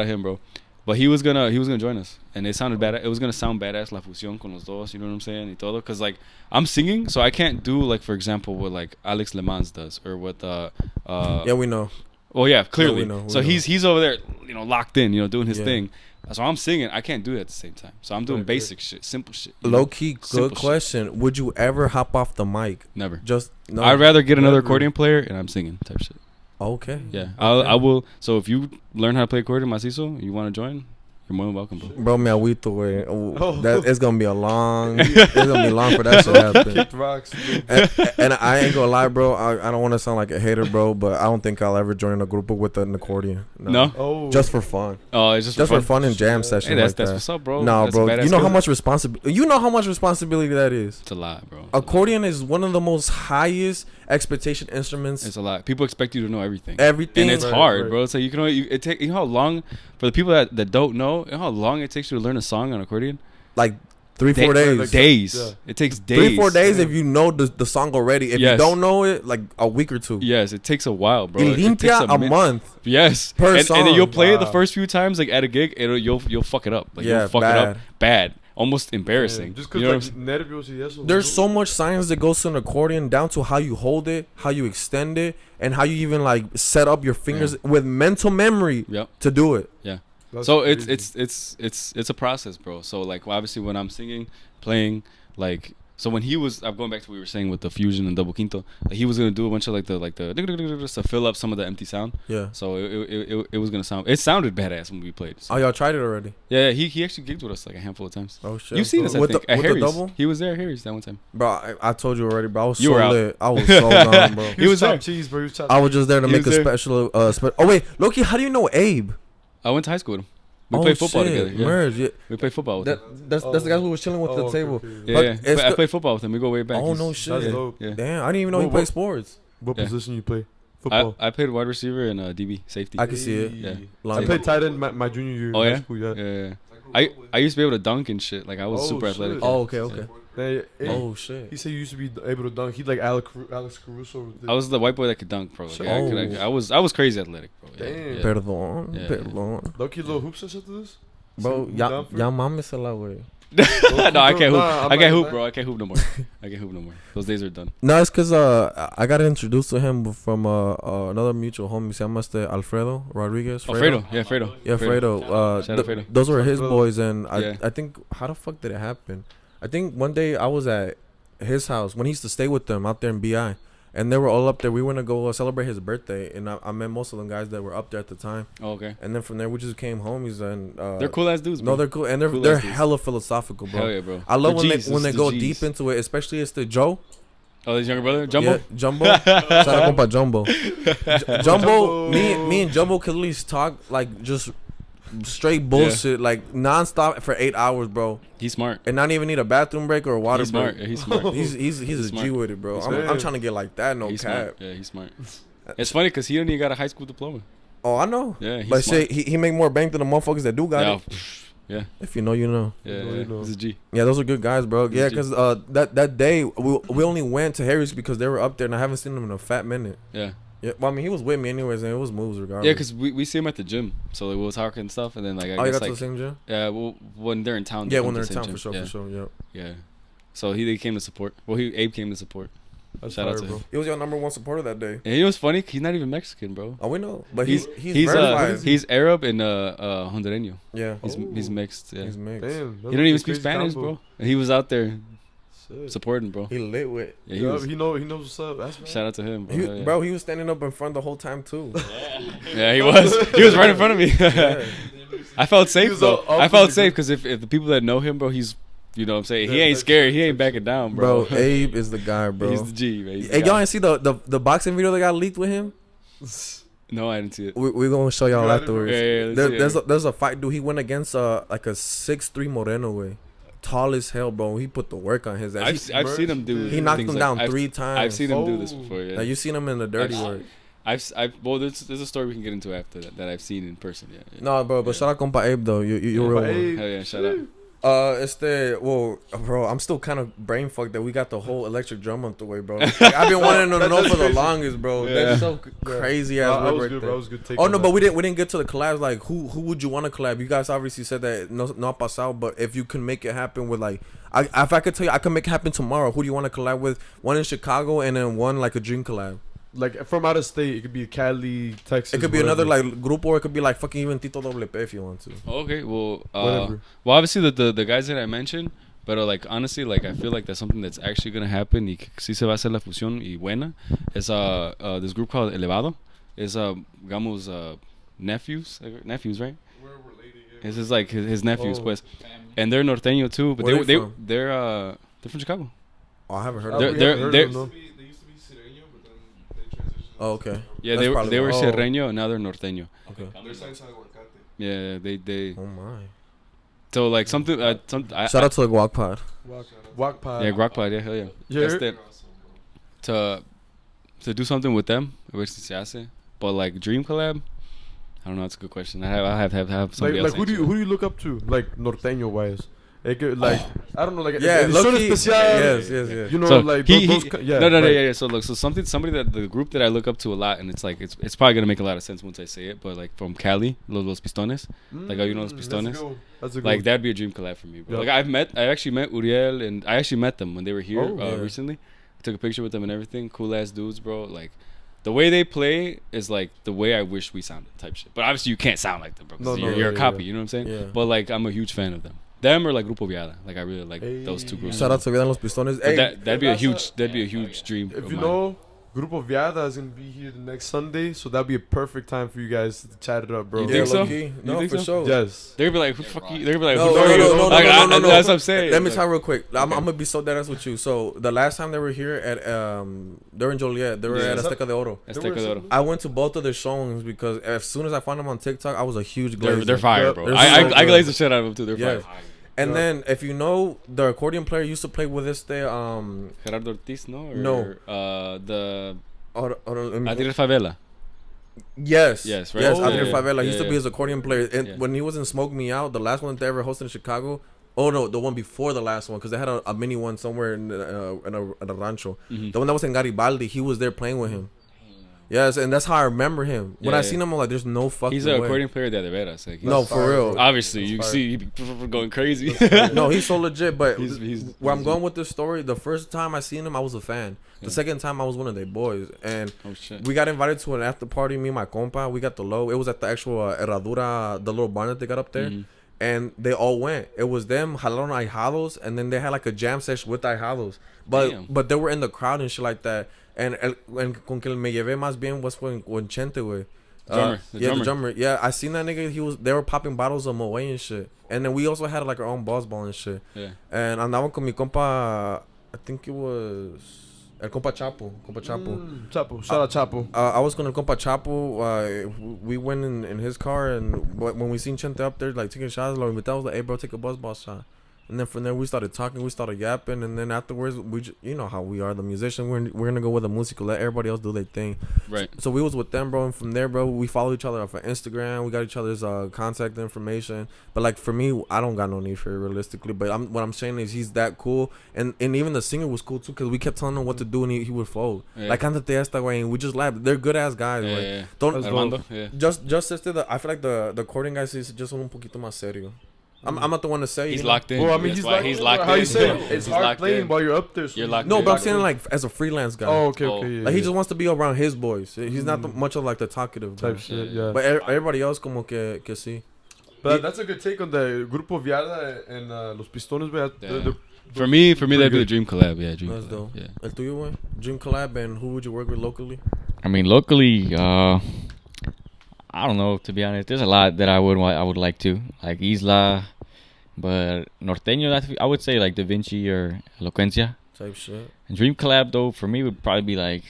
him, bro. But he was gonna join us, and it sounded bad. It was gonna sound badass la fusión con los dos. You know what I'm saying? Y todo, cause like I'm singing, so I can't do like for example what like Alex Le Mans does or what yeah, we know. Well, yeah, clearly. We know. He's over there, locked in, doing his thing. So I'm singing. I can't do it at the same time. So I'm doing basic shit, simple shit. Low key, good question. Shit. Would you ever hop off the mic? Never. No. I'd rather get another accordion player and I'm singing type shit. Okay. Yeah, I will. So if you learn how to play accordion, macizo, you want to join? You're more than welcome, bro. Bro, me agüito, güey. That it's gonna be it's gonna be long for that shit to happen. Kicked rocks. And I ain't gonna lie, bro. I don't want to sound like a hater, bro, but I don't think I'll ever join a grupo with an accordion. No? Oh. Just for fun. Oh, it's just for fun and jam session. Hey, that's what's up, bro. No, That's bro. You know how much responsibility that is. It's a lot, bro. Accordion is one of the most highest expectation instruments. It's a lot. People expect you to know everything. Everything. And it's hard, bro. It's like you know how long for the people that don't know, you know how long it takes you to learn a song on accordion? Like 3-4 days. Days. Yeah. It takes days. 3-4 days if you know the song already. If you don't know it, like a week or two. Yes, it takes a while, bro. Y limpia a month. Yes. Per song. And then you'll play it the first few times like at a gig, you'll fuck it up. Like you'll fuck it up bad. Almost embarrassing. Just because there's so much science that goes to an accordion, down to how you hold it, how you extend it, and how you even like set up your fingers with mental memory to do it. Yeah. So it's a process, bro. So like obviously when I'm singing, playing, like so when he was, I'm going back to what we were saying with the fusion and double quinto, like he was gonna do a bunch of like the to fill up some of the empty sound. Yeah. So it was gonna sound. It sounded badass when we played. So. Oh, y'all tried it already? Yeah, he actually gigged with us like a handful of times. Oh shit. You've seen us, I think. At Harry's. The double? He was there at Harry's that one time. Bro, I told you already, bro. I was you so lit. I was so gone, bro. He was there. Cheese, bro. I was just there to make a special. Oh wait, Loki, how do you know Abe? I went to high school with him. We played football together. Yeah. Merge, yeah. We played football with him. That's the guy who was chilling with the table. Okay. Yeah. I played football with him. We go way back. Oh, no shit. That's dope. Yeah. Damn, I didn't even know he played sports. What position you play? Football. I played wide receiver and DB, safety. I can see it. Yeah. I played tight end my junior year in high school, Yeah. I used to be able to dunk and shit. Like I was super athletic. Oh, okay. Oh shit. He said you used to be able to dunk. He like Alex Caruso. I was the white boy that could dunk, bro. Like, I was crazy athletic, bro. Damn. Yeah. Perdón. Loki little hoop session to this? Bro, ya mámesela, güey. No, I can't hoop. I can't hoop, bro. I can't hoop no more. Those days are done. No, it's because I got introduced to him from another mutual homie. Se llama Alfredo Rodriguez. Fredo. Yeah, Fredo. Yeah, Fredo. Shout out Fredo. Those were his boys, and I think, how the fuck did it happen? I think one day I was at his house when he used to stay with them out there in BI. And they were all up there. We went to go celebrate his birthday, and I met most of them guys that were up there at the time. Oh, okay. And then from there, we just became homies. And they're cool ass dudes, bro. No, they're cool, and they're hella philosophical, bro. Hell yeah, bro. I love when they go deep into it, especially it's the Joe. Oh, his younger brother, Jumbo. Yeah, Jumbo. Shout out compa Jumbo. Jumbo. Me and Jumbo could at least talk like just straight bullshit, like nonstop for 8 hours, bro. He's smart, and not even need a bathroom break or a water break. Yeah, he's smart. He's a smart. G with it, bro. I'm trying to get like that. No he's cap. Smart. Yeah, he's smart. It's funny because he don't even got a high school diploma. Oh, I know. Yeah, he's but smart. shit, he make more bank than the motherfuckers that do got it. Yeah. If you know, you know. Yeah, he's a G. Yeah, those are good guys, bro. Yeah, because that day we only went to Harry's because they were up there, and I haven't seen them in a fat minute. Yeah. Yeah, well, I mean, he was with me anyways, and it was moves regardless. Yeah, because we see him at the gym, so like, we was talking and stuff, and then like I you guess got like to the same gym? yeah, well, when they're in town. Yeah, come when to they're the in same town, gym. for sure, yeah. Yeah. So he came to support. Well, Abe came to support. That's Shout out fire, to bro. him. He was your number one supporter that day. And you know what's funny? He's not even Mexican, bro. Oh, we know, but He's he's verified. he's Arab and Hondureño. Yeah, He's mixed. Yeah. he's mixed. Damn. He don't even speak Spanish, bro. And he was out there Shit. supporting, bro. He lit with. Yeah, He knows what's up. That's right. Shout out to him, bro. He, Yeah. Bro, he was standing up in front the whole time too. Yeah, he was. He was right in front of me. Yeah. I felt safe was though. all I up felt with safe because if the people that know him, bro, he's, you know what I'm saying, he Yeah, ain't that's scared. true, He ain't that's backing down, bro. Bro, Abe is the guy, bro. He's the G, man. He's the Hey, guy. y'all ain't see the boxing video that got leaked with him? No, I didn't see it. We're gonna show y'all Yeah, afterwards. yeah, let's see it. There's a fight, dude. He went against like a 6'3" Moreno way, tall as hell, bro. He put the work on his ass. I've seen him do. He knocked things him like- down I've- 3 times. I've seen him do this Oh. before. Yeah. Like, you seen him in the dirty I've- work. Well, there's a story we can get into after that I've seen in person. Yeah. No, bro, but shout out compa Abe though. You're real Compa one. Abe. Hell yeah, shout out. Well, bro, I'm still kind of brain fucked that we got the whole electric drum month away, bro. Like, I've been wanting to know That's for the crazy. longest, bro. Yeah. That's so crazy ass I work was right good, there. bro. I was good. Oh no, but we didn't get to the collabs. Like, who would you want to collab? You guys obviously said that no pasado, but if you can make it happen with like, if I could tell you, I can make it happen tomorrow. Who do you want to collab with? One in Chicago and then one like a dream collab. like from out of state. It could be Cali, Texas. It could be whatever. another like grupo, or it could be like fucking even Tito Doble P if you want to. Okay, well, Whatever. well, obviously the guys that I mentioned, but like honestly, like I feel like that's something that's actually gonna happen. Y que sí se va a hacer la fusión y buena. Is this group called Elevado. Is digamos nephews, right? This is like his nephews, Oh. pues, and they're norteño too. But Where they from? they're from Chicago. Oh, I haven't heard. They're- of they're- it. they're- They used to be Sireno, but then they transitioned. Oh, okay. Yeah, That's probably they were why. Sierreño and now they're norteño. Okay. Their sign's aguacate. Yeah, they. Oh my. So like something. Shout out to the Guac Pod. Walk pod. Yeah, Guac Pod, yeah, hell yeah. Yeah. That's it. To do something with them, which se hace. But like dream collab, I don't know. That's a good question. I have somebody Like else. who do you look up to, like norteño wise? Like I don't know, like Yeah, edición low-key, especial. yes. You know, So like he- those. he- Yeah. no, like, yeah. So look, so somebody that the group that I look up to a lot, and it's like it's probably gonna make a lot of sense once I say it. But like from Cali, Los Pistones, like you know Los Pistones. That's a good. Like that'd be a dream collab for me, bro. Yeah. Like I actually met Uriel, and I actually met them when they were here Oh, yeah. recently. I took a picture with them and everything. Cool ass dudes, bro. Like the way they play is like the way I wish we sounded, type shit. But obviously you can't sound like them, bro. 'Cause No, you're yeah, a copy. You know what I'm saying? Yeah. But like I'm a huge fan of them. Them or like Grupo Viada. Like I really like Hey. those two groups. Shout out to Vida Los Pistones. But Hey, that'd be a that's huge dream. If of you mine. know, Grupo Viada is gonna be here the next Sunday, so that'd be a perfect time for you guys to chat it up, bro. You yeah, think so? low-key. You No, think for so? sure. Yes. They'd be like, who fuck you? They'd be like, No, who no, are you? no, Like, no. That's what I'm saying. Let me Like, try real quick. I'm Okay. gonna be so dead ass with you. So the last time they were here at they were in Joliet. They were Yeah. at Azteca de Oro. Azteca de Oro. I went to both of their showings because as soon as I found them on TikTok, I was a huge glazer. They're fire, bro. They're I so I good. glaze the shit out of them too. They're Yes. fire. And Yeah. then if you know, the accordion player used to play with this there. Gerardo Ortiz, no? Or, No. The Let me- Adriel Favela. Yes. Yes, right? Yes, Oh, Adrian yeah, Favela. He yeah, used to be yeah. his accordion player. And Yeah. when he was in Smoke Me Out, the last one that they ever hosted in Chicago. Oh no, the one before the last one, because they had a mini one somewhere in a rancho. Mhm. The one that was in Garibaldi, he was there playing with him. Yes, and that's how I remember him. When Yeah, I yeah. seen him, I'm like, "There's no fucking He's an way." accordion player de veras. Like, No, he's- for real. Obviously, you That's see, he be going crazy. No, he's so legit. But He's where I'm going with this story, the first time I seen him, I was a fan. The Yeah. second time, I was one of their boys, and Oh shit. we got invited to an after party. Me and my compa, we got the low. It was at the actual Herradura, the little barn that they got up there. Mhm. And they all went. It was them, jalaron ahijados, and then they had like a jam session with ahijados. Damn. But they were in the crowd and shit like that. And con que me llevé más bien was con Chente, güey. Drummer, the Yeah, drummer. the drummer. Yeah, I seen that nigga. They were popping bottles of Moët and shit. And then we also had like our own boss ball and shit. Yeah. And andaba con mi compa, I think it was el compa Chapo. Chapo. Shout out Chapo. I was gonna compa Chapo. We went in his car, and when we seen Chente up there like taking shots, lo invitamos like, hey bro, take a buzz ball shot. And then from there we started talking, we started yapping, and then afterwards you know how we are, the musician. We're gonna go with the musica, let everybody else do their thing. Right. So we was with them, bro, and from there, bro, we follow each other off of Instagram. We got each other's contact information. But like for me, I don't got no need for it realistically. But what I'm saying is he's that cool, and even the singer was cool too, because we kept telling him what to do and he would fold. Yeah. Like cántate esta, güey, and we just laughed. They're good ass guys. Yeah, Like, yeah. don't Armando, yeah. just I feel like the courting guys is just un poquito más serio. I'm not the one to say. He's you know? locked in. Well, I mean, That's he's why locked. he's locked How in. you say Yeah. it? It's He's hard locked playing in. while you're up there. So You're locked No, in. but I'm saying like as a freelance guy. Oh, okay, Oh. okay. Yeah, Like he yeah. just wants to be around his boys. He's not much of like the talkative type guy. shit. Yeah. But everybody else como que sí. But that's a good take on the Grupo Viada and Los Pistones, güey. Yeah. For me, that'd be the good. dream collab. Yeah, dream That's collab. dope. Yeah. El tuyo, güey? Dream collab, and who would you work with locally? I mean, locally, I don't know, to be honest. There's a lot that I would like to, like Isla, but Norteño. I would say like Da Vinci or Eloquencia. Type shit. And dream collab though for me would probably be like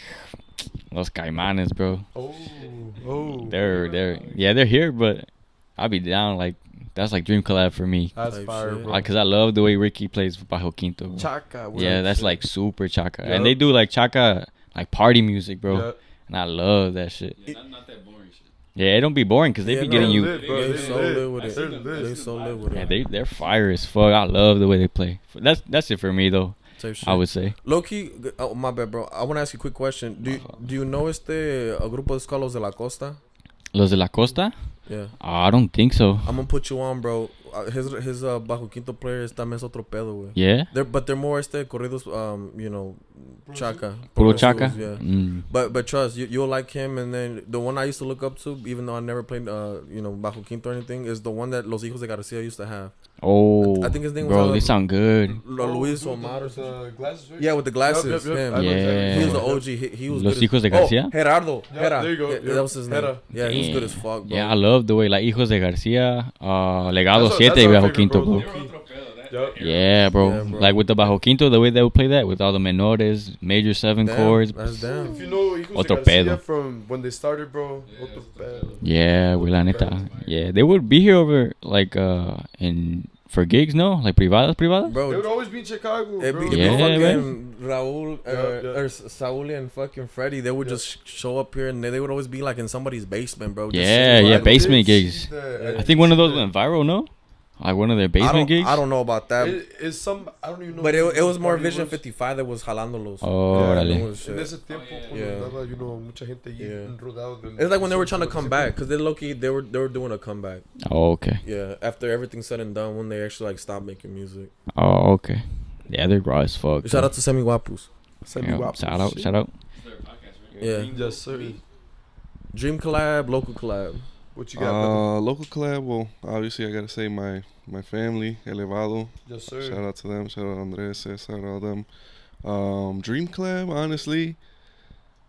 Los Caimanes, bro. Oh. They're here, but I'll be down. Like that's like dream collab for me. That's Type fire, shit. bro. Like, cause I love the way Ricky plays Bajo Quinto. Bro. Chaka. Yeah, that's like super chaka, Yup. and they do like chaka like party music, bro. Yeah. And I love that shit. Not that boring shit. Yeah, it don't be boring because they be getting you. lit, bro. They They so lit. lit with They're it. lit. They so lit with Yeah, it. they're fire as fuck. I love the way they play. That's it for me though. Type shit. I would say. Low-key, oh, my bad, bro. I want to ask you a quick question. Do you know a grupo de Los de la Costa? Los de la Costa? Yeah. I don't think so. I'm gonna put you on, bro. His Bajo Quinto player is también es otro pedo, güey. Yeah. But they're more corridos, you know, chaka. Puro Progresivos, chaka. Yeah. Mm. But trust, you'll like him. And then the one I used to look up to, even though I never played, you know, Bajo Quinto or anything, is the one that Los Hijos de Garcia used to have. Oh. I think his name was bro, they sound good. Luis Omar or With something. the glasses, right? Yeah, with the glasses. Yup, yup, yup. Him. I know Yeah. He was the exactly. OG. He was Los good Hijos de as, Garcia? Gerardo. Yeah, Hera. there you go. Yeah, Yep. that was his name. Hera. Yeah, he was good as fuck, bro. Yeah, I love the way like Hijos de Garcia, Legado That's 7 our Bajo favorite, Quinto, bro. bro. Yup. Yeah, bro. Yeah, bro. Like with the Bajo Quinto, the way they would play that with all the menores, major 7 Damn, chords. That's damn. If you know Hijos de Otro Garcia pedo. from when they started, bro. Otro pedo. Yeah, we la neta. Yeah, they would be here over like for gigs, no? Like privadas. They would Bro, always be in Chicago, it'd bro. be Yeah, fucking Raul Yeah. or Saul and fucking Freddie. They would just show up here and they would always be like in somebody's basement, bro. Just Yeah, sitting yeah, right- basement gigs. The- I think one of those went viral, no? Like one of their basement gigs. I don't know about that. It's some, I don't even know. But it was more what Vision was. 55 that was jalándolos. Oh, Yeah, órale. It was En shit. ese tiempo, cuando Yeah. andaba, you know, mucha gente allí Yeah. enrodado de- It's like when they were trying to come back, because they were doing a comeback. Oh, okay. Yeah, after everything's said and done, when they actually like stopped making music. Oh, okay. Yeah, they're raw as fuck. Shout out to Semi Wapus. Semi Yeah, Wap shout out, shit. shout out. Yeah. Yes, sir. Dream collab, local collab. What you got, brother? Local collab. Well, obviously I gotta say my family, Elevado. Yes, sir. Shout out to them. Shout out Andres, Cesar, all them. Dream collab, honestly.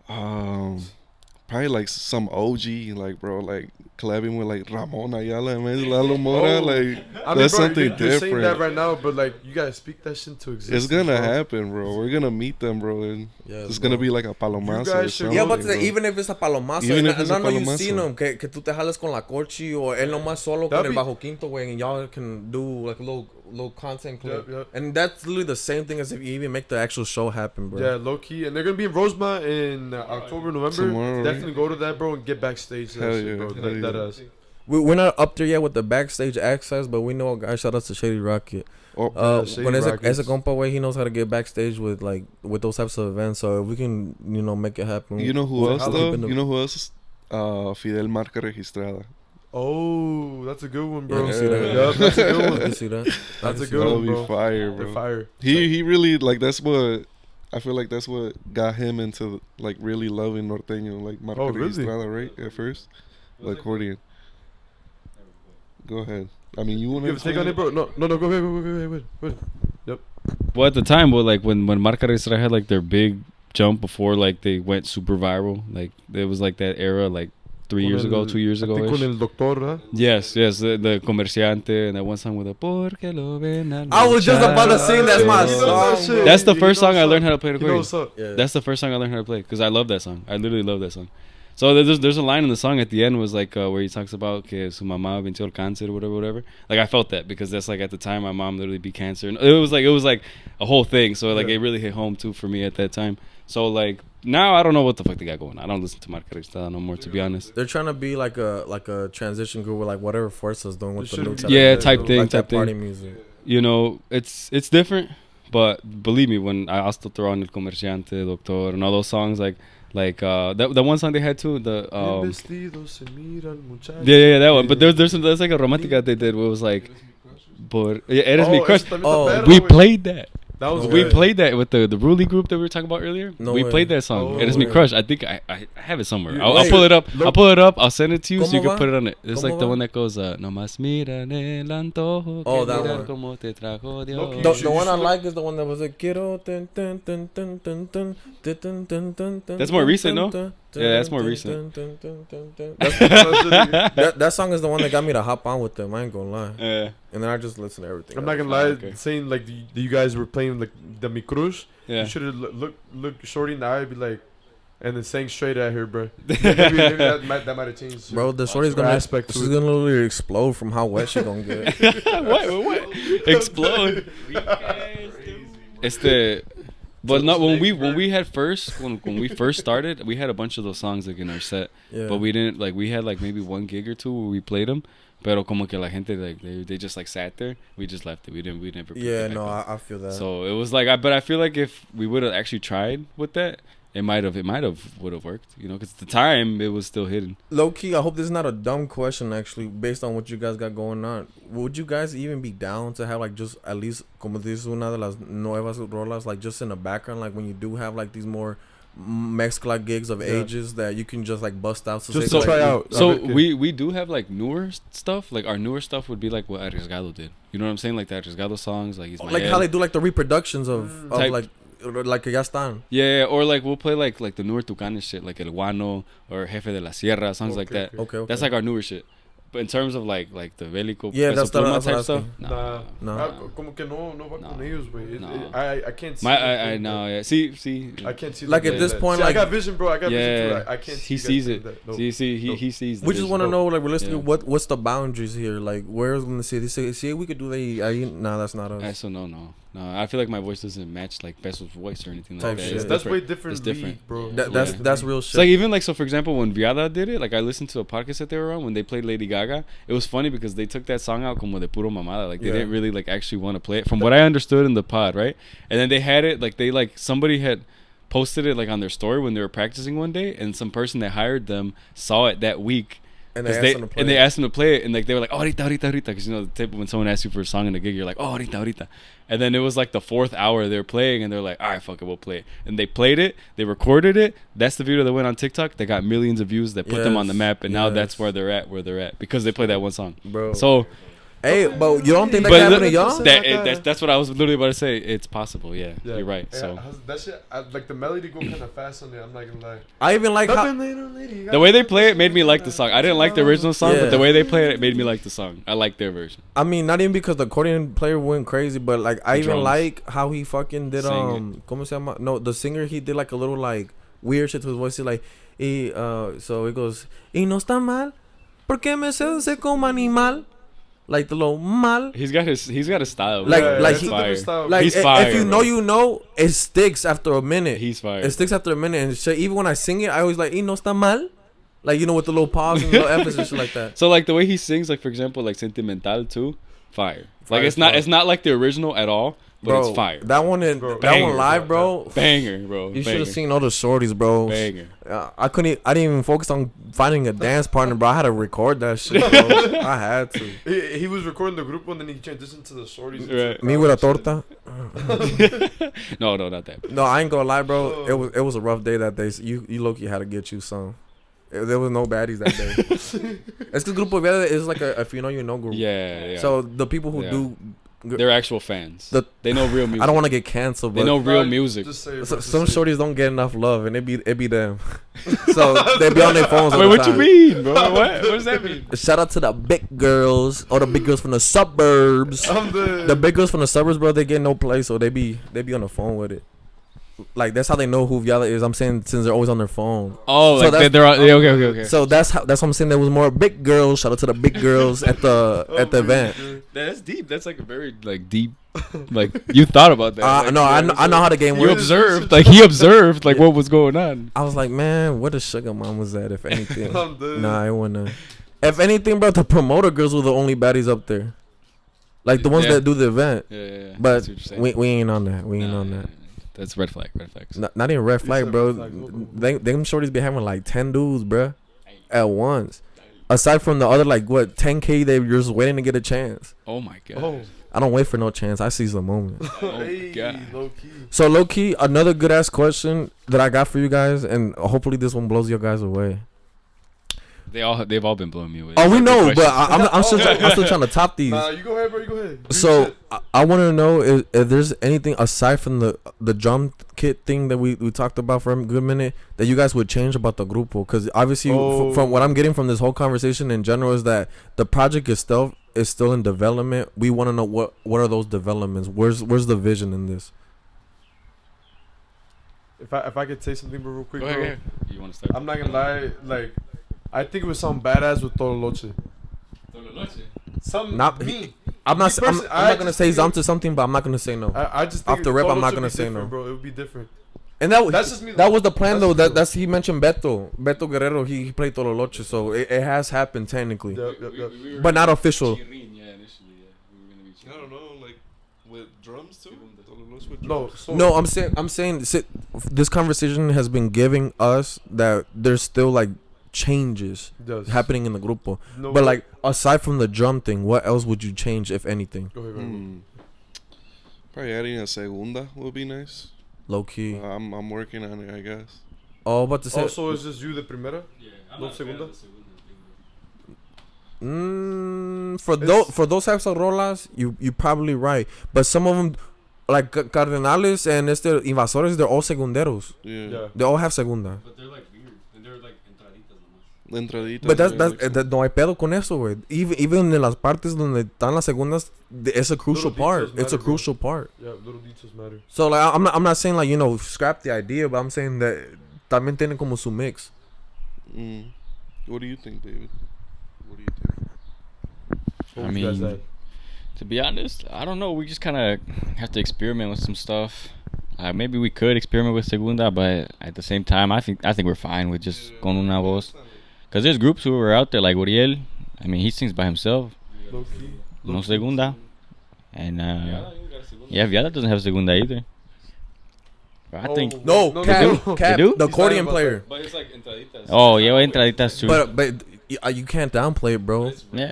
Probably like some OG, like bro, like collabing with like Ramon Ayala and Lalo Mora, Oh. like I mean, that's bro, something you're saying that different. right now, but like you gotta speak that shit into existence. It's gonna bro. happen, bro. We're gonna meet them, bro, and Yeah, it's gonna be like a palomazo You or guys should something. Yeah, but bro. even if it's a palomazo, Even if it's a no, you've palomazo. seen them, que tú te jales con la corchi o él nomás solo con That'd el be- bajo quinto, güey, and y'all can do like a little content clip. Yep. And that's literally the same thing as if you even make the actual show happen, bro. Yeah, low key, and they're gonna be in Rosemont in October, November. Tomorrow, right? Definitely go to that, bro, and get backstage. Hell That shit, yeah, bro. hell That yeah. ass. We're not up there yet with the backstage access, but we know a guy. Shout out to Shady Rocket. Oh, Shady When Rockets. ese compa, way he knows how to get backstage with those types of events. So if we can, make it happen. you know who we'll else keep though? in the- You know who else? Fidel Marca Registrada. Oh, that's a good one, Yeah, bro. I can see that. Yup, that's a good one. You see that? That's a I can see good that. That'll one, be bro. fire, They're bro. fire. He really like that's what I feel like that's what got him into like really loving norteño, like Marca Oh, really? Registrada, right? At first, the accordion. Go ahead. I mean, you want You have a take on it, bro? No, go ahead. Well, at the time, well, like when Marca Registrada had like their big jump before like they went super viral, like it was like that era, like 2 years ago. I think con el doctor, huh? Yes, the comerciante and that one song with the Porque lo ven al I was just about to sing. That's my He knows song. that shit. bro. That's the He first knows song I what's learned up. how to play the He knows accordion. what's up. Yeah. That's the first song I learned how to play because I love that song. I literally love that song. So there's a line in the song at the end was like where he talks about que su mamá venció el cáncer or whatever. Like I felt that because that's like at the time my mom literally beat cancer, and it was like a whole thing. So like it really hit home too for me at that time. So like now I don't know what the fuck they got going on. I don't listen to Marca Registrada no more, to be honest. They're trying to be like a transition group with like whatever Forza's doing with the new type thing, like type that party thing. music. You know, it's different, but believe me, when I'll still throw on El Comerciante, Doctor, and all those songs like that one song they had too, the yeah, that one. But there's like a romántica they did where it was like, Eres mi crush. We played that. We played that with the Ruli group that we were talking about earlier. We played that song. Eres mi crush. I think I have it somewhere. I'll pull it up. I'll send it to you so you can put it on it. It's like the one that goes no más mira en el antojo. Oh, that one. Como te trajo Dios. The one I like is the one that was like quiero ten ten ten ten ten ten ten ten ten. That's more recent, no? Yeah, that's more recent. That song is the one that got me to hop on with them. I ain't gonna lie. Yeah. And then I just listen to everything. I'm not gonna lie, saying like you guys were playing like the Mi Cruz. Yeah. You should have look shorty in the eye and be like, and then saying straight at her, bro. maybe that might have changed. Bro, the shorty's gonna she's gonna literally explode from how wet she gonna get. what? Explode. But not when we had first when we first started, we had a bunch of those songs like in our set. Yeah. But we didn't like we had like maybe one gig or two where we played them. Pero como que la gente like they just like sat there. We just left it. We never. Yeah, no, I feel that. So it was like, but I feel like if we would have actually tried with that, it might have would have worked. You know, because at the time it was still hidden. Low key, I hope this is not a dumb question. Actually, based on what you guys got going on, would you guys even be down to have like just at least como dices una de las nuevas rolas like just in the background, like when you do have like these more mezcla gigs of ages that you can just like bust out to just say, try like, out. So we do have like newer stuff. Like our newer stuff would be like what Arriesgado did. You know what I'm saying? Like the Arriesgado songs, like like how they do like the reproductions of like ya están. Yeah, or like we'll play like the newer Tucanes shit, like El Guano or Jefe de la Sierra, songs like that. Okay. That's like our newer shit. But in terms of like the Bélico, that's type stuff. No. Como que no va con ellos, güey. I can't see. I know. Yeah. See. I can't see. Like at this point, like I got vision, bro. I got vision too. I can't. He sees it. He sees. We just want to know, like, realistically, what's the boundaries here? Like, where's when the city say we could do that? Nah, that's not us. Eso no. I feel like my voice doesn't match like Beso's voice or anything like that. Shit. That's way different. It's different, bro. That's real shit. It's like even like so. For example, when Viada did it, like I listened to a podcast that they were on when they played Lady Gaga. It was funny because they took that song out como de puro mamada. Like they didn't really like actually want to play it, from what I understood in the pod, right? And then they had it like somebody had posted it like on their story when they were practicing one day, and some person that hired them saw it that week. And they asked them to play it, and like they were like, oh, ahorita, because you know the type when someone asks you for a song in a gig, you're like, oh, ahorita. And then it was like the fourth hour they're playing, and they're like, all right, fuck it, we'll play it. And they played it, they recorded it. That's the video that went on TikTok. They got millions of views that put them on the map, and now that's where they're at because they played that one song, bro. So. Hey, but you don't think that can happen to y'all? That's what I was literally about to say. It's possible, yeah. You're right. So that shit, like the melody go kind of fast on there. I'm not gonna lie. I even like how the way they play it made me like the song. I didn't like the original song, but the way they play it made me like the song. I like their version. I mean, not even because the accordion player went crazy, but like I even like how he fucking did ¿Cómo se llama? No, the singer, he did like a little like weird shit to his voice. He's like, so it goes, y no está mal, porque me seduce como animal. Like the little mal. He's got his style. Like he's fire. If you know, you know, it sticks after a minute. He's fire. It sticks after a minute, and shit, even when I sing it, I always like, y no está mal. Like, you know, with the little pause and the little emphasis and shit like that. So like the way he sings, like for example, like Sentimental too, fire. Like it's not like the original at all. But bro, it's fire. That one live, bro. Banger, bro. You should have seen all the shorties, bro. Banger. I didn't even focus on finding a dance partner, bro. I had to record that shit, bro. I had to. He was recording the group and then he transitioned to the shorties. Right. Me with a torta. No, not that. No, I ain't gonna lie, bro. It was a rough day that day. So you low-key had to get you some. There was no baddies that day. It's because Grupo Forte is like a if you know group. Yeah. So the people who do. They're actual fans. They know real music. I don't want to get canceled, but they know real music. Some shorties don't get enough love, and it be them. So they be on their phones. Wait, what you mean, bro? What does that mean? Shout out to the big girls or the big girls from the suburbs. The big girls from the suburbs, bro. They get no play, so they be on the phone with it. like that's how they know who Viala is. I'm saying since they're always on their phone. Oh, So like that's- they're okay. So that's what I'm saying. There was more big girls. Shout out to the big girls at the event. That's deep. That's like a very like deep. Like you thought about that. Like, No, I know how the game You works. observed, like he observed, like what was going on. I was like, man, where the sugar mom was at? If anything, I'm dead. nah, I wouldn't. If anything, bro, the promoter girls were the only baddies up there, like the ones Yeah. that do the event. Yeah. But I see what you're saying. we ain't on that. We ain't Nah, on that. That's red flag. Red flags. Not even red flag, said bro. red flag. Them shorties be having like 10 dudes, bro, at once. Aside from the other like what 10K, they you're just waiting to get a chance. Oh my god. Oh, I don't wait for no chance. I seize the moment. hey, God. low key. So low key, another good ass question that I got for you guys, and hopefully this one blows you guys away. They've all been blowing me away. Oh, we Good know, but questions. I'm still trying to top these. Nah, you go ahead, bro. You go ahead. Do So shit. I want to know if there's anything aside from the drum kit thing that we talked about for a good minute that you guys would change about the grupo, because obviously from what I'm getting from this whole conversation in general is that the project is still in development. We want to know what are those developments? Where's the vision in this? If I could say something real quick, Go bro. ahead. You want to start? I'm not gonna lie. Like, I think it was something badass with Toda Noche. Something Not- me. I'm not Me I'm personally, not gonna just say think onto something, but I'm not gonna say no. I just Off think the rip, Toda I'm not Noche gonna would be say different, no. bro. It would be different. And That's just me, that though. was the plan That's though. just me, That's he mentioned Beto Guerrero. He played Todo Loche, so it has happened technically, Yep. but not official. I don't know, like with drums too. With No, drums? so No, I'm saying this conversation has been giving us that there's still like changes Yes. happening in the grupo. No, But like aside from the drum thing, what else would you change if anything? Go ahead, bro. Probably adding a segunda would be nice. Low key. I'm working on it, I guess. Oh, but to say Also, is this you the primera? No segunda? for those types of rolas, you probably right. But some of them, like Cardenales and Invasores, they're all segunderos. Yeah. They all have segunda. But they're like weird, and they're like entraditas nomás. La entradita. But yeah, like that no hay pedo con eso, güey. Even in las partes donde están las segundas, it's a crucial Little part. details It's a matter, bro. crucial part. Yeah, little details matter. So like I'm not saying like scrap the idea, but I'm saying that también tienen como su mix. What do you think, David? What do you think? What I would you guys mean, add? To be honest, I don't know. We just kind of have to experiment with some stuff. Maybe we could experiment with segunda, but at the same time, I think we're fine with just con una voz. Cause there's groups who are out there like Uriel. I mean, he sings by himself, Low key. no segunda, and Viala doesn't have segunda either. But I think. No, Cap, do? the accordion about player. But it's like entraditas. Oh yeah, entraditas too. But you can't downplay it, bro. Yeah.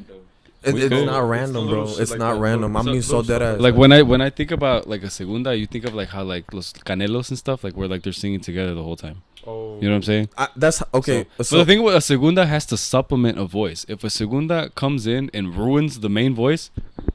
It's could. not random, bro. Little shit It's like not that, random. little- I'm being so little dead stuff ass. Like when I think about like a segunda, you think of like how like los canelos and stuff, like where like they're singing together the whole time. Oh. You know what I'm saying? That's okay. So, but the thing with a segunda has to supplement a voice. If a segunda comes in and ruins the main voice,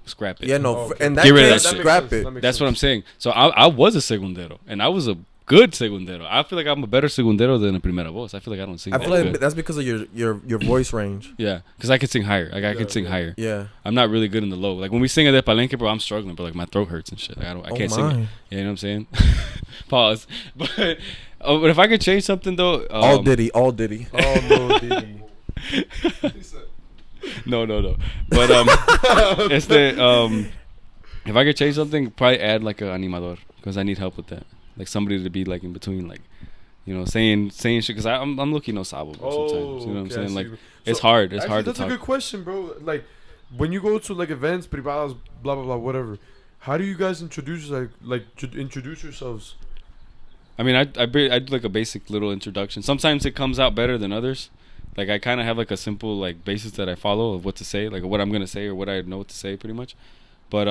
scrap it. yeah, no, Oh, okay. and that Get rid of case, that shit. scrap That it. makes That's what I'm sense. saying. So I was a segundero, and I was a good segundero. I feel like I'm a better segundero than a primera voz. I feel like I don't sing. I that feel like good. that's because of your voice range. Yeah, because I can sing higher. Like I can sing yeah. higher. Yeah. I'm not really good in the low. Like when we sing at the palenque, bro, I'm struggling, but like my throat hurts and shit. Like, I can't sing it. You know what I'm saying? Pause. But if I could change something though, All Diddy. Oh no, Diddy. no. But if I could change something, probably add like a animador because I need help with that. Like somebody to be like in between, like saying shit. Because I'm looking no sabo bro, sometimes. You know what I'm okay, I saying? see. Like So, it's hard. It's actually, hard to that's talk. a good question, bro. Like when you go to like events, privadas, blah blah blah, whatever. How do you guys introduce introduce yourselves? I mean, I do like a basic little introduction. Sometimes it comes out better than others. Like I kind of have like a simple like basis that I follow of what to say, like what I'm gonna say or what I know what to say, pretty much. But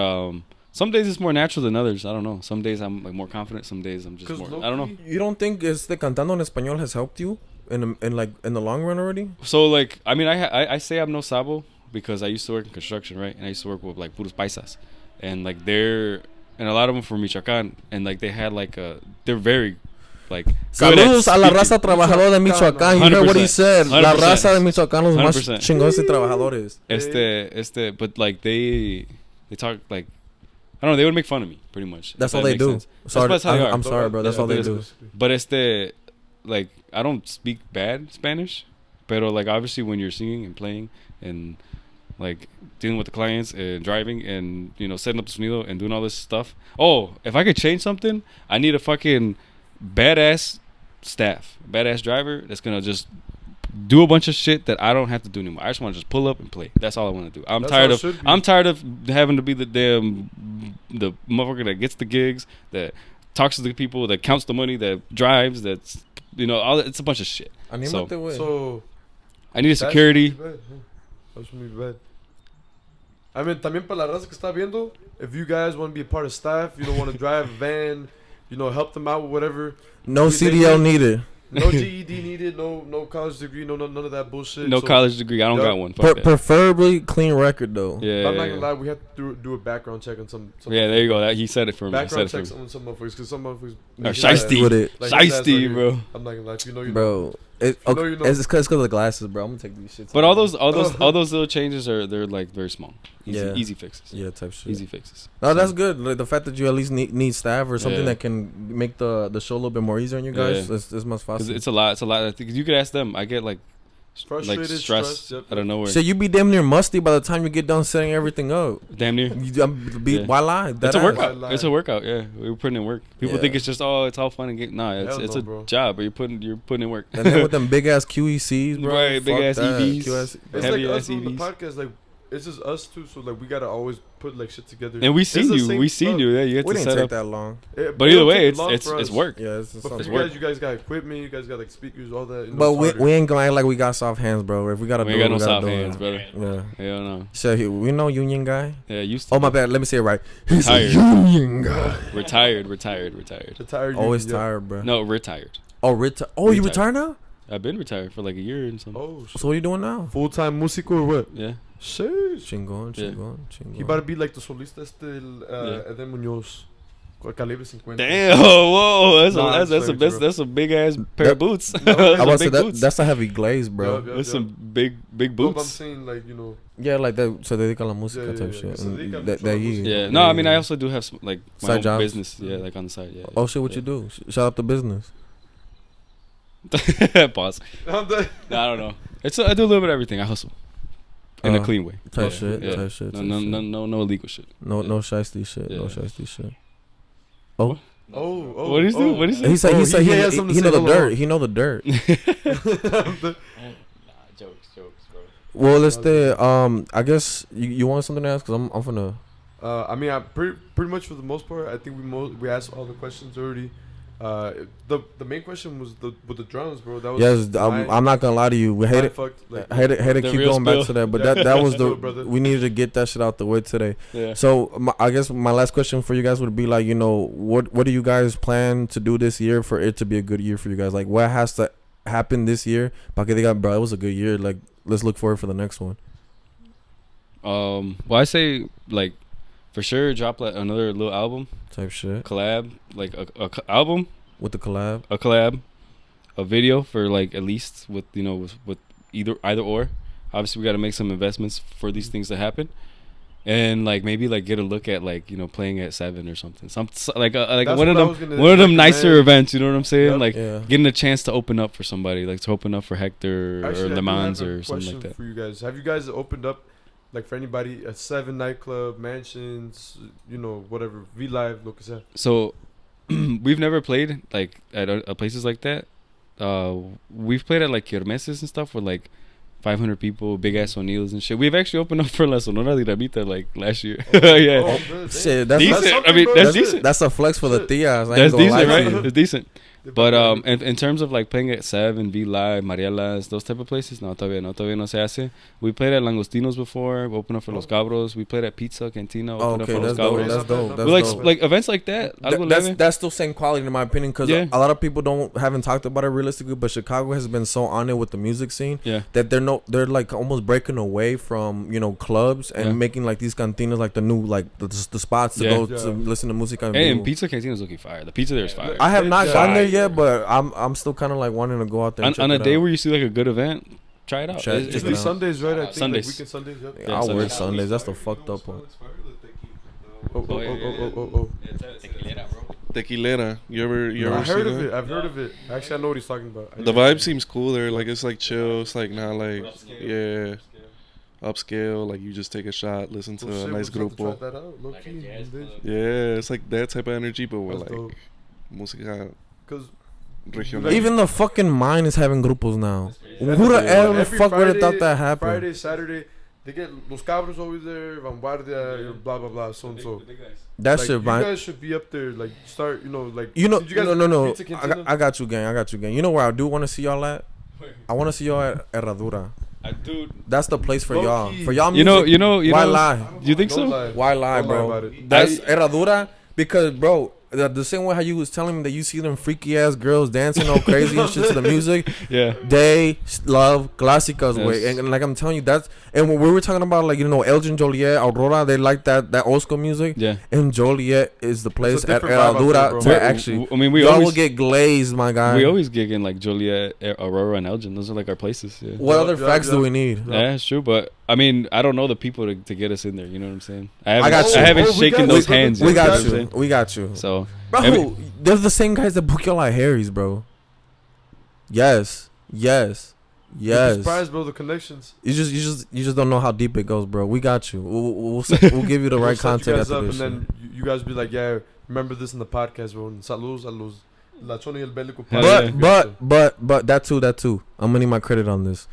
some days it's more natural than others. I don't know. Some days I'm like more confident. Some days I'm just 'Cause more. I don't know. You don't think cantando en español has helped you in the long run already? So like I mean I say I'm no sabo because I used to work in construction, right? And I used to work with like puros paisas, and like and a lot of them from Michoacan, and like they had like they're very like good Saludos at a la speaking. raza trabajadora de Michoacán. You heard what he said. La 100%. raza de Michoacán, los más 100%. chingones y trabajadores. But like they talk like I don't know. They would make fun of me pretty much. That's if all that they makes do. sense. Sorry, That's how they are. I'm sorry, bro. That's all they do. But like I don't speak bad Spanish, but like obviously when you're singing and playing and like dealing with the clients and driving and setting up the sonido and doing all this stuff. Oh, if I could change something, I need a fucking badass staff, badass driver that's gonna just do a bunch of shit that I don't have to do anymore. I just want to just pull up and play. That's all I want to do. I'm tired of having to be the motherfucker that gets the gigs, that talks to the people, that counts the money, that drives, that's all. It's a bunch of shit. I need I need a security. That's really bad. I mean, también para la raza que está viendo, if you guys want to be a part of staff, you don't want to drive a van, help them out with whatever. No CDL needed. No GED needed. No college degree. None of that bullshit. No college degree. I don't got one. Preferably clean record though. Yeah. I'm not gonna lie. We have to do a background check on some. Yeah, there you go. He said it for me. Background checks on some motherfuckers because some motherfuckers. Shiesty with it. Shiesty, bro. I'm not gonna lie. If you know, bro. It's because of the glasses, bro. I'm gonna take these shits. But all those little changes they're like very small. Easy fixes. Yeah, type shit. Easy fixes. No, that's good. Like the fact that you at least need staff or something that can make the show a little bit more easier on you guys. It's much faster. It's a lot. It's a lot. I think you could ask them. I get like frustrated, stress out of nowhere. So you be damn near musty by the time you get done setting everything up. Damn near. Why lie? It's a workout. It's a workout. Yeah, we're putting in work. People think it's just it's all fun and game. Nah, it's a job. But you're putting in work. And then with them big ass QECs, bro. Right, big ass EVs, heavy ass EVs. On the podcast, like it's just us too. So like we gotta always put like shit together. And we seen you. Yeah, you had to set up. That long. But either way, it's work. Yeah, but for you guys got equipment. You guys got like speakers, all that. But we ain't gonna act like we got soft hands, bro. If we gotta do it, we got no soft hands, brother. Yeah. Hell no. So we know union guy. Yeah, used to. Oh my bad. Let me say it right. He's a union guy. Retired. Always tired, bro. No, retired. Oh, you retired now? I've been retired for like a year and something. Oh, so what are you doing now? Full-time musico or what? Yeah. Chingón. He about to be like the solista Eden Muñoz. Calibre 50. Damn, whoa, that's a big ass pair of boots. That's a heavy glaze, bro. That's some big boots. No, I'm saying like Yeah, like that. So they call la música type shit. Yeah. No, I mean I also do have some like my side own jobs. business. Yeah, like on the side. Yeah. Oh shit, what you do? Shout out to business. Pause. I don't know. I do a little bit of everything. I hustle. In a clean way. Type shit. No illegal shit. No shiesty shit. No shiesty shit. Oh. What did he do? What did he say? He said he know the dirt. He know the dirt. Jokes, bro. Well, let's I guess you want something to ask? Cause I'm finna. I mean, I pretty much for the most part, I think we asked all the questions already. The main question was with the drums, bro. That was I'm not gonna lie to you. We hate it. Hate it. Keep going back to that, but that was we needed to get that shit out the way today. Yeah. So I guess my last question for you guys would be like, what do you guys plan to do this year for it to be a good year for you guys? Like, what has to happen this year? Bro, it was a good year. Like, let's look forward for the next one. Well, I say like for sure drop like another little album type shit, collab, like a album with the collab, a video for like at least with with either or. Obviously, we got to make some investments for these things to happen, and like maybe like get a look at like playing at 7 or something, like one of them nicer events. You know what I'm saying? Yep. Like getting a chance to open up for somebody, like to open up for Hector or Le Mans or something like that. For you guys, have you guys opened up? Like for anybody at 7 nightclub, mansions, whatever, V Live, lo que sea. So we've never played like at places like that. We've played at like kermeses and stuff with like 500 people, big ass sonidos and shit. We've actually opened up for La Sonora de Gramita like last year. Yeah. Shit, that's decent. I mean, that's decent. That's a flex for the tias. That's decent, right? It's decent. But in terms of like playing at 7, V Live, Marielas, those type of places, no, todavía no se hace. We played at Langostinos before. We opened up for Los Cabros. We played at Pizza Cantina. Opened up for Los Cabros. That's dope. Like events like that. That's still same quality in my opinion, because a lot of people haven't talked about it realistically. But Chicago has been so on it with the music scene that they're like almost breaking away from clubs and making like these cantinas like the new like the spots to go to listen to musica. And Pizza Cantina is looking fire. The pizza there is fire. I have not gone there yet, but I'm still kind of like wanting to go out there. On a day where you see like a good event, try it out. It's these Sundays, right? I think Sundays. Like weekend Sundays. Yep. I work Sundays. That's the fucked up one. Tequilera, bro. Tequilera. You ever I've seen heard of it? it. I've heard of it. Actually, I know what he's talking about. The vibe seems cool there. Like it's like chill. It's like not like upscale. Like you just take a shot, listen to a nice grupo. Yeah, it's like that type of energy, but with like musica. Because Regional. Even the fucking mine is having grupos now. Who the hell the fuck would have thought that happened? Friday, Saturday, they get Los Cabros over there, Vanguardia, blah blah blah, so and so. That Like, shit, you man. guys should be up there. Like start, like You know, did you guys no. Pizza Cantina? I got you, gang. You know where I do want to see y'all at? I want to see y'all at Herradura. Dude, That's the place for Low y'all. key. For y'all you music. know. Why lie? You think Don't so? lie. Why lie, Don't lie bro? about it. That's Herradura because, bro, the same way how you was telling me that you see them freaky ass girls dancing all crazy and shit to the music. Yeah. They love classicas, way, Yes. and like I'm telling you, that's and when we were talking about like Elgin, Joliet, Aurora, they like that old school music. Yeah. And Joliet is the place It's a at different vibe out there, Herradura bro. to actually. I mean, we y'all will always get glazed, my guy. we always gig in like Joliet, Aurora, and Elgin. Those are like our places. Yeah. What other Yeah, facts yeah. do we need? Yeah, it's true, but I mean, I don't know the people to get us in there. You know what I'm saying? I got you. I haven't Oh, we shaken got those you. hands. We yet, you know got what I'm you. saying? We got you, So bro. every- They're the same guys that book y'all at Harry's, bro. Yes. You'd be surprised, bro. The connections. You just don't know how deep it goes, bro. We got you. We'll give you the right We'll set content you guys after up, this. and shit. then you guys be like, yeah, remember this in the podcast, bro. And saludos a los LaChonaYElBelicoPodcast. Yeah. But that too. I'm gonna need my credit on this.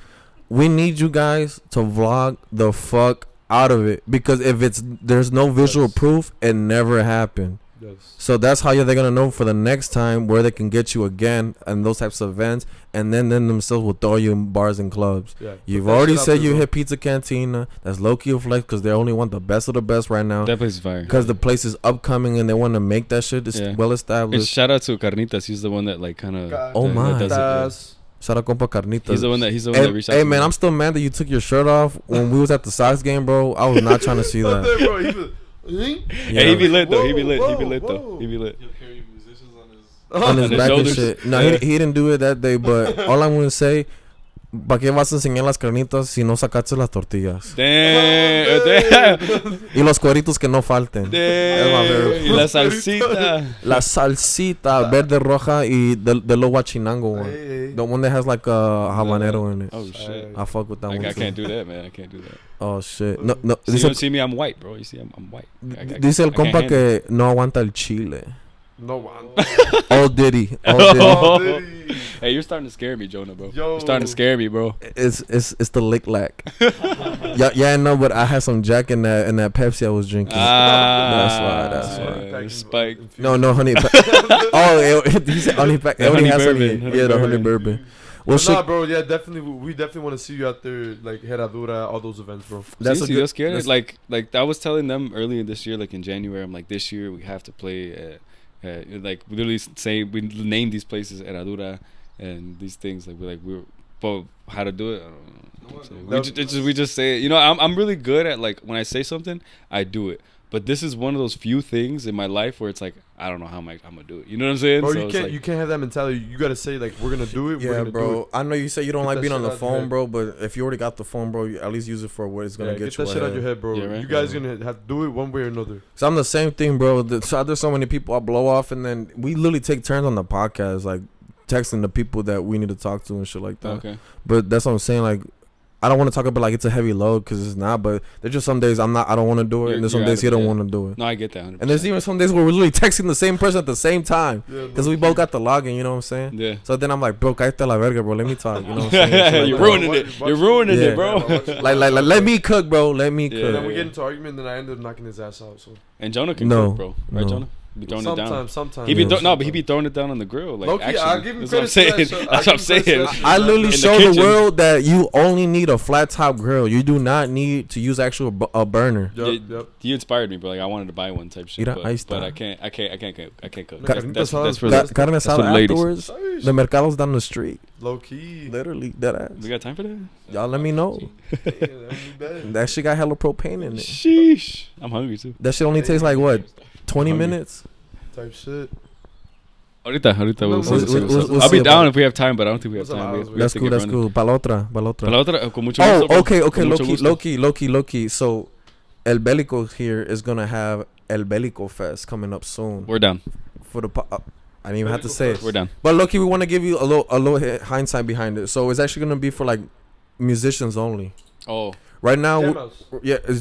We need you guys to vlog the fuck out of it because if there's no visual Yes. proof, it never happened. Yes. So that's how they're gonna know for the next time where they can get you again and those types of events, and then themselves will throw you in bars and clubs. Yeah. You've Put that already shit out said there, you bro. hit Pizza Cantina. That's low key flex because they only want the best of the best right now. that place is fire. Because the place is upcoming and they want to make that shit. It's Yeah. well And established. shout out to Carnitas. He's the one that like kind of. Oh my. Carnitas. Shout out compa Carnitas. He's the one that Hey, reached out. hey to man, me. I'm still mad that you took your shirt off when we was at the Sox game, bro. I was not trying to see that. Bro, he was, Hey, he be lit though. He be lit. He be lit though. Whoa. He be lit. He'll carry musicians on his. On his On his back and shoulders. shit. No, Yeah. he didn't do it that day, but all I'm gonna say, ¿para qué vas a enseñar las carnitas si no sacaste las tortillas? Damn. Y los cueritos que no falten. Damn. Y la salsita. La salsita verde roja y the lo guachinango one. Hey, The one that has like a habanero in it. Oh shit. I fuck with that one I too. can't do that, man. I can't do that. Oh shit. No. So you don't see me, I'm white, bro. You see, I'm white. Dice el I can't compa handle que no aguanta el chile. no one. Oh Diddy. Oh, did he? Hey, you're starting to scare me, Jonah, bro. Yo. You're starting to scare me, bro. It's the lick lack. Yeah, I know, but I had some Jack in that Pepsi I was drinking. That's why. Spike. No, honey. He said honey pack. The It only honey has bourbon, honey. honey Yeah, the honey bourbon. bourbon. Well, But nah, shit. bro. Yeah, definitely. We definitely want to see you out there, like Herradura, all those events, bro. That's a good. scared. that's- Like I was telling them earlier this year, like in January, I'm like, this year we have to play. Like we literally say we name these places Herradura and these things. Like but how to do it? I don't know. We just say it. You know, I'm really good at like when I say something, I do it. But this is one of those few things in my life where it's like I don't know how I'm gonna do it. You know what I'm saying? Bro, So you it's can't like- you can't have that mentality. You gotta say like we're gonna do it. We're Yeah, gonna do bro. it. I know you say you don't Get like that being on shit the out your phone, head. bro. But if you already got the phone, bro, you at least use it for what it's gonna Yeah, get get you that shit out ahead. your head, bro. Yeah, right? You guys gonna have to do it one way or another. So I'm the same thing, bro. There's so many people I blow off, and then we literally take turns on the podcast, like texting the people that we need to talk to and shit like that. Okay. But that's what I'm saying. Like, I don't want to talk about like it's a heavy load because it's not. But there's just some days I don't want to do it, and there's some You're days out he of don't it. want to do it. No, I get that. 100%. And there's even some days where we're literally texting the same person at the same time Yeah, because we both got the login. You know what I'm saying? Yeah. So then I'm like, bro, cállate la verga, bro. Let me talk. You know what I'm saying? Shit like You're that. ruining it. You're ruining Yeah. it, bro. like, let me cook, bro. Let me Yeah. cook. And then we get into argument, then I ended up knocking his ass out. So And Jonah can No, cook, bro. Right, no. Jonah? Be throwing it down. sometimes He be Yeah. but he be throwing it down on the grill. Like Low-key, actually, I'll give him that's what I'm credit to saying. that shit. That's I'll what I'm give him credit to saying. that shit. I literally In the show the kitchen. world that you only need a flat top grill. You do not need to use actual a burner. Yep. You inspired me, bro. Like I wanted to buy one type shit. Mira, But, ahí está. but I can't cook. Ca- That's for Carne the, Carne that's for asada the ladies. afterwards. The mercado's down the street. Low key. Literally, that ass. We got time for that? Y'all let me know. That shit got hella propane in it. Sheesh. I'm hungry too. That shit only takes like what, 20 Hungry. minutes? Type shit. Ahorita, we'll see. we'll I'll see be down about if we have time, but I don't think we have What's up, time. Alex? We have That's to cool. get That's running. cool. Pa la otra. Para la otra, con mucho gusto, Oh, bro. okay. Con mucho gusto. Low key. So, El Belico here is gonna have El Belico Fest coming up soon. We're done. For the I didn't even have to say it. We're done. But look, we want to give you a little hindsight behind it. So it's actually gonna be for like musicians only. Oh. Right now,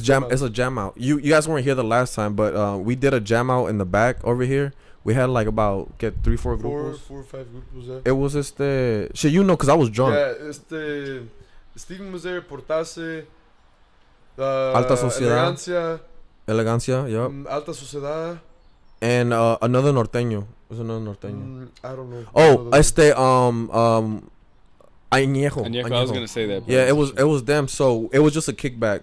Jam it's a jam out. You guys weren't here the last time, but we did a jam out in the back over here. We had like about 3-4 grupos. 4 or 5 grupos there. It was shit, you know, cause I was drunk. Yeah, Steven was there, Portase, Alta Sociedad. Elegancia, yep. Alta Sociedad. And another norteño. There's another norteño. I don't know. Añejo. I was gonna say that. Yeah, it was them. So it was just a kickback,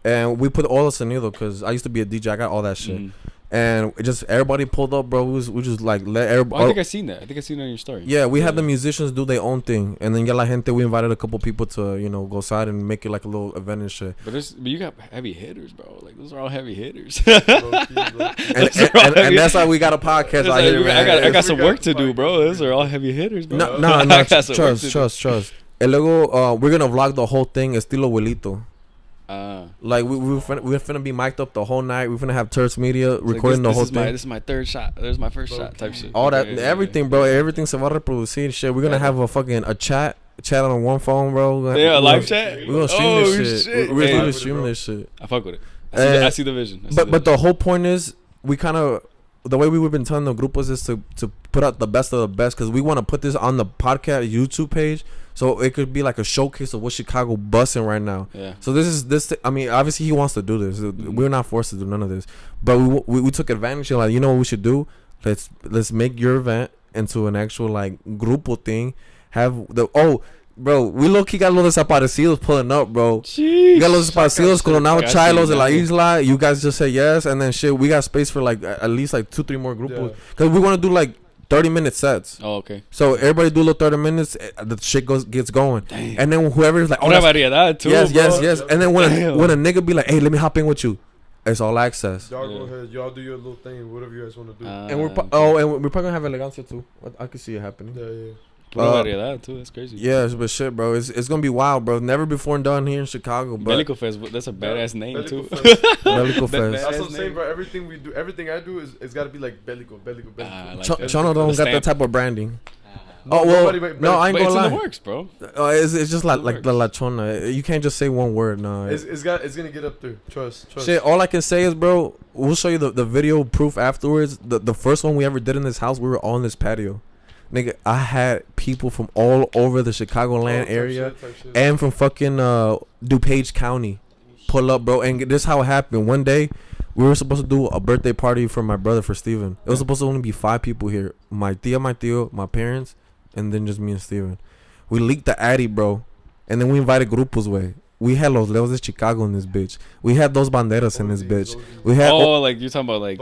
and we put all the sonido because I used to be a DJ. I got all that shit, and it just everybody pulled up, bro. We just like let everybody. I think I seen that. I think I seen it on your story. Yeah, we had the musicians do their own thing, and then La Gente, we invited a couple people to go outside and make it like a little event and shit. But you got heavy hitters, bro. Like those are all heavy hitters. and that's why we got a podcast out here, man. I got some work to do, bro. Those are all heavy hitters, bro. No, trust. And luego, we're gonna vlog the whole thing estilo abuelito. Like we're finna be mic'd up the whole night. We're finna have Turks Media recording the whole thing. This is my third shot. There's my first shot type shit. All that, everything, bro. Everything se va a reproducir shit. We're gonna have a chat on one phone, bro. Yeah, live chat. We're gonna stream this shit. We're gonna stream this shit. I fuck with it. I see the vision. But the whole point is, we kind of, the way we've been telling the grupos is to put out the best of the best, because we want to put this on the podcast YouTube page. So it could be like a showcase of what Chicago busting right now. Yeah. So I mean, obviously he wants to do this. We're not forced to do none of this. But we took advantage of, like, you know what we should do? Let's make your event into an actual like grupo thing. Have bro, we low-key got los desaparecidos pulling up, bro. Jeez. We got los desaparecidos Coronado Chilos de la Isla. You guys just say yes, and then shit, we got space for like at least like 2-3 more grupos. Because we want to do like 30-minute sets. Oh, okay. So everybody do a little 30 minutes. The shit gets going. Damn. And then whoever's like, una variedad too. Yes. And then when a nigga be like, hey, let me hop in with you, it's all access. Y'all go ahead. Y'all do your little thing, whatever you guys want to do. And we're probably gonna have elegancia too. I can see it happening. Yeah. Pura variedad too. That's crazy. Yeah, but shit, bro, it's gonna be wild, bro. Never before done here in Chicago. But Belico Fest, that's a badass name too. Belico Fest. That's what I'm saying, bro. Everything we do, everything I do it's got to be like Belico. Chono don't got that type of branding. No, I ain't gonna lie. It's in the works, bro. It's just like the LaChona. You can't just say one word. No, it's gonna get up there. Trust. Shit, all I can say is, bro, we'll show you the video proof afterwards. The first one we ever did in this house, we were all in this patio. Nigga, I had people from all over the Chicagoland area and from fucking DuPage County pull up, bro. And this is how it happened. One day, we were supposed to do a birthday party for my brother, for Steven. It was supposed to only be 5 people here. My tío, my parents, and then just me and Steven. We leaked the Addy, bro. And then we invited grupos, way. We had Los Leos de Chicago in this bitch. We had those banderas in this bitch. We had like you're talking about like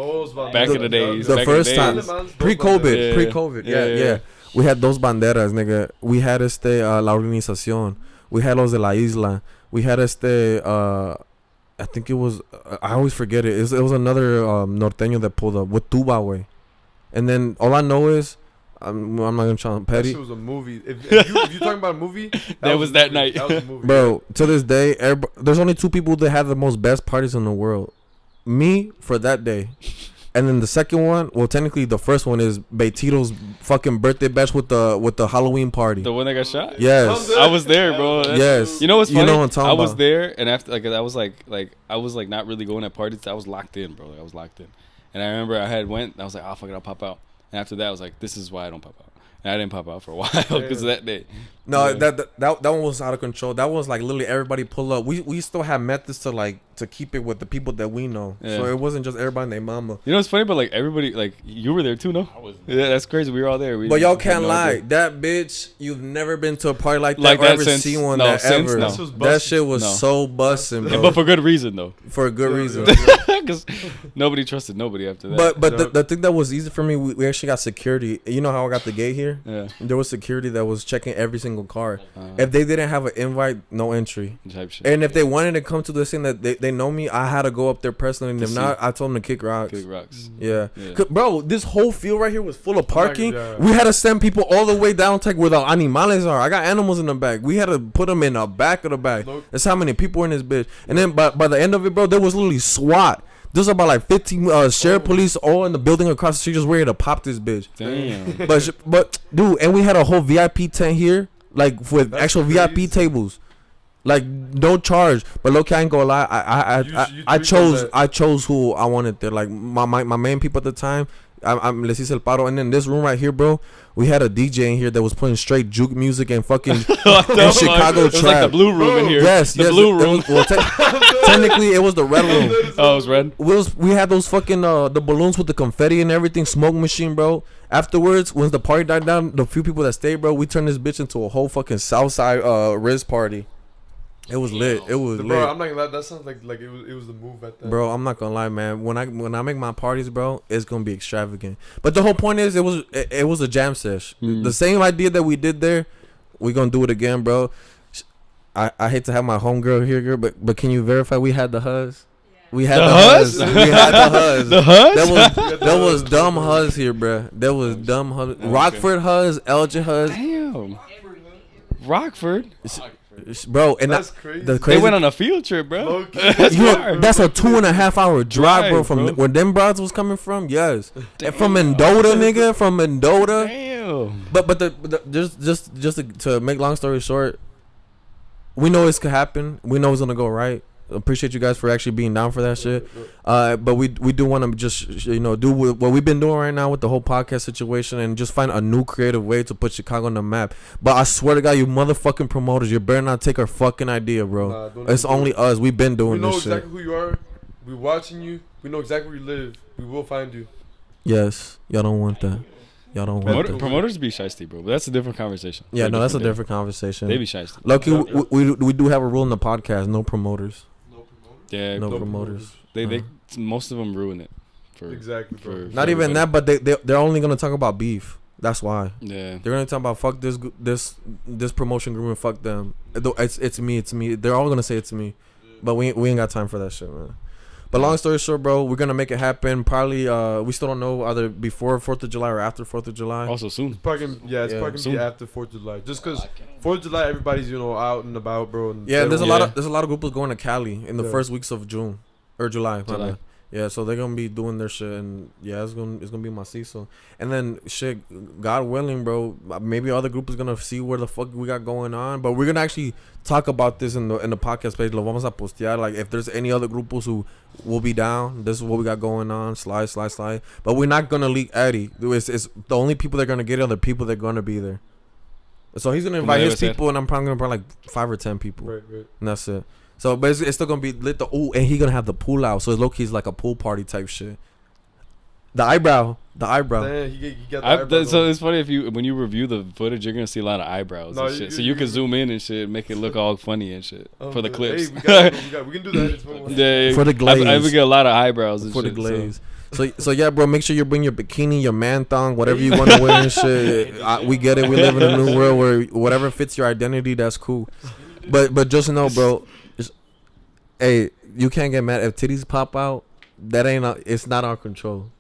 back in the days. The first time, pre-COVID, Yeah. pre-COVID. Yeah. We had those banderas, nigga. We had la organización. We had los de la isla. We had I think it was, I always forget it. It was another norteño that pulled up with tuba, way. And then all I know is, I'm not gonna try to petty. That shit was a movie. If you're talking about a movie, that was that night. That was a movie. Bro, to this day, there's only 2 people that have the most best parties in the world. Me for that day. And then the second one, well, technically the first one is Beitito's fucking birthday bash with the Halloween party. The one that got shot? Yes. I was there, bro. Yes. You know what's funny? You know what I'm talking I was about. there, and after I was like not really going at parties. I was locked in, bro. I was locked in. And I remember I went. I was like, oh fuck it, I'll pop out. And after that, I was like, this is why I don't pop out. And I didn't pop out for a while because of that day. No, that one was out of control. That was like literally everybody pull up. We still have methods to keep it with the people that we know. Yeah. So it wasn't just everybody and their mama. You know what's funny? But like everybody, like you were there too, no? I was. Yeah, that's crazy. We were all there. But y'all can't lie. That bitch, you've never been to a party like that or ever seen one that ever. No. That shit was so busting, bro. But for good reason though. For a good reason. Because nobody trusted nobody after that. But the thing that was easy for me, we actually got security. You know how I got the gate here? Yeah. There was security that was checking every single car. If they didn't have an invite, no entry. Type shit. And if they wanted to come to this thing that they know me, I had to go up there personally. And To if see. not, I told them to kick rocks. Kick rocks. Yeah. Yeah. Bro, this whole field right here was full of parking. Yeah. We had to send people all the way down to where the animales are. I got animals in the back. We had to put them in the back of the back. Look. That's how many people were in this bitch. And then by the end of it, bro, there was literally SWAT. There's about like 15 sheriff police all in the building across the street just ready to pop this bitch. Damn. But dude, and we had a whole VIP tent here, like with That's actual crazy. VIP tables, like no charge. But look, I ain't gonna lie, I chose who I wanted there. Like my main people at the time. I'm Les hice el paro, and then this room right here, bro. We had a DJ in here that was playing straight juke music and fucking and Chicago It was like the trap. blue room in here. Yes, the yes, blue it room. was- well, technically, it was the red room. Oh, it was red. We had those fucking the balloons with the confetti and everything, smoke machine, bro. Afterwards, once the party died down, the few people that stayed, bro, we turned this bitch into a whole fucking Southside Riz party. It was lit. It was lit. Bro, I'm not gonna lie. That sounds like it was the move at that. Bro, I'm not gonna lie, man. When I make my parties, bro, it's gonna be extravagant. But the whole point is, it was a jam sesh. The same idea that we did there, we gonna do it again, bro. I hate to have my homegirl here, girl, but can you verify we had the huzz? We had The the huzz? huzz. We had the huzz. The huzz? That was dumb huzz here, bro. That was dumb huzz. Rockford huzz, Elgin huzz, Damn. Rockford. bro. And That's crazy. the They crazy. went on a field trip, bro. Low-key. That's far. That's a 2.5 hour drive, bro. Drive, From bro. where them broads was coming from, yes. And from Mendota, nigga, from Mendota. Damn. But just to make long story short, we know this could happen. We know it's gonna go right. Appreciate you guys for actually being down for that shit. But we do want to just do what we've been doing right now with the whole podcast situation and just find a new creative way to put Chicago on the map. But I swear to God, you motherfucking promoters, you better not take our fucking idea, bro. Nah, don't It's even do only it. us. We've been We doing know this exactly shit. who you are. We watching you. We know exactly where you live. We will find you. Yes, y'all don't want that. Y'all don't want that. Promoters be shiesty, bro. But that's a different conversation. Yeah, For no, that's a day. different conversation. They be shiesty. Lucky, we do have a rule in the podcast: no promoters. Yeah. No No promoters. They most of them ruin it. For Exactly, bro. for Not even everybody. that, but they're only gonna talk about beef. That's why Yeah. they're gonna talk about fuck this promotion group and fuck them. It's me. They're all gonna say it's me, but we ain't got time for that shit, man. But long story short, bro, we're gonna make it happen. Probably we still don't know either before 4th of July or after 4th of July. Also soon. It's probably gonna be Soon. after 4th of July. Just because 4th of July, everybody's out and about, bro. And Yeah, there's a Yeah. lot of groups going to Cali in the Yeah. first weeks of June or July. my July. bad. Yeah, so they're gonna be doing their shit, and yeah, it's gonna be macizo. And then shit, God willing, bro, maybe other group is gonna see where the fuck we got going on. But we're gonna actually talk about this in the podcast page. Lo vamos a postear. Like if there's any other grupos who will be down, this is what we got going on. Slide. But we're not gonna leak Eddie. It's the only people that are gonna get it are the people that are gonna be there. So he's gonna invite Como his debe ser. people, and I'm probably gonna bring like 5 or 10 people. Right. And that's it. So, but it's still gonna be lit. And he gonna have the pool out, so it's low key like a pool party type shit. The eyebrow. Damn, he got the eyebrows So on. it's funny when you review the footage, you're gonna see a lot of eyebrows No, and shit. So you can zoom in and shit, make it look all funny and shit for the Hey, clips. we can do that. It's fun. Yeah, For the I glaze. would get a lot of eyebrows and For the shit, glaze. So yeah, bro. Make sure you bring your bikini, your man thong, whatever you want to wear and shit. We get it. We live in a new world where whatever fits your identity, that's cool. But just know, bro. Hey, you can't get mad if titties pop out. That ain't. It's not our control.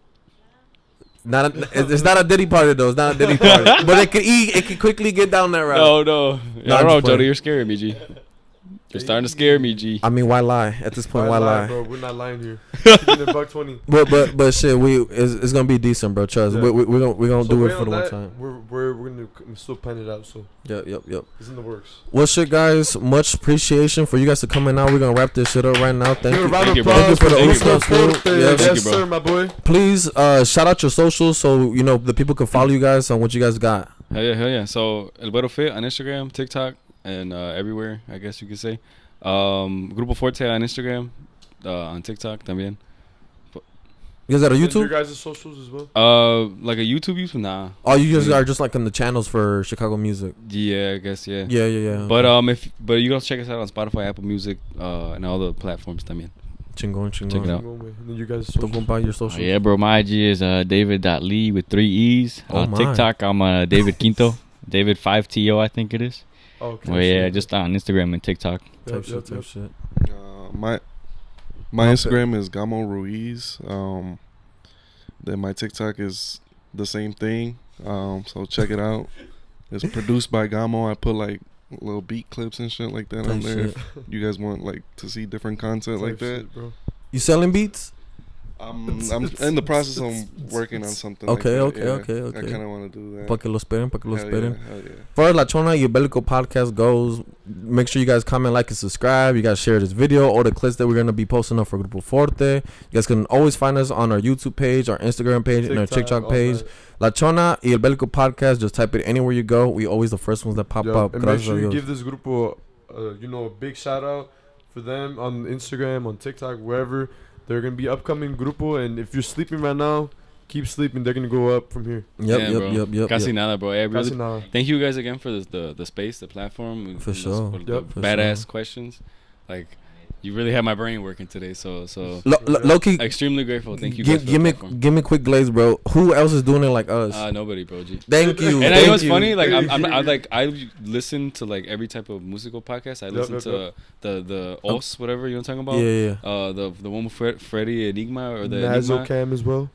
It's not a Diddy party though. It's not a Diddy party. But it can quickly get down that route. No. No, I I'm don't know, just playing. Jody. You're scaring me, G. You're starting to scare me, G. I mean, why lie? At this point, why lie? bro? We're not lying here. Keeping it $1.20. But shit, it's gonna be decent, bro. Trust. Yeah. We're gonna So do wait it for on the one that. time. We're gonna still plan it out. So Yep. it's in the works. Well, shit, guys. Much appreciation for you guys to coming out. We're gonna wrap this shit up right now. Thank you. Round of you, bro. applause Thank you for the Grupo Uso food. Forte. Yes. Thank you, Yes, bro. sir, my boy. Please shout out your socials so the people can follow you guys on what you guys got. Hell yeah. So El Güero Fit on Instagram, TikTok, and everywhere, I guess you could say. Grupo Forte on Instagram, on TikTok también. You guys got a Your YouTube? guys' socials as well. Like a YouTube? Nah. Oh, you guys are just like in the channels for Chicago music. Yeah, I guess yeah. Yeah. But but you guys check us out on Spotify, Apple Music, and all the platforms también. Chingón. Check it out. And then you guys. Tu compa, your social. Yeah, bro. My IG is David.Lee with 3 E's. Oh, my. TikTok, I'm David Quinto. David 5TO, I think it is. Okay. Well, yeah, just on Instagram and TikTok. Type shit. My Instagram is Gamo Ruiz. Then my TikTok is the same thing. So check it out. It's produced by Gamo. I put like little beat clips and shit like that on there. If you guys want like to see different content like that, shit, bro. You selling beats? I'm in the process of working on something. Okay. like that. Okay. I kind of want to do that. Pa' que lo esperen. Hell yeah. Far as La Chona y el Belico podcast goes, make sure you guys comment, like, and subscribe. You guys share this video or the clips that we're going to be posting up for Grupo Forte. You guys can always find us on our YouTube page, our Instagram page, and our TikTok page. La Chona y el Belico podcast. Just type it anywhere you go. We always the first ones that pop up. And make sure you give this Grupo, a big shout out for them on Instagram, on TikTok, wherever. They're going to be upcoming Grupo, and if you're sleeping right now, keep sleeping. They're going to go up from here. Yep. Casi nada, bro. Hey, really, nada. thank you guys again for the space, the platform. For sure. The For badass sure. questions. Like, you really had my brain working today, so Low-key, extremely grateful. Thank you guys for the platform. give me quick glaze, bro. Who else is doing it like us? Nobody, bro. G. Thank you. And thank you know what's you. funny? Like I listen to like every type of musical podcast. I listen to the Os, whatever you know what I'm talking about. Yeah. The one with Freddie Enigma or the Nazo Enigma. Cam as well.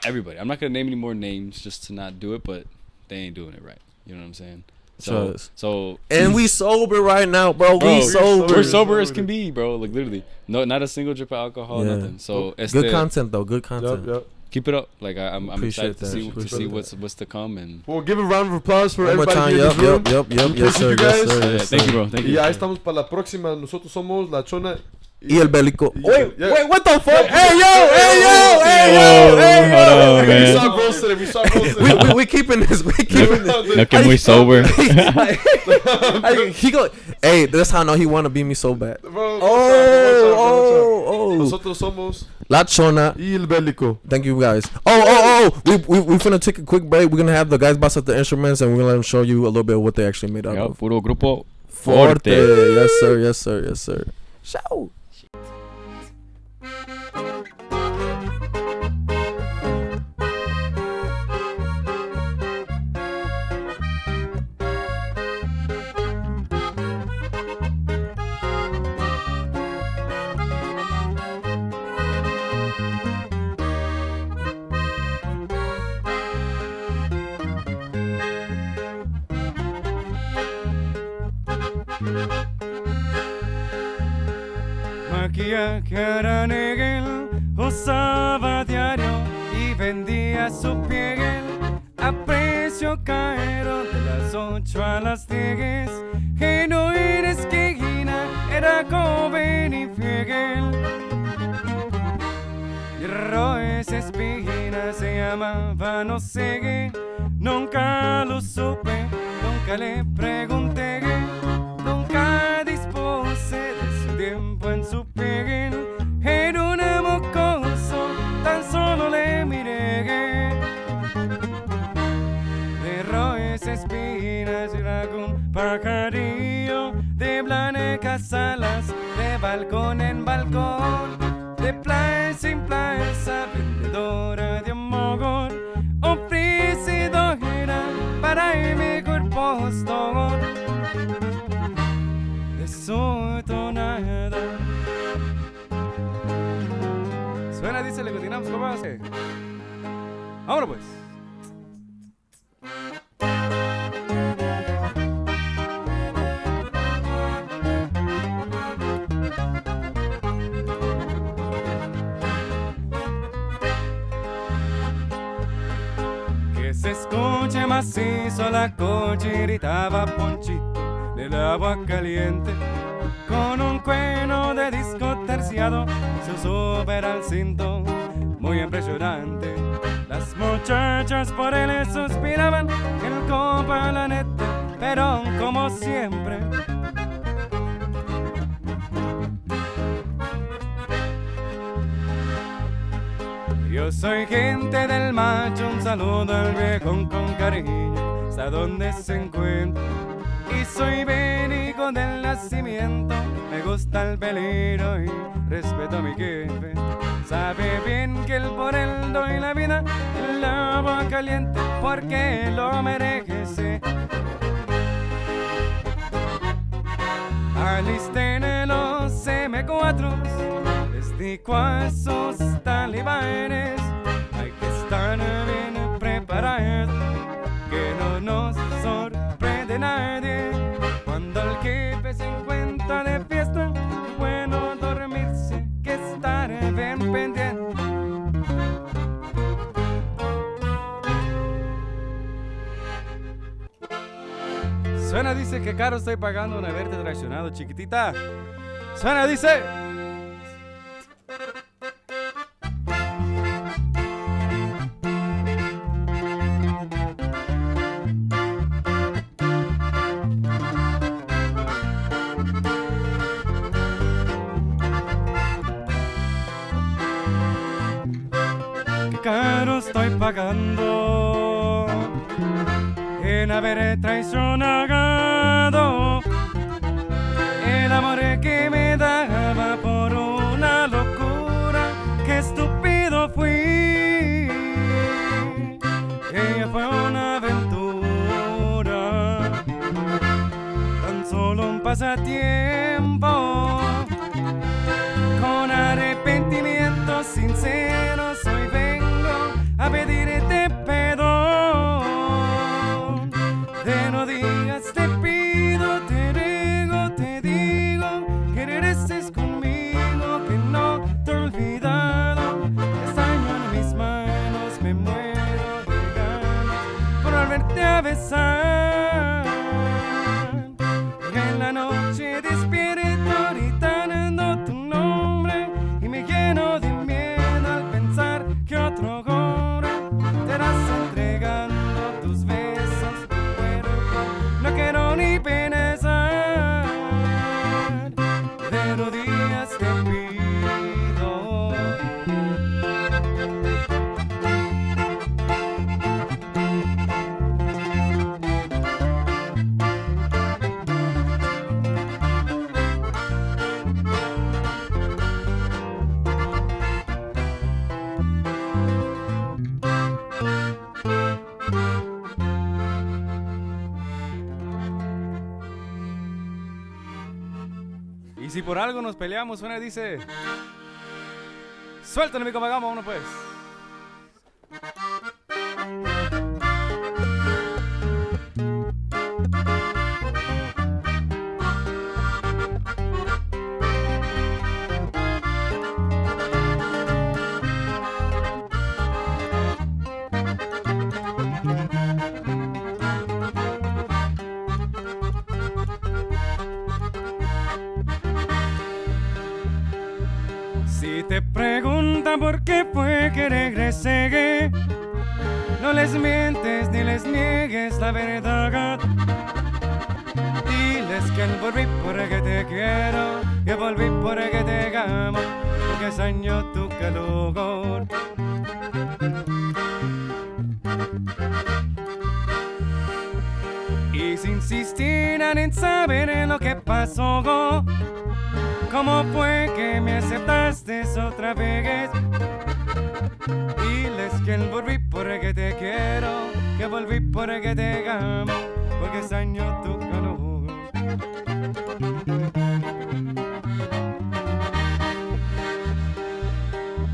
Everybody. I'm not gonna name any more names just to not do it, but they ain't doing it right. You know what I'm saying? So and we sober right now, bro. We sober. We're sober as can be, bro. Like literally, not a single drip of alcohol, nothing. So good content though. Good content. Yep. Keep it up. Like I'm excited to see that. what's to come. And Well, give a round of applause for one more everybody time. here in this room. Yep. Yes, sir. Thank you, bro. Thank you. Y ahí estamos para la próxima. Nosotros somos La Chona Y el Belico. Wait, Yeah. what the fuck? Hey, yo. Hold on, We man. saw roasted. We saw roasted. We keeping this. No que muy sober. He go. Hey, that's how I know he wanna be me so bad. Bro, Oh. Nosotros somos La Chona. Y el Belico. Thank you guys. We finna take a quick break. We're gonna have the guys bust out the instruments and we're gonna let them show you a little bit of what they actually made out of. Puro Grupo Forte. Forte. Yes, sir. Show. Maquillaje a Negel usaba diario y vendía su piel a precio caro de las 8 a las 10. Genuina esquina era joven y fiel. Y Roes Espina se llamaba, no sé, nunca lo supe, nunca le pregunté, nunca dispuse de su tiempo en su piel. Era un mocoso, tan solo le miré. De Roes Espinas era un pajarillo de blancas alas, de balcón en balcón, de plaza en plaza, vendedora de amor, ofrecidora para el mejor postor de su tonada. Suena, dice, le continuamos, ¿cómo hace? Vámonos pues. Que se escuche macizo la coche, gritaba Ponchito del agua caliente. Con un cuero de disco terciado se sube al cinto, muy impresionante. Las muchachas por él suspiraban, el compa la neta, pero como siempre. Yo soy gente del macho, un saludo al viejón con cariño, hasta donde se encuentra. Y soy bélico del nacimiento. Me gusta el peligro y respeto a mi jefe. Sabe bien que el por él doy la vida, el agua caliente porque lo merece. Alisten los M4, les digo a esos talibanes, hay que estar bien preparados, que no nos sorprende nadie. Cuando el jefe se encuentra de fiesta, es bueno dormirse, que estar bien pendiente. Suena, dice que caro estoy pagando un haberte traicionado, chiquitita. Suena, dice. Que caro estoy pagando en haber traicionado el amor que me daba por una locura. Qué estúpido fui. Ella fue una aventura, tan solo un pasatiempo. Con arrepentimiento sincero hoy vengo a pedirte perdón. De rodillas te pido, te digo que regreses conmigo, que no te he olvidado. Extraño en mis manos, me muero de ganas por volverte a besar. Y en la noche despierto gritando tu nombre y me lleno de miedo al pensar que otro hombre te harás entregando tus besos. No quiero ni pensar, de rodillas te pido. Y si por algo nos peleamos, una dice: suéltale mi compa, vámonos pues. Si te preguntan por qué fue que regresé, no les mientes ni les niegues la verdad. Diles que volví porque te quiero, que volví porque te amo, porque extraño tu calor. Y si insistieran en saber lo que pasó, ¿cómo fue que me aceptaste otra vez? Diles que volví porque te quiero, que volví porque te amo, porque extraño tu calor.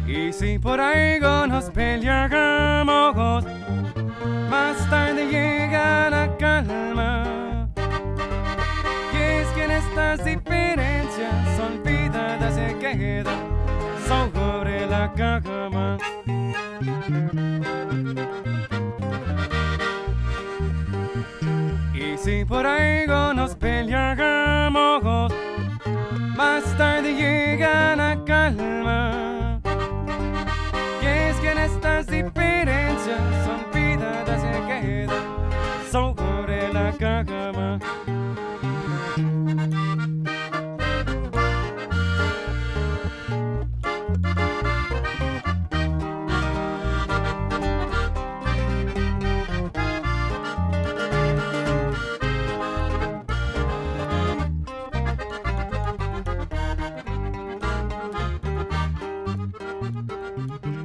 Y si por algo nos peleamos, más tarde llega la calma. Y es que en estas diferencias olvidadas se quedan sobre la cama. Y si por algo nos peleamos, más tarde llega la calma. Y es que en estas diferencias olvidadas se quedan sobre la cama. Thank